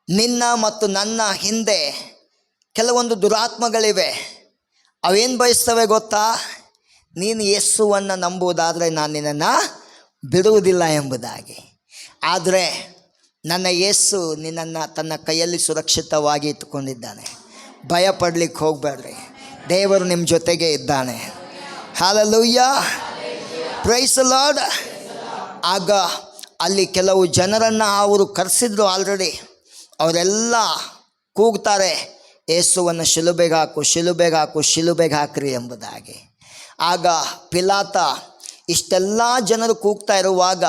ನಿನ್ನ ಮತ್ತು ನನ್ನ ಹಿಂದೆ ಕೆಲವೊಂದು ದುರಾತ್ಮಗಳಿವೆ. ಅವೇನು ಬಯಸ್ತವೆ ಗೊತ್ತಾ? ನೀನು ಯೇಸುವನ್ನು ನಂಬುವುದಾದರೆ ನಾನು ನಿನ್ನನ್ನು ಬಿಡುವುದಿಲ್ಲ ಎಂಬುದಾಗಿ. ಆದರೆ ನನ್ನ ಯೇಸು ನಿನ್ನನ್ನು ತನ್ನ ಕೈಯಲ್ಲಿ ಸುರಕ್ಷಿತವಾಗಿ ಇಟ್ಟುಕೊಂಡಿದ್ದಾನೆ. ಭಯ ಪಡ್ಲಿಕ್ಕೆ ಹೋಗಬೇಡ್ರಿ, ದೇವರು ನಿಮ್ಮ ಜೊತೆಗೆ ಇದ್ದಾನೆ. Hallelujah, praise the Lord. ಆಗ ಅಲ್ಲಿ ಕೆಲವು ಜನರನ್ನು ಅವರು ಕರೆಸಿದ್ರು ಆಲ್ರೆಡಿ. ಅವರೆಲ್ಲ ಕೂಗ್ತಾರೆ, ಯೇಸುವನ್ನು ಶಿಲುಬೆಗೆ ಹಾಕು, ಶಿಲುಬೆಗೆ ಹಾಕು, ಶಿಲುಬೆಗೆ ಹಾಕ್ರಿ ಎಂಬುದಾಗಿ. ಆಗ ಪಿಲಾತ ಇಷ್ಟೆಲ್ಲ ಜನರು ಕೂಗ್ತಾ ಇರುವಾಗ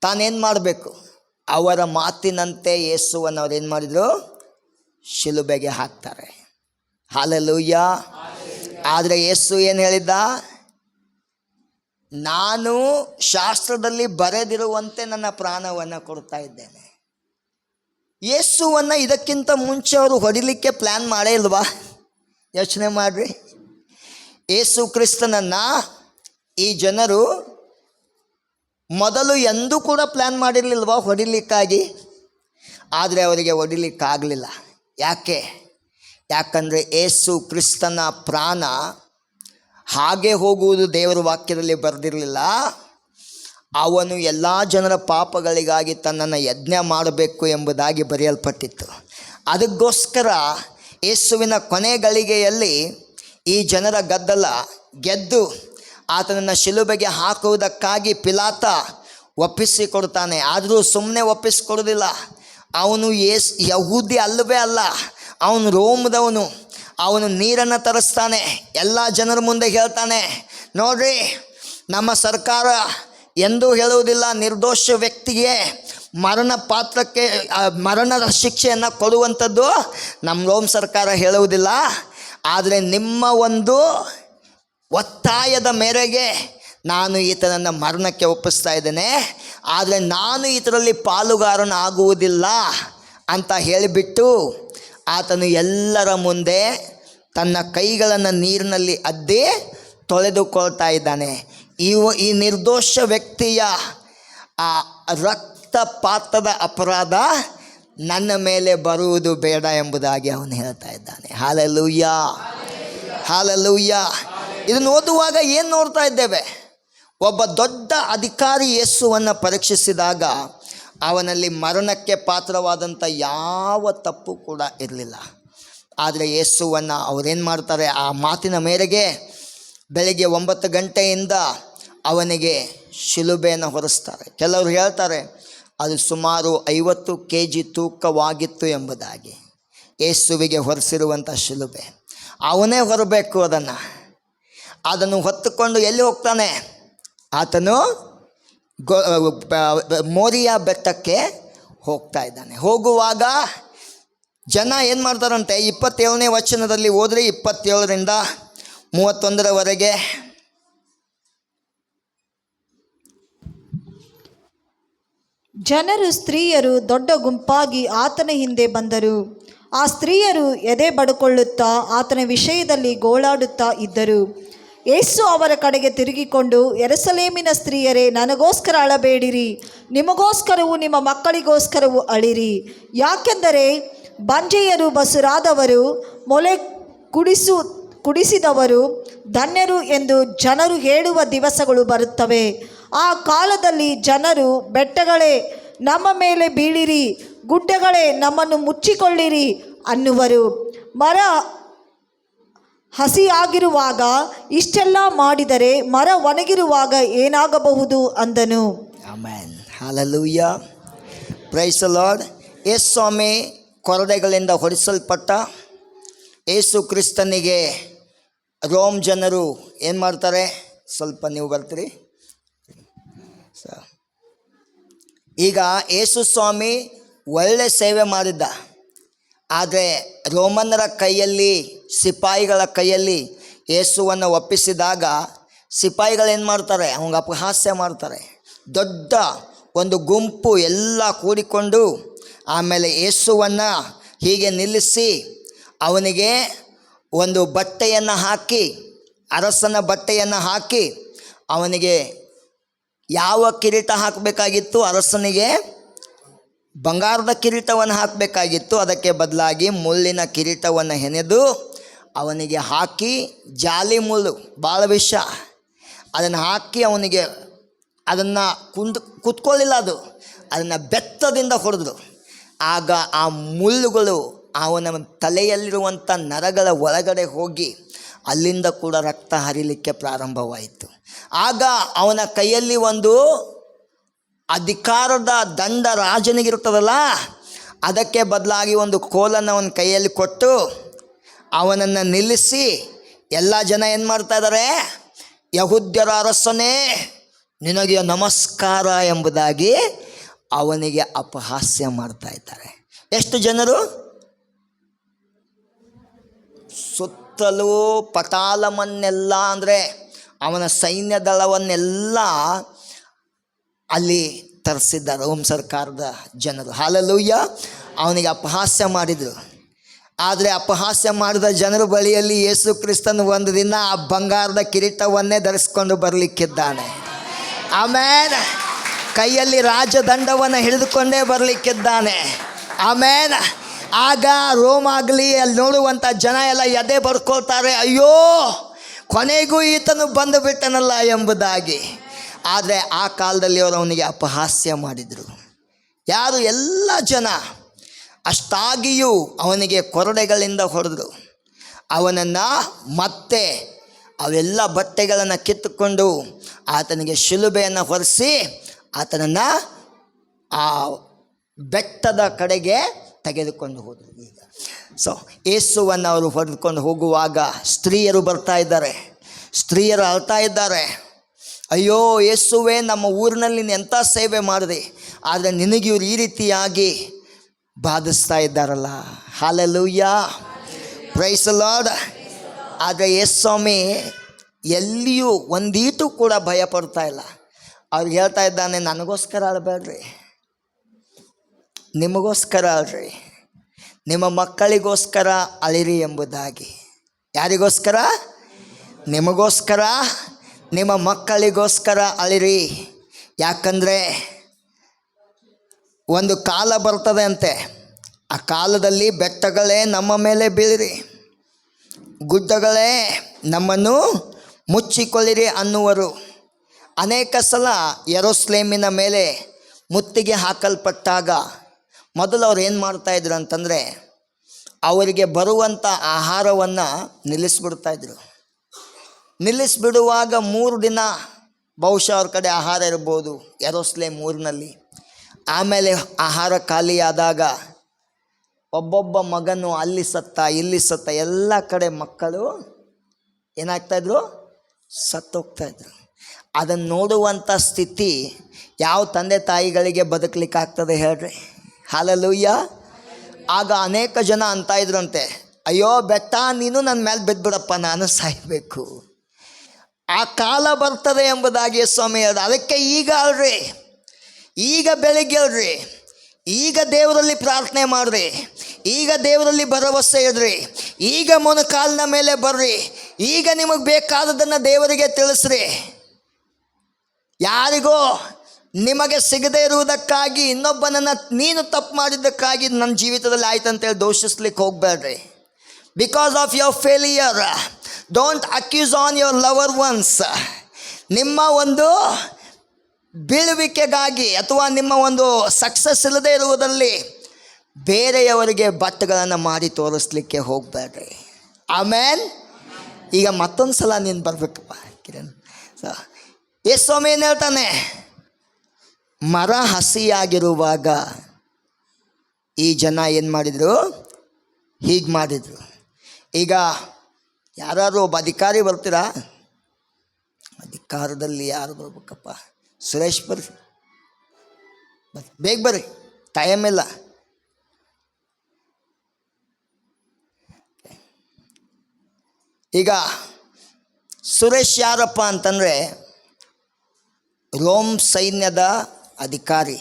ತಾನೇನು ಮಾಡಬೇಕು? ಅವರ ಮಾತಿನಂತೆ ಯೇಸುವನ್ನು ಅವ್ರು ಏನು ಮಾಡಿದರು? ಶಿಲುಬೆಗೆ ಹಾಕ್ತಾರೆ. ಹಲ್ಲೆಲೂಯ. ಆದರೆ ಯೇಸು ಏನು ಹೇಳಿದ್ದ? ನಾನು ಶಾಸ್ತ್ರದಲ್ಲಿ ಬರೆದಿರುವಂತೆ ನನ್ನ ಪ್ರಾಣವನ್ನು ಕೊಡ್ತಾ ಇದ್ದೇನೆ. ಯೇಸುವನ್ನು ಇದಕ್ಕಿಂತ ಮುಂಚೆ ಅವರು ಹೊಡಿಲಿಕ್ಕೆ ಪ್ಲ್ಯಾನ್ ಮಾಡೇ ಇಲ್ವಾ? ಯೋಚನೆ ಮಾಡಿರಿ. ಯೇಸು ಕ್ರಿಸ್ತನನ್ನು ಈ ಜನರು ಮೊದಲು ಎಂದೂ ಕೂಡ ಪ್ಲ್ಯಾನ್ ಮಾಡಿರಲಿಲ್ವಾ ಹೊಡಿಲಿಕ್ಕಾಗಿ? ಆದರೆ ಅವರಿಗೆ ಹೊಡಿಲಿಕ್ಕಾಗಲಿಲ್ಲ. ಯಾಕಂದರೆ ಯೇಸು ಕ್ರಿಸ್ತನ ಪ್ರಾಣ ಹಾಗೆ ಹೋಗುವುದು ದೇವರ ವಾಕ್ಯದಲ್ಲಿ ಬರೆದಿರಲಿಲ್ಲ. ಅವನು ಎಲ್ಲ ಜನರ ಪಾಪಗಳಿಗಾಗಿ ತನ್ನನ್ನು ಯಜ್ಞ ಮಾಡಬೇಕು ಎಂಬುದಾಗಿ ಬರೆಯಲ್ಪಟ್ಟಿತ್ತು. ಅದಕ್ಕೋಸ್ಕರ ಯೇಸುವಿನ ಕೊನೆ ಗಳಿಗೆಯಲ್ಲಿ ಈ ಜನರ ಗದ್ದಲ ಗೆದ್ದು ಆತನನ್ನು ಶಿಲುಬೆಗೆ ಹಾಕುವುದಕ್ಕಾಗಿ ಪಿಲಾತ ಒಪ್ಪಿಸಿಕೊಡ್ತಾನೆ. ಆದರೂ ಸುಮ್ಮನೆ ಒಪ್ಪಿಸಿಕೊಡೋದಿಲ್ಲ. ಅವನು ಯಹೂದಿ ಅಲ್ಲವೇ ಅಲ್ಲ, ಅವನು ರೋಮದವನು. ಅವನು ನೀರನ್ನು ತರಿಸ್ತಾನೆ. ಎಲ್ಲ ಜನರ ಮುಂದೆ ಹೇಳ್ತಾನೆ, ನೋಡ್ರಿ, ನಮ್ಮ ಸರ್ಕಾರ ಎಂದೂ ಹೇಳುವುದಿಲ್ಲ ನಿರ್ದೋಷ ವ್ಯಕ್ತಿಗೆ ಮರಣದ ಶಿಕ್ಷೆಯನ್ನು ಕೊಡುವಂಥದ್ದು ನಮ್ಮ ರೋಮ್ ಸರ್ಕಾರ ಹೇಳುವುದಿಲ್ಲ. ಆದರೆ ನಿಮ್ಮ ಒಂದು ಒತ್ತಾಯದ ಮೇರೆಗೆ ನಾನು ಈತನನ್ನು ಮರಣಕ್ಕೆ ಒಪ್ಪಿಸ್ತಾ ಇದ್ದೇನೆ. ಆದರೆ ನಾನು ಇದರಲ್ಲಿ ಪಾಲುಗಾರನಾಗುವುದಿಲ್ಲ ಅಂತ ಹೇಳಿಬಿಟ್ಟು ಆತನು ಎಲ್ಲರ ಮುಂದೆ ತನ್ನ ಕೈಗಳನ್ನು ನೀರಿನಲ್ಲಿ ಅದ್ದಿ ತೊಳೆದುಕೊಳ್ತಾ ಇದ್ದಾನೆ. ಈ ನಿರ್ದೋಷ ವ್ಯಕ್ತಿಯ ಆ ರಕ್ತಪಾತದ ಅಪರಾಧ ನನ್ನ ಮೇಲೆ ಬರುವುದು ಬೇಡ ಎಂಬುದಾಗಿ ಅವನು ಹೇಳ್ತಾ ಇದ್ದಾನೆ. Hallelujah, hallelujah. ಇದನ್ನು ಓದುವಾಗ ಏನು ನೋಡ್ತಾ ಇದ್ದೇವೆ? ಒಬ್ಬ ದೊಡ್ಡ ಅಧಿಕಾರಿ ಯೇಸುವನ್ನು ಪರೀಕ್ಷಿಸಿದಾಗ ಅವನಲ್ಲಿ ಮರಣಕ್ಕೆ ಪಾತ್ರವಾದಂಥ ಯಾವ ತಪ್ಪು ಕೂಡ ಇರಲಿಲ್ಲ. ಆದರೆ ಯೇಸುವನ್ನು ಅವರೇನು ಮಾಡ್ತಾರೆ? ಆ ಮಾತಿನ ಮೇರೆಗೆ ಬೆಳಗ್ಗೆ 9 ಗಂಟೆಯಿಂದ ಅವನಿಗೆ ಶಿಲುಬೆಯನ್ನು ಹೊರಿಸ್ತಾರೆ. ಕೆಲವರು ಹೇಳ್ತಾರೆ ಅದು ಸುಮಾರು 50 kg ತೂಕವಾಗಿತ್ತು ಎಂಬುದಾಗಿ. ಯೇಸುವಿಗೆ ಹೊರಿಸಿರುವಂಥ ಶಿಲುಬೆ ಅವನೇ ಹೊರಬೇಕು. ಅದನ್ನು ಹೊತ್ತುಕೊಂಡು ಎಲ್ಲಿ ಹೋಗ್ತಾನೆ? ಆತನು ಮೋರಿಯಾ ಬೆಟ್ಟಕ್ಕೆ ಹೋಗ್ತಾ ಇದ್ದಾನೆ. ಹೋಗುವಾಗ ಜನ ಏನು ಮಾಡ್ತಾರಂತೆ? 27ನೇ ವಚನದಲ್ಲಿ ಹೋದರೆ 27ರಿಂದ 31ರವರೆಗೆ, ಜನರು ಸ್ತ್ರೀಯರು ದೊಡ್ಡ ಗುಂಪಾಗಿ ಆತನ ಹಿಂದೆ ಬಂದರು. ಆ ಸ್ತ್ರೀಯರು ಎದೆ ಬಡುಕೊಳ್ಳುತ್ತಾ ಆತನ ವಿಷಯದಲ್ಲಿ ಗೋಳಾಡುತ್ತಾ ಇದ್ದರು. ಯೇಸು ಅವರ ಕಡೆಗೆ ತಿರುಗಿಕೊಂಡು, ಯೆರೂಸಲೇಮಿನ ಸ್ತ್ರೀಯರೇ, ನನಗೋಸ್ಕರ ಅಳಬೇಡಿರಿ, ನಿಮಗೋಸ್ಕರವೂ ನಿಮ್ಮ ಮಕ್ಕಳಿಗೋಸ್ಕರವೂ ಅಳಿರಿ. ಯಾಕೆಂದರೆ ಬಂಜೆಯರು ಬಸುರಾದವರು ಮೊಲೆ ಕುಡಿಸಿದವರು ಧನ್ಯರು ಎಂದು ಜನರು ಹೇಳುವ ದಿವಸಗಳು ಬರುತ್ತವೆ. ಆ ಕಾಲದಲ್ಲಿ ಜನರು, ಬೆಟ್ಟಗಳೇ ನಮ್ಮ ಮೇಲೆ ಬೀಳಿರಿ, ಗುಡ್ಡಗಳೇ ನಮ್ಮನ್ನು ಮುಚ್ಚಿಕೊಳ್ಳಿರಿ ಅನ್ನುವರು. ಮರ ಹಸಿಯಾಗಿರುವಾಗ ಇಷ್ಟೆಲ್ಲ ಮಾಡಿದರೆ ಮರ ಒಣಗಿರುವಾಗ ಏನಾಗಬಹುದು ಅಂದನು. Amen, hallelujah, praise the Lord. ಯೇಸು ಸ್ವಾಮಿ ಕೊರಡೆಗಳಿಂದ ಹೊಡೆಸಲ್ಪಟ್ಟ ಯೇಸು ಕ್ರಿಸ್ತನಿಗೆ ರೋಮ್ ಜನರು ಏನು ಮಾಡ್ತಾರೆ? ಸ್ವಲ್ಪ ನೀವು ಬರ್ತೀರಿ. ಈಗ ಯೇಸು ಸ್ವಾಮಿ ಒಳ್ಳೆ ಸೇವೆ ಮಾಡಿದ್ದ. ಆದರೆ ರೋಮನ್ನರ ಕೈಯಲ್ಲಿ, ಸಿಪಾಯಿಗಳ ಕೈಯಲ್ಲಿ ಯೇಸುವನ್ನು ಒಪ್ಪಿಸಿದಾಗ ಸಿಪಾಯಿಗಳೇನು ಮಾಡ್ತಾರೆ? ಅವಂಗೆ ಅಪಹಾಸ್ಯ ಮಾಡ್ತಾರೆ. ದೊಡ್ಡ ಒಂದು ಗುಂಪು ಎಲ್ಲ ಕೂಡಿಕೊಂಡು ಆಮೇಲೆ ಯೇಸುವನ್ನು ಹೀಗೆ ನಿಲ್ಲಿಸಿ ಅವನಿಗೆ ಒಂದು ಬಟ್ಟೆಯನ್ನು ಹಾಕಿ, ಅರಸನ ಬಟ್ಟೆಯನ್ನು ಹಾಕಿ, ಅವನಿಗೆ ಯಾವ ಕಿರೀಟ ಹಾಕಬೇಕಾಗಿತ್ತು? ಅರಸನಿಗೆ ಬಂಗಾರದ ಕಿರೀಟವನ್ನು ಹಾಕಬೇಕಾಗಿತ್ತು. ಅದಕ್ಕೆ ಬದಲಾಗಿ ಮುಳ್ಳಿನ ಕಿರೀಟವನ್ನು ಹೆಣೆದು ಅವನಿಗೆ ಹಾಕಿ, ಜಾಲಿ ಮುಳ್ಳು, ಭಾಳ ವಿಷ, ಅದನ್ನು ಹಾಕಿ ಅವನಿಗೆ ಅದನ್ನು ಕುತ್ಕೊಳ್ಳಿಲ್ಲ, ಅದನ್ನು ಬೆತ್ತದಿಂದ ಹೊಡೆದ್ರು. ಆಗ ಆ ಮುಳ್ಳುಗಳು ಅವನ ತಲೆಯಲ್ಲಿರುವಂಥ ನರಗಳ ಒಳಗಡೆ ಹೋಗಿ ಅಲ್ಲಿಂದ ಕೂಡ ರಕ್ತ ಹರಿಲಿಕ್ಕೆ ಪ್ರಾರಂಭವಾಯಿತು. ಆಗ ಅವನ ಕೈಯಲ್ಲಿ ಒಂದು ಅಧಿಕಾರದ ದಂಡ ರಾಜನಿಗಿರ್ತದಲ್ಲ, ಅದಕ್ಕೆ ಬದಲಾಗಿ ಒಂದು ಕೋಲನ್ನು ಅವನ ಕೈಯಲ್ಲಿ ಕೊಟ್ಟು ಅವನನ್ನು ನಿಲ್ಲಿಸಿ ಎಲ್ಲ ಜನ ಏನು ಮಾಡ್ತಾ ಇದ್ದಾರೆ? ಯಹೂದ್ಯರ ಅರಸನೇ ನಿನಗೆ ನಮಸ್ಕಾರ ಎಂಬುದಾಗಿ ಅವನಿಗೆ ಅಪಹಾಸ್ಯ ಮಾಡ್ತಾ ಇದ್ದಾರೆ. ಎಷ್ಟು ಜನರು? ಸುತ್ತಲೂ ಪಟಾಲಮನ್ನೆಲ್ಲ ಅಂದರೆ ಅವನ ಸೈನ್ಯ ದಳವನ್ನೆಲ್ಲ ಅಲ್ಲಿ ತರಿಸಿದ್ದ ರೋಮ್ ಸರ್ಕಾರದ ಜನರು. ಹಾಲೆಲೂಯ. ಅವನಿಗೆ ಅಪಹಾಸ್ಯ ಮಾಡಿದರು. ಆದರೆ ಅಪಹಾಸ್ಯ ಮಾಡಿದ ಜನರ ಬಳಿಯಲ್ಲಿ ಯೇಸು ಕ್ರಿಸ್ತನು ಒಂದು ದಿನ ಆ ಬಂಗಾರದ ಕಿರೀಟವನ್ನೇ ಧರಿಸ್ಕೊಂಡು ಬರಲಿಕ್ಕಿದ್ದಾನೆ. ಆಮೇಲೆ ಕೈಯಲ್ಲಿ ರಾಜದಂಡವನ್ನು ಹಿಡಿದುಕೊಂಡೇ ಬರಲಿಕ್ಕಿದ್ದಾನೆ. ಆಮೇಲೆ ಆಗ ರೋಮ್ ಆಗಲಿ ಅಲ್ಲಿ ನೋಡುವಂಥ ಜನ ಎಲ್ಲ ಎದೆ ಬಡ್ಕೊಳ್ತಾರೆ, ಅಯ್ಯೋ ಕೊನೆಗೂ ಈತನು ಬಂದು ಬಿಟ್ಟನಲ್ಲ ಎಂಬುದಾಗಿ. ಆದರೆ ಆ ಕಾಲದಲ್ಲಿ ಅವರು ಅವನಿಗೆ ಅಪಹಾಸ್ಯ ಮಾಡಿದರು. ಯಾರು? ಎಲ್ಲ ಜನ. ಅಷ್ಟಾಗಿಯೂ ಅವನಿಗೆ ಕೊರಡೆಗಳಿಂದ ಹೊಡೆದರು. ಅವನನ್ನು ಮತ್ತೆ ಅವೆಲ್ಲ ಬಟ್ಟೆಗಳನ್ನು ಕಿತ್ತುಕೊಂಡು ಆತನಿಗೆ ಶಿಲುಬೆಯನ್ನು ಹೊರಿಸಿ ಆತನನ್ನು ಆ ಬೆಟ್ಟದ ಕಡೆಗೆ ತೆಗೆದುಕೊಂಡು ಹೋದರು. ಈಗ ಯೇಸುವನ್ನು ಅವರು ಹೊಡೆದುಕೊಂಡು ಹೋಗುವಾಗ ಸ್ತ್ರೀಯರು ಬರ್ತಾ ಇದ್ದಾರೆ. ಸ್ತ್ರೀಯರು ಅಳ್ತಾ ಇದ್ದಾರೆ, ಅಯ್ಯೋ ಯೇಸುವೇ, ನಮ್ಮ ಊರಿನಲ್ಲಿ ನೀನು ಎಂಥ ಸೇವೆ ಮಾಡಿದೆ, ಆದರೆ ನಿನಗೆ ಇವ್ರು ಈ ರೀತಿಯಾಗಿ ಬಾಧಿಸ್ತಾ ಇದ್ದಾರಲ್ಲ. Hallelujah, praise the Lord. ಆದರೆ ಯೇಸು ಸ್ವಾಮಿ ಎಲ್ಲಿಯೂ ಒಂದೀಟು ಕೂಡ ಭಯ ಪಡ್ತಾ ಇಲ್ಲ. ಅವ್ರಿಗೆ ಹೇಳ್ತಾ ಇದ್ದಾನೆ, ನನಗೋಸ್ಕರ ಅಳಬೇಡ್ರಿ, ನಿಮಗೋಸ್ಕರ ಅಳ್ರಿ, ನಿಮ್ಮ ಮಕ್ಕಳಿಗೋಸ್ಕರ ಅಳಿರಿ ಎಂಬುದಾಗಿ. ಯಾರಿಗೋಸ್ಕರ? ನಿಮಗೋಸ್ಕರ, ನಿಮ್ಮ ಮಕ್ಕಳಿಗೋಸ್ಕರ ಅಳಿರಿ. ಯಾಕಂದರೆ ಒಂದು ಕಾಲ ಬರ್ತದೆ ಅಂತೆ, ಆ ಕಾಲದಲ್ಲಿ ಬೆಟ್ಟಗಳೇ ನಮ್ಮ ಮೇಲೆ ಬೀಳಿರಿ, ಗುಡ್ಡಗಳೇ ನಮ್ಮನ್ನು ಮುಚ್ಚಿಕೊಳ್ಳಿರಿ ಅನ್ನುವರು. ಅನೇಕ ಸಲ ಯೆರೂಸಲೇಮಿನ ಮೇಲೆ ಮುತ್ತಿಗೆ ಹಾಕಲ್ಪಟ್ಟಾಗ ಮೊದಲು ಅವ್ರು ಏನು ಮಾಡ್ತಾಯಿದ್ರು ಅಂತಂದರೆ, ಅವರಿಗೆ ಬರುವಂಥ ಆಹಾರವನ್ನು ನಿಲ್ಲಿಸ್ಬಿಡ್ತಾಯಿದ್ರು. ನಿಲ್ಲಿಸ್ಬಿಡುವಾಗ 3 ದಿನ ಬಹುಶಃ ಅವ್ರ ಕಡೆ ಆಹಾರ ಇರ್ಬೋದು ಯೆರೂಸಲೇಮ್ ಊರಿನಲ್ಲಿ. ಆಮೇಲೆ ಆಹಾರ ಖಾಲಿಯಾದಾಗ ಒಬ್ಬೊಬ್ಬ ಮಗನು ಅಲ್ಲಿ ಸತ್ತ ಇಲ್ಲಿ ಸತ್ತ, ಎಲ್ಲ ಕಡೆ ಮಕ್ಕಳು ಏನಾಗ್ತಾಯಿದ್ರು? ಸತ್ತೋಗ್ತಾಯಿದ್ರು. ಅದನ್ನು ನೋಡುವಂಥ ಸ್ಥಿತಿ ಯಾವ ತಂದೆ ತಾಯಿಗಳಿಗೆ ಬದುಕಲಿಕ್ಕಾಗ್ತದೆ ಹೇಳ್ರಿ? ಹಾಲೆಲೂಯ. ಆಗ ಅನೇಕ ಜನ ಅಂತ ಇದ್ರಂತೆ, ಅಯ್ಯೋ ಬೆಟ್ಟ, ನೀನು ನನ್ನ ಮೇಲೆ ಬಿದ್ದುಬಿಡಪ್ಪ, ನಾನು ಸಾಯಬೇಕು. ಆ ಕಾಲ ಬರ್ತದೆ ಎಂಬುದಾಗಿ ಸ್ವಾಮಿ ಹೇಳ್ದ. ಅದಕ್ಕೆ ಈಗ ಅಲ್ರಿ, ಈಗ ಬೆಳಿಗ್ಗೆ ಅಲ್ರಿ, ಈಗ ದೇವರಲ್ಲಿ ಪ್ರಾರ್ಥನೆ ಮಾಡಿರಿ, ಈಗ ದೇವರಲ್ಲಿ ಭರವಸೆ ಇಡ್ರಿ, ಈಗ ಮೊಣಕಾಲಿನ ಮೇಲೆ ಬರ್ರಿ, ಈಗ ನಿಮಗೆ ಬೇಕಾದದನ್ನು ದೇವರಿಗೆ ತಿಳಿಸ್ರಿ. ಯಾರಿಗೋ ನಿಮಗೆ ಸಿಗದೇ ಇರುವುದಕ್ಕಾಗಿ, ಇನ್ನೊಬ್ಬನನ್ನು ನೀನು ತಪ್ಪು ಮಾಡಿದ್ದಕ್ಕಾಗಿ ನನ್ನ ಜೀವಿತದಲ್ಲಿ ಆಯ್ತು ಅಂತೇಳಿ ದೋಷಿಸ್ಲಿಕ್ಕೆ ಹೋಗಬೇಡ್ರಿ. Because of your failure don't accuse on your loved ones. ನಿಮ್ಮ ಒಂದು ಬೀಳುವಿಕೆಗಾಗಿ ಅಥವಾ ನಿಮ್ಮ ಒಂದು ಸಕ್ಸಸ್ ಇಲ್ಲದೆ ಇರುವುದರಲ್ಲಿ ಬೇರೆಯವರಿಗೆ ಬಟ್ಟೆಗಳನ್ನು ಮಾಡಿ ತೋರಿಸ್ಲಿಕ್ಕೆ ಹೋಗಬೇಡ್ರಿ. ಆಮೇಲೆ ಈಗ ಮತ್ತೊಂದು ಸಲ ನೀನು ಬರಬೇಕಪ್ಪ ಕಿರಣ್. ಯೇಸು ಸ್ವಾಮಿ ಏನು ಹೇಳ್ತಾನೆ? ಮರ ಹಸಿಯಾಗಿರುವಾಗ ಈ ಜನ ಏನು ಮಾಡಿದರು? ಹೀಗೆ ಮಾಡಿದರು. ಈಗ ಯಾರು ಒಬ್ಬ ಅಧಿಕಾರಿ ಬರ್ತೀರಾ? ಅಧಿಕಾರದಲ್ಲಿ ಯಾರು ಬರ್ಬೇಕಪ್ಪ? ಸುರೇಶ್ ಬರ್ರಿ, ಬೇಗ ಬರ್ರಿ, ಟೈಮ್ ಇಲ್ಲ. ಈಗ ಸುರೇಶ್ ಯಾರಪ್ಪ ಅಂತಂದರೆ ರೋಮ್ ಸೈನ್ಯದ ಅಧಿಕಾರಿ.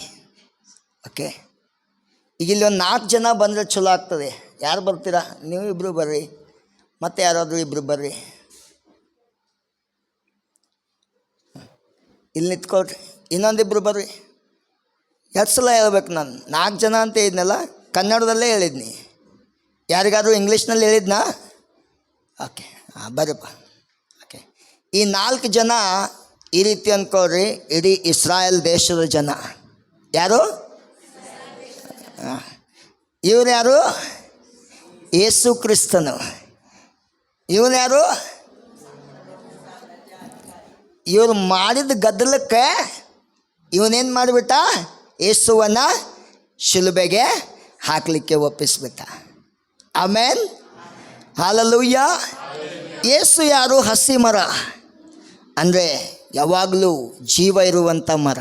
ಓಕೆ, ಈಗ ಇಲ್ಲಿ ಒಂದು 4 ಜನ ಬಂದರೆ ಚಲೋ ಆಗ್ತದೆ. ಯಾರು ಬರ್ತೀರಾ? ನೀವು ಇಬ್ಬರು ಬರ್ರಿ, ಮತ್ತು ಯಾರಾದರೂ ಇಬ್ಬರು ಬರ್ರಿ, ಇಲ್ಲಿ ನಿಂತ್ಕೊಳ್ರಿ. ಇನ್ನೊಂದಿಬ್ಬರು ಬರ್ರಿ. ಎಷ್ಟು ಸಲ ಹೇಳ್ಬೇಕು ನಾನು? 4 ಜನ ಅಂತ ಹೇಳಿದ್ನಲ್ಲ, ಕನ್ನಡದಲ್ಲೇ ಹೇಳಿದ್ನಿ. ಯಾರಿಗಾದ್ರೂ ಇಂಗ್ಲೀಷ್ನಲ್ಲಿ ಹೇಳಿದ್ನಾ? ಓಕೆ, ಬರ್ರಿಪ್ಪ. ಓಕೆ, ಈ 4 ಜನ ಈ ರೀತಿ ಅಂದ್ಕೊಳ್ರಿ, ಇಡೀ ಇಸ್ರಾಯೇಲ್ ದೇಶದ ಜನ. ಯಾರು? ಇವ್ರು ಯಾರು? ಯೇಸು ಕ್ರಿಸ್ತನು. ಇವನು ಯಾರು? ಇವರು ಮಾಡಿದ ಗದ್ದಲಕ್ಕೆ ಇವನೇನು ಮಾಡಿಬಿಟ್ಟ? ಯೇಸುವನ್ನು ಶಿಲುಬೆಗೆ ಹಾಕಲಿಕ್ಕೆ ಒಪ್ಪಿಸ್ಬಿಟ್ಟ. ಆಮೇನ್, ಹಾಲೆಲೂಯ. ಯೇಸು ಯಾರು? ಹಸಿ ಮರ. ಅಂದರೆ ಯಾವಾಗಲೂ ಜೀವ ಇರುವಂಥ ಮರ.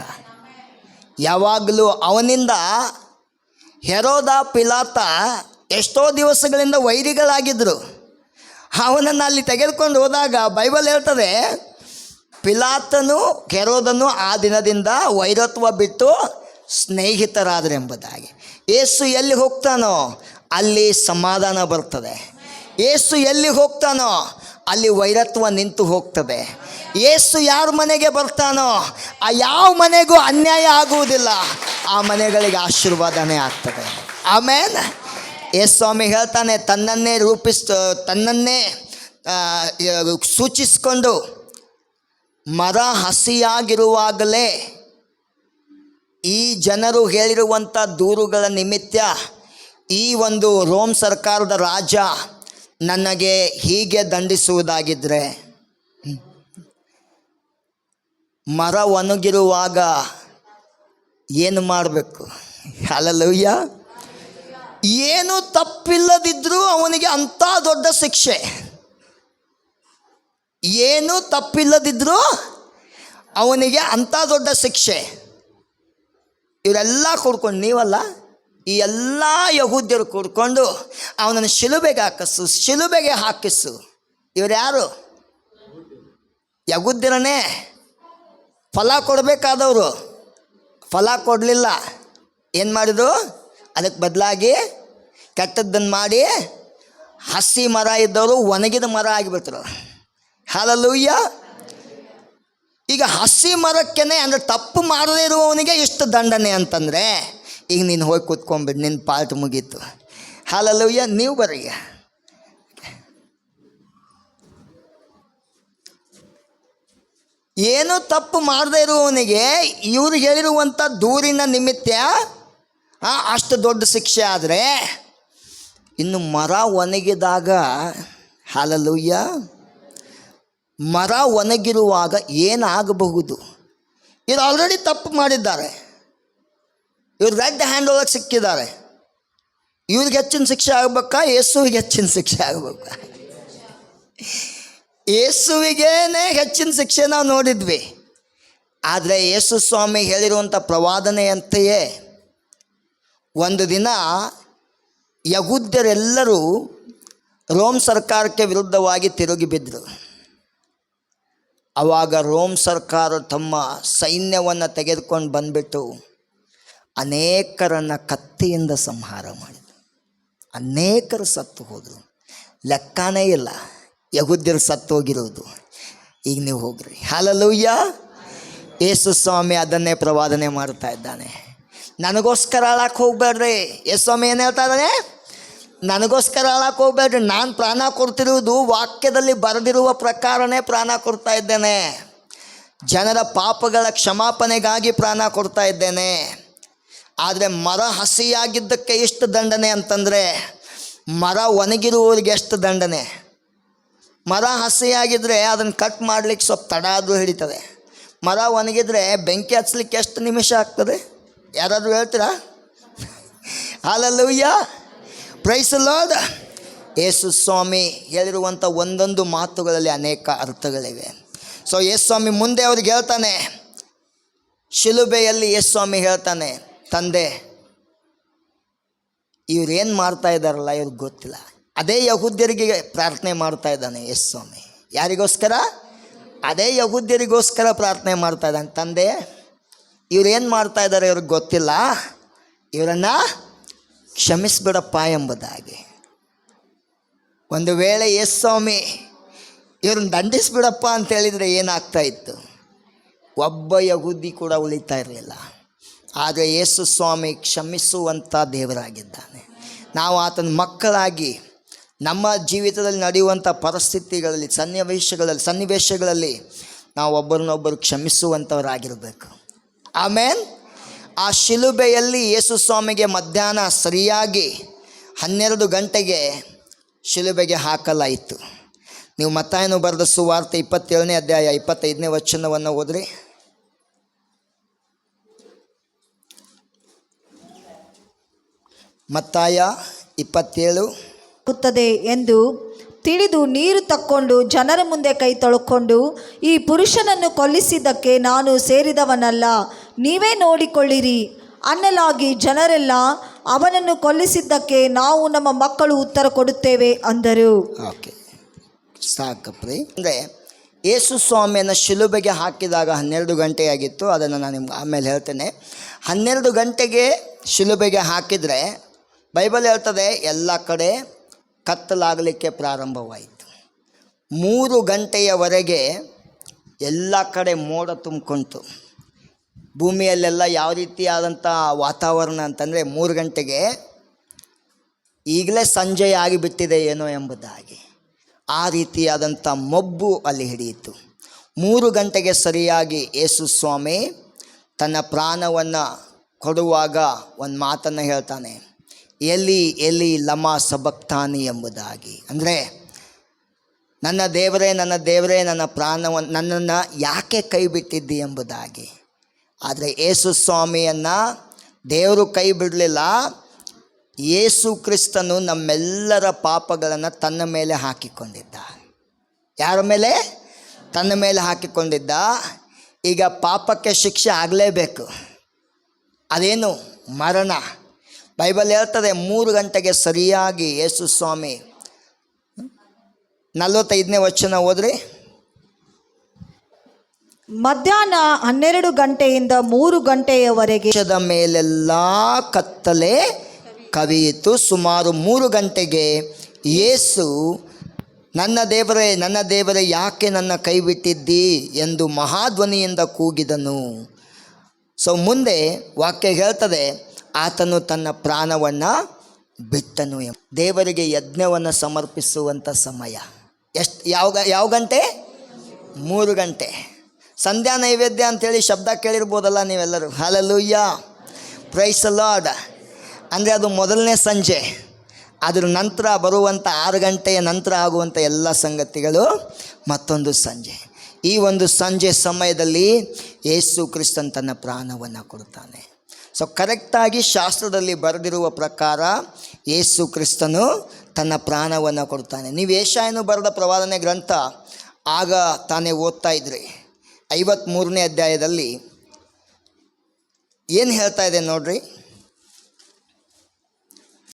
ಯಾವಾಗಲೂ ಅವನಿಂದ ಹೆರೋದ ಪಿಲಾತ ಎಷ್ಟೋ ದಿವಸಗಳಿಂದ ವೈರಿಗಳಾಗಿದ್ದರು. ಅವನನ್ನು ಅಲ್ಲಿ ತೆಗೆದುಕೊಂಡು ಹೋದಾಗ ಬೈಬಲ್ ಹೇಳ್ತದೆ, ಪಿಲಾತನು ಹೆರೋದನು ಆ ದಿನದಿಂದ ವೈರತ್ವ ಬಿಟ್ಟು ಸ್ನೇಹಿತರಾದರೆಂಬುದಾಗಿ. ಯೇಸು ಎಲ್ಲಿ ಹೋಗ್ತಾನೋ ಅಲ್ಲಿ ಸಮಾಧಾನ ಬರ್ತದೆ. ಯೇಸು ಎಲ್ಲಿ ಹೋಗ್ತಾನೋ ಅಲ್ಲಿ ವೈರತ್ವ ನಿಂತು ಹೋಗ್ತದೆ. ಯೇಸು ಯಾರ ಮನೆಗೆ ಬರ್ತಾನೋ ಆ ಯಾವ ಮನೆಗೂ ಅನ್ಯಾಯ ಆಗುವುದಿಲ್ಲ, ಆ ಮನೆಗಳಿಗೆ ಆಶೀರ್ವಾದನೇ ಆಗ್ತದೆ. ಆಮೇಲೆ ಯೇಸು ಸ್ವಾಮಿ ಹೇಳ್ತಾನೆ, ತನ್ನನ್ನೇ ಸೂಚಿಸಿಕೊಂಡು ಮರ ಹಸಿಯಾಗಿರುವಾಗಲೇ ಈ ಜನರು ಹೇಳಿರುವಂಥ ದೂರುಗಳ ನಿಮಿತ್ತ ಈ ಒಂದು ರೋಮ್ ಸರ್ಕಾರದ ರಾಜ ನನಗೆ ಹೀಗೆ ದಂಡಿಸುವುದಾಗಿದ್ದರೆ, ಮರ ಒಣಗಿರುವಾಗ ಏನು ಮಾಡಬೇಕು? ಹಲ್ಲೆಲೂಯಾ. ಏನು ತಪ್ಪಿಲ್ಲದಿದ್ದರೂ ಅವನಿಗೆ ಅಂಥ ದೊಡ್ಡ ಶಿಕ್ಷೆ. ಏನು ತಪ್ಪಿಲ್ಲದಿದ್ದರೂ ಅವನಿಗೆ ಅಂಥ ದೊಡ್ಡ ಶಿಕ್ಷೆ. ಇವರೆಲ್ಲ ಕೂಡ್ಕೊಂಡು, ನೀವಲ್ಲ, ಈ ಎಲ್ಲ ಯಹೂದ್ಯರು ಕೂಡ್ಕೊಂಡು ಅವನನ್ನು ಶಿಲುಬೆಗೆ ಹಾಕಿಸು. ಇವರು ಯಾರು? ಯಹೂದ್ಯರನ್ನೇ ಫಲ ಕೊಡಬೇಕಾದವರು. ಫಲ ಕೊಡಲಿಲ್ಲ. ಏನು ಮಾಡಿದ್ರು? ಅದಕ್ಕೆ ಬದಲಾಗಿ ಕೆಟ್ಟದ್ದನ್ನು ಮಾಡಿ ಹಸಿ ಮರ ಇದ್ದವರು ಒಣಗಿದ ಮರ ಆಗಿಬಿಟ್ರು. ಹಲ್ಲೆಲೂಯಾ. ಈಗ ಹಸಿ ಮರಕ್ಕೇನೆ, ಅಂದರೆ ತಪ್ಪು ಮಾಡದೇ ಇರುವವನಿಗೆ ಎಷ್ಟು ದಂಡನೆ ಅಂತಂದರೆ, ಈಗ ನೀನು ಹೋಗಿ ಕೂತ್ಕೊಂಡ್ಬಿಡು, ನಿನ್ನ ಪಾರ್ಟ್ ಮುಗೀತು. ಹಲ್ಲೆಲೂಯಾ. ನೀವು ಬರ್ರಿ. ಏನು ತಪ್ಪು ಮಾಡದೇ ಇರುವವನಿಗೆ ಇವ್ರು ಹೇಳಿರುವಂಥ ದೂರಿನ ನಿಮಿತ್ತ ಅಷ್ಟು ದೊಡ್ಡ ಶಿಕ್ಷೆ ಆದರೆ, ಇನ್ನು ಮರ ಒಣಗಿದಾಗ, ಹಲ್ಲೆಲೂಯಾ, ಮರ ಒಣಗಿರುವಾಗ ಏನಾಗಬಹುದು? ಇವ್ರು ಆಲ್ರೆಡಿ ತಪ್ಪು ಮಾಡಿದ್ದಾರೆ. ಇವ್ರು ರೆಡ್ ಹ್ಯಾಂಡ್ ಒಳಗೆ ಸಿಕ್ಕಿದ್ದಾರೆ. ಇವ್ರಿಗೆ ಹೆಚ್ಚಿನ ಶಿಕ್ಷೆ ಆಗಬೇಕಾ? ಯೇಸುವಿಗೆ ಹೆಚ್ಚಿನ ಶಿಕ್ಷೆ ಆಗಬೇಕಾ? ಯೇಸುವಿಗೇನೆ ಹೆಚ್ಚಿನ ಶಿಕ್ಷೆ ನಾವು ನೋಡಿದ್ವಿ. ಆದರೆ ಯೇಸು ಸ್ವಾಮಿ ಹೇಳಿರುವಂಥ ಪ್ರವಾದನೆಯಂತೆಯೇ ಒಂದು ದಿನ ಯಹೂದ್ಯರೆಲ್ಲರೂ ರೋಮ್ ಸರ್ಕಾರಕ್ಕೆ ವಿರುದ್ಧವಾಗಿ ತಿರುಗಿ ಬಿದ್ದರು. ಆವಾಗ ರೋಮ್ ಸರ್ಕಾರ ತಮ್ಮ ಸೈನ್ಯವನ್ನು ತೆಗೆದುಕೊಂಡು ಬಂದುಬಿಟ್ಟು ಅನೇಕರನ್ನು ಕತ್ತಿಯಿಂದ ಸಂಹಾರ ಮಾಡಿದರು. ಅನೇಕರು ಸತ್ತು ಹೋದರು. ಲೆಕ್ಕನೇ ಇಲ್ಲ ಯಹೂದ್ಯರು ಸತ್ತು ಹೋಗಿರೋದು. ಈಗ ನೀವು ಹೋಗ್ರಿ. ಹಲ್ಲೆಲೂಯಾ. ಯೇಸು ಸ್ವಾಮಿ ಅದನ್ನೇ ಪ್ರವಾದನೆ ಮಾಡ್ತಾ ಇದ್ದಾನೆ. ನನಗೋಸ್ಕರ ಅಳಕ್ಕೆ ಹೋಗ್ಬೇಡ್ರಿ. ಯೇಸು ಸ್ವಾಮಿ ಏನು ಹೇಳ್ತಾ ಇದ್ದಾನೆ? ನನಗೋಸ್ಕರ ಅಳಕ್ಕೆ ಹೋಗ್ಬೇಡ್ರಿ. ನಾನು ಪ್ರಾಣ ಕೊಡ್ತಿರುವುದು ವಾಕ್ಯದಲ್ಲಿ ಬರೆದಿರುವ ಪ್ರಕಾರನೇ ಪ್ರಾಣ ಕೊಡ್ತಾ ಇದ್ದೇನೆ. ಜನರ ಪಾಪಗಳ ಕ್ಷಮಾಪಣೆಗಾಗಿ ಪ್ರಾಣ ಕೊಡ್ತಾ ಇದ್ದೇನೆ. ಆದರೆ ಮರ ಹಸಿಯಾಗಿದ್ದಕ್ಕೆ ಎಷ್ಟು ದಂಡನೆ ಅಂತಂದರೆ, ಮರ ಒಣಗಿರುವವರಿಗೆ ಎಷ್ಟು ದಂಡನೆ. ಮರ ಹಸಿಯಾಗಿದ್ದರೆ ಅದನ್ನು ಕಟ್ ಮಾಡಲಿಕ್ಕೆ ಸ್ವಲ್ಪ ತಡ ಆದರೂ ಹಿಡಿತದೆ. ಮರ ಒಣಗಿದ್ರೆ ಬೆಂಕಿ ಹಚ್ಚಲಿಕ್ಕೆ ಎಷ್ಟು ನಿಮಿಷ ಆಗ್ತದೆ? ಯಾರಾದರೂ ಹೇಳ್ತೀರಾ? ಹಲ್ಲೆಲೂಯಾ. Praise the Lord. ಯೇಸು ಸ್ವಾಮಿ ಹೇಳಿರುವಂಥ ಒಂದೊಂದು ಮಾತುಗಳಲ್ಲಿ ಅನೇಕ ಅರ್ಥಗಳಿವೆ. ಸೊ ಯೇಸು ಸ್ವಾಮಿ ಮುಂದೆ ಅವ್ರಿಗೆ ಹೇಳ್ತಾನೆ, ಶಿಲುಬೆಯಲ್ಲಿ ಯೇಸು ಸ್ವಾಮಿ ಹೇಳ್ತಾನೆ, ತಂದೆ, ಇವ್ರೇನು ಮಾಡ್ತಾ ಇದ್ದಾರಲ್ಲ ಇವ್ರಿಗೆ ಗೊತ್ತಿಲ್ಲ. ಅದೇ ಯಹೂದ್ಯರಿಗೆ ಪ್ರಾರ್ಥನೆ ಮಾಡ್ತಾ ಇದ್ದಾನೆ ಯೇಸು ಸ್ವಾಮಿ. ಯಾರಿಗೋಸ್ಕರ? ಅದೇ ಯಹೂದ್ಯರಿಗೋಸ್ಕರ ಪ್ರಾರ್ಥನೆ ಮಾಡ್ತಾ ಇದ್ದಾನೆ. ತಂದೆ, ಇವ್ರೇನು ಮಾಡ್ತಾ ಇದ್ದಾರೆ ಇವ್ರಿಗೆ ಗೊತ್ತಿಲ್ಲ, ಇವರನ್ನು ಕ್ಷಮಿಸ್ಬಿಡಪ್ಪ ಎಂಬುದಾಗಿ. ಒಂದು ವೇಳೆ ಯೇಸು ಸ್ವಾಮಿ ಇವ್ರನ್ನ ದಂಡಿಸ್ಬಿಡಪ್ಪ ಅಂತ ಹೇಳಿದರೆ ಏನಾಗ್ತಾ ಇತ್ತು? ಒಬ್ಬ ಯಹೂದಿ ಕೂಡ ಉಳಿತಾ ಇರಲಿಲ್ಲ. ಆದರೆ ಯೇಸು ಸ್ವಾಮಿ ಕ್ಷಮಿಸುವಂಥ ದೇವರಾಗಿದ್ದಾನೆ. ನಾವು ಆತನ ಮಕ್ಕಳಾಗಿ ನಮ್ಮ ಜೀವಿತದಲ್ಲಿ ನಡೆಯುವಂಥ ಪರಿಸ್ಥಿತಿಗಳಲ್ಲಿ, ಸನ್ನಿವೇಶಗಳಲ್ಲಿ ನಾವು ಒಬ್ಬರನ್ನೊಬ್ಬರು ಕ್ಷಮಿಸುವಂಥವರಾಗಿರಬೇಕು. ಆಮೇಲೆ ಆ ಶಿಲುಬೆಯಲ್ಲಿ ಯೇಸು ಸ್ವಾಮಿಗೆ ಮಧ್ಯಾಹ್ನ ಸರಿಯಾಗಿ 12 ಗಂಟೆಗೆ ಶಿಲುಬೆಗೆ ಹಾಕಲಾಯಿತು. ನೀವು ಮತ್ತಾಯನು ಬರೆದ ಸುವಾರ್ತೆ 27ನೇ ಅಧ್ಯಾಯ 25ನೇ ವಚನವನ್ನು ಓದ್ರಿ. ಮತ್ತಾಯ 27 ಆಗುತ್ತದೆ ಎಂದು ತಿಳಿದು ನೀರು ತಕ್ಕೊಂಡು ಜನರ ಮುಂದೆ ಕೈ ತೊಳ್ಕೊಂಡು, ಈ ಪುರುಷನನ್ನು ಕೊಲ್ಲಿಸಿದ್ದಕ್ಕೆ ನಾನು ಸೇರಿದವನಲ್ಲ, ನೀವೇ ನೋಡಿಕೊಳ್ಳಿರಿ ಅನ್ನಲಾಗಿ ಜನರೆಲ್ಲ ಅವನನ್ನು ಕೊಲ್ಲಿಸಿದ್ದಕ್ಕೆ ನಾವು ನಮ್ಮ ಮಕ್ಕಳು ಉತ್ತರ ಕೊಡುತ್ತೇವೆ ಅಂದರು. ಓಕೆ, ಸಾಕಪ್ರಿ. ಅಂದರೆ ಯೇಸು ಸ್ವಾಮಿಯನ್ನು ಶಿಲುಬೆಗೆ ಹಾಕಿದಾಗ 12 ಗಂಟೆಯಾಗಿತ್ತು. ಅದನ್ನು ನಾನು ನಿಮ್ಗೆ ಆಮೇಲೆ ಹೇಳ್ತೇನೆ. 12 ಗಂಟೆಗೆ ಶಿಲುಬೆಗೆ ಹಾಕಿದರೆ ಬೈಬಲ್ ಹೇಳ್ತದೆ ಎಲ್ಲ ಕಡೆ ಕತ್ತಲಾಗಲಿಕ್ಕೆ ಪ್ರಾರಂಭವಾಯಿತು. 3 ಗಂಟೆಯವರೆಗೆ ಎಲ್ಲ ಕಡೆ ಮೋಡ ತುಂಬಿಕೊಂತು. ಭೂಮಿಯಲ್ಲೆಲ್ಲ ಯಾವ ರೀತಿಯಾದಂಥ ವಾತಾವರಣ ಅಂತಂದರೆ 3 ಗಂಟೆಗೆ ಈಗಲೇ ಸಂಜೆ ಆಗಿಬಿಟ್ಟಿದೆ ಏನೋ ಎಂಬುದಾಗಿ ಆ ರೀತಿಯಾದಂಥ ಮಬ್ಬು ಅಲ್ಲಿ ಹಿಡಿಯಿತು. 3 ಗಂಟೆಗೆ ಸರಿಯಾಗಿ ಯೇಸು ಸ್ವಾಮಿ ತನ್ನ ಪ್ರಾಣವನ್ನು ಕೊಡುವಾಗ ಒಂದು ಮಾತನ್ನು ಹೇಳ್ತಾನೆ, ಎಲಿ ಎಲಿ ಲಮಾ ಸಬಕ್ತಾನಿ ಎಂಬುದಾಗಿ. ಅಂದರೆ ನನ್ನ ದೇವರೇ ನನ್ನ ದೇವರೇ ನನ್ನ ಪ್ರಾಣವನ್ನು ನನ್ನನ್ನು ಯಾಕೆ ಕೈ ಬಿಟ್ಟಿದ್ದಿ ಎಂಬುದಾಗಿ. ಆದರೆ ಯೇಸು ಸ್ವಾಮಿಯನ್ನು ದೇವರು ಕೈ ಬಿಡಲಿಲ್ಲ. ಯೇಸು ಕ್ರಿಸ್ತನು ನಮ್ಮೆಲ್ಲರ ಪಾಪಗಳನ್ನು ತನ್ನ ಮೇಲೆ ಹಾಕಿಕೊಂಡಿದ್ದ. ಯಾರ ಮೇಲೆ? ತನ್ನ ಮೇಲೆ ಹಾಕಿಕೊಂಡಿದ್ದ. ಈಗ ಪಾಪಕ್ಕೆ ಶಿಕ್ಷೆ ಆಗಲೇಬೇಕು. ಅದೇನು? ಮರಣ. ಬೈಬಲ್ ಹೇಳ್ತದೆ 3 ಗಂಟೆಗೆ ಸರಿಯಾಗಿ ಯೇಸು ಸ್ವಾಮಿ 45ನೇ ವಚನ ಓದ್ರಿ. ಮಧ್ಯಾಹ್ನ 12 ಗಂಟೆಯಿಂದ 3 ಗಂಟೆಯವರೆಗೆ ದೇಶದ ಮೇಲೆಲ್ಲ ಕತ್ತಲೆ ಕವಿಯಿತು. ಸುಮಾರು 3 ಗಂಟೆಗೆ ಯೇಸು ನನ್ನ ದೇವರೇ ಯಾಕೆ ನನ್ನ ಕೈ ಬಿಟ್ಟಿದ್ದಿ ಎಂದು ಮಹಾಧ್ವನಿಯಿಂದ ಕೂಗಿದನು. ಸೊ ಮುಂದೆ ವಾಕ್ಯ ಹೇಳ್ತದೆ, ಆತನು ತನ್ನ ಪ್ರಾಣವನ್ನು ಬಿಟ್ಟನು. ದೇವರಿಗೆ ಯಜ್ಞವನ್ನು ಸಮರ್ಪಿಸುವಂಥ ಸಮಯ ಯಾವ ಗಂಟೆ? 3 ಗಂಟೆ. ಸಂಧ್ಯಾ ನೈವೇದ್ಯ ಅಂಥೇಳಿ ಶಬ್ದ ಕೇಳಿರ್ಬೋದಲ್ಲ ನೀವೆಲ್ಲರೂ. Hallelujah, price the lord. ಅಂದರೆ ಅದು ಮೊದಲನೇ ಸಂಜೆ. ಅದರ ನಂತರ ಬರುವಂಥ 6 ಗಂಟೆಯ ನಂತರ ಆಗುವಂಥ ಎಲ್ಲ ಸಂಗತಿಗಳು ಮತ್ತೊಂದು ಸಂಜೆ. ಈ ಒಂದು ಸಂಜೆ ಸಮಯದಲ್ಲಿ ಯೇಸು ಕ್ರಿಸ್ತನ್ ತನ್ನ ಪ್ರಾಣವನ್ನು ಕೊಡ್ತಾನೆ. ಸೊ ಕರೆಕ್ಟಾಗಿ ಶಾಸ್ತ್ರದಲ್ಲಿ ಬರೆದಿರುವ ಪ್ರಕಾರ ಯೇಸು ಕ್ರಿಸ್ತನು ತನ್ನ ಪ್ರಾಣವನ್ನು ಕೊಡ್ತಾನೆ. ನೀವು ಯೆಶಾಯನು ಬರೆದ ಪ್ರವಾದನೆ ಗ್ರಂಥ ಆಗ ತಾನೇ ಓದ್ತಾ ಇದ್ರಿ. 53ನೇ ಅಧ್ಯಾಯದಲ್ಲಿ ಏನು ಹೇಳ್ತಾ ಇದೆ ನೋಡ್ರಿ.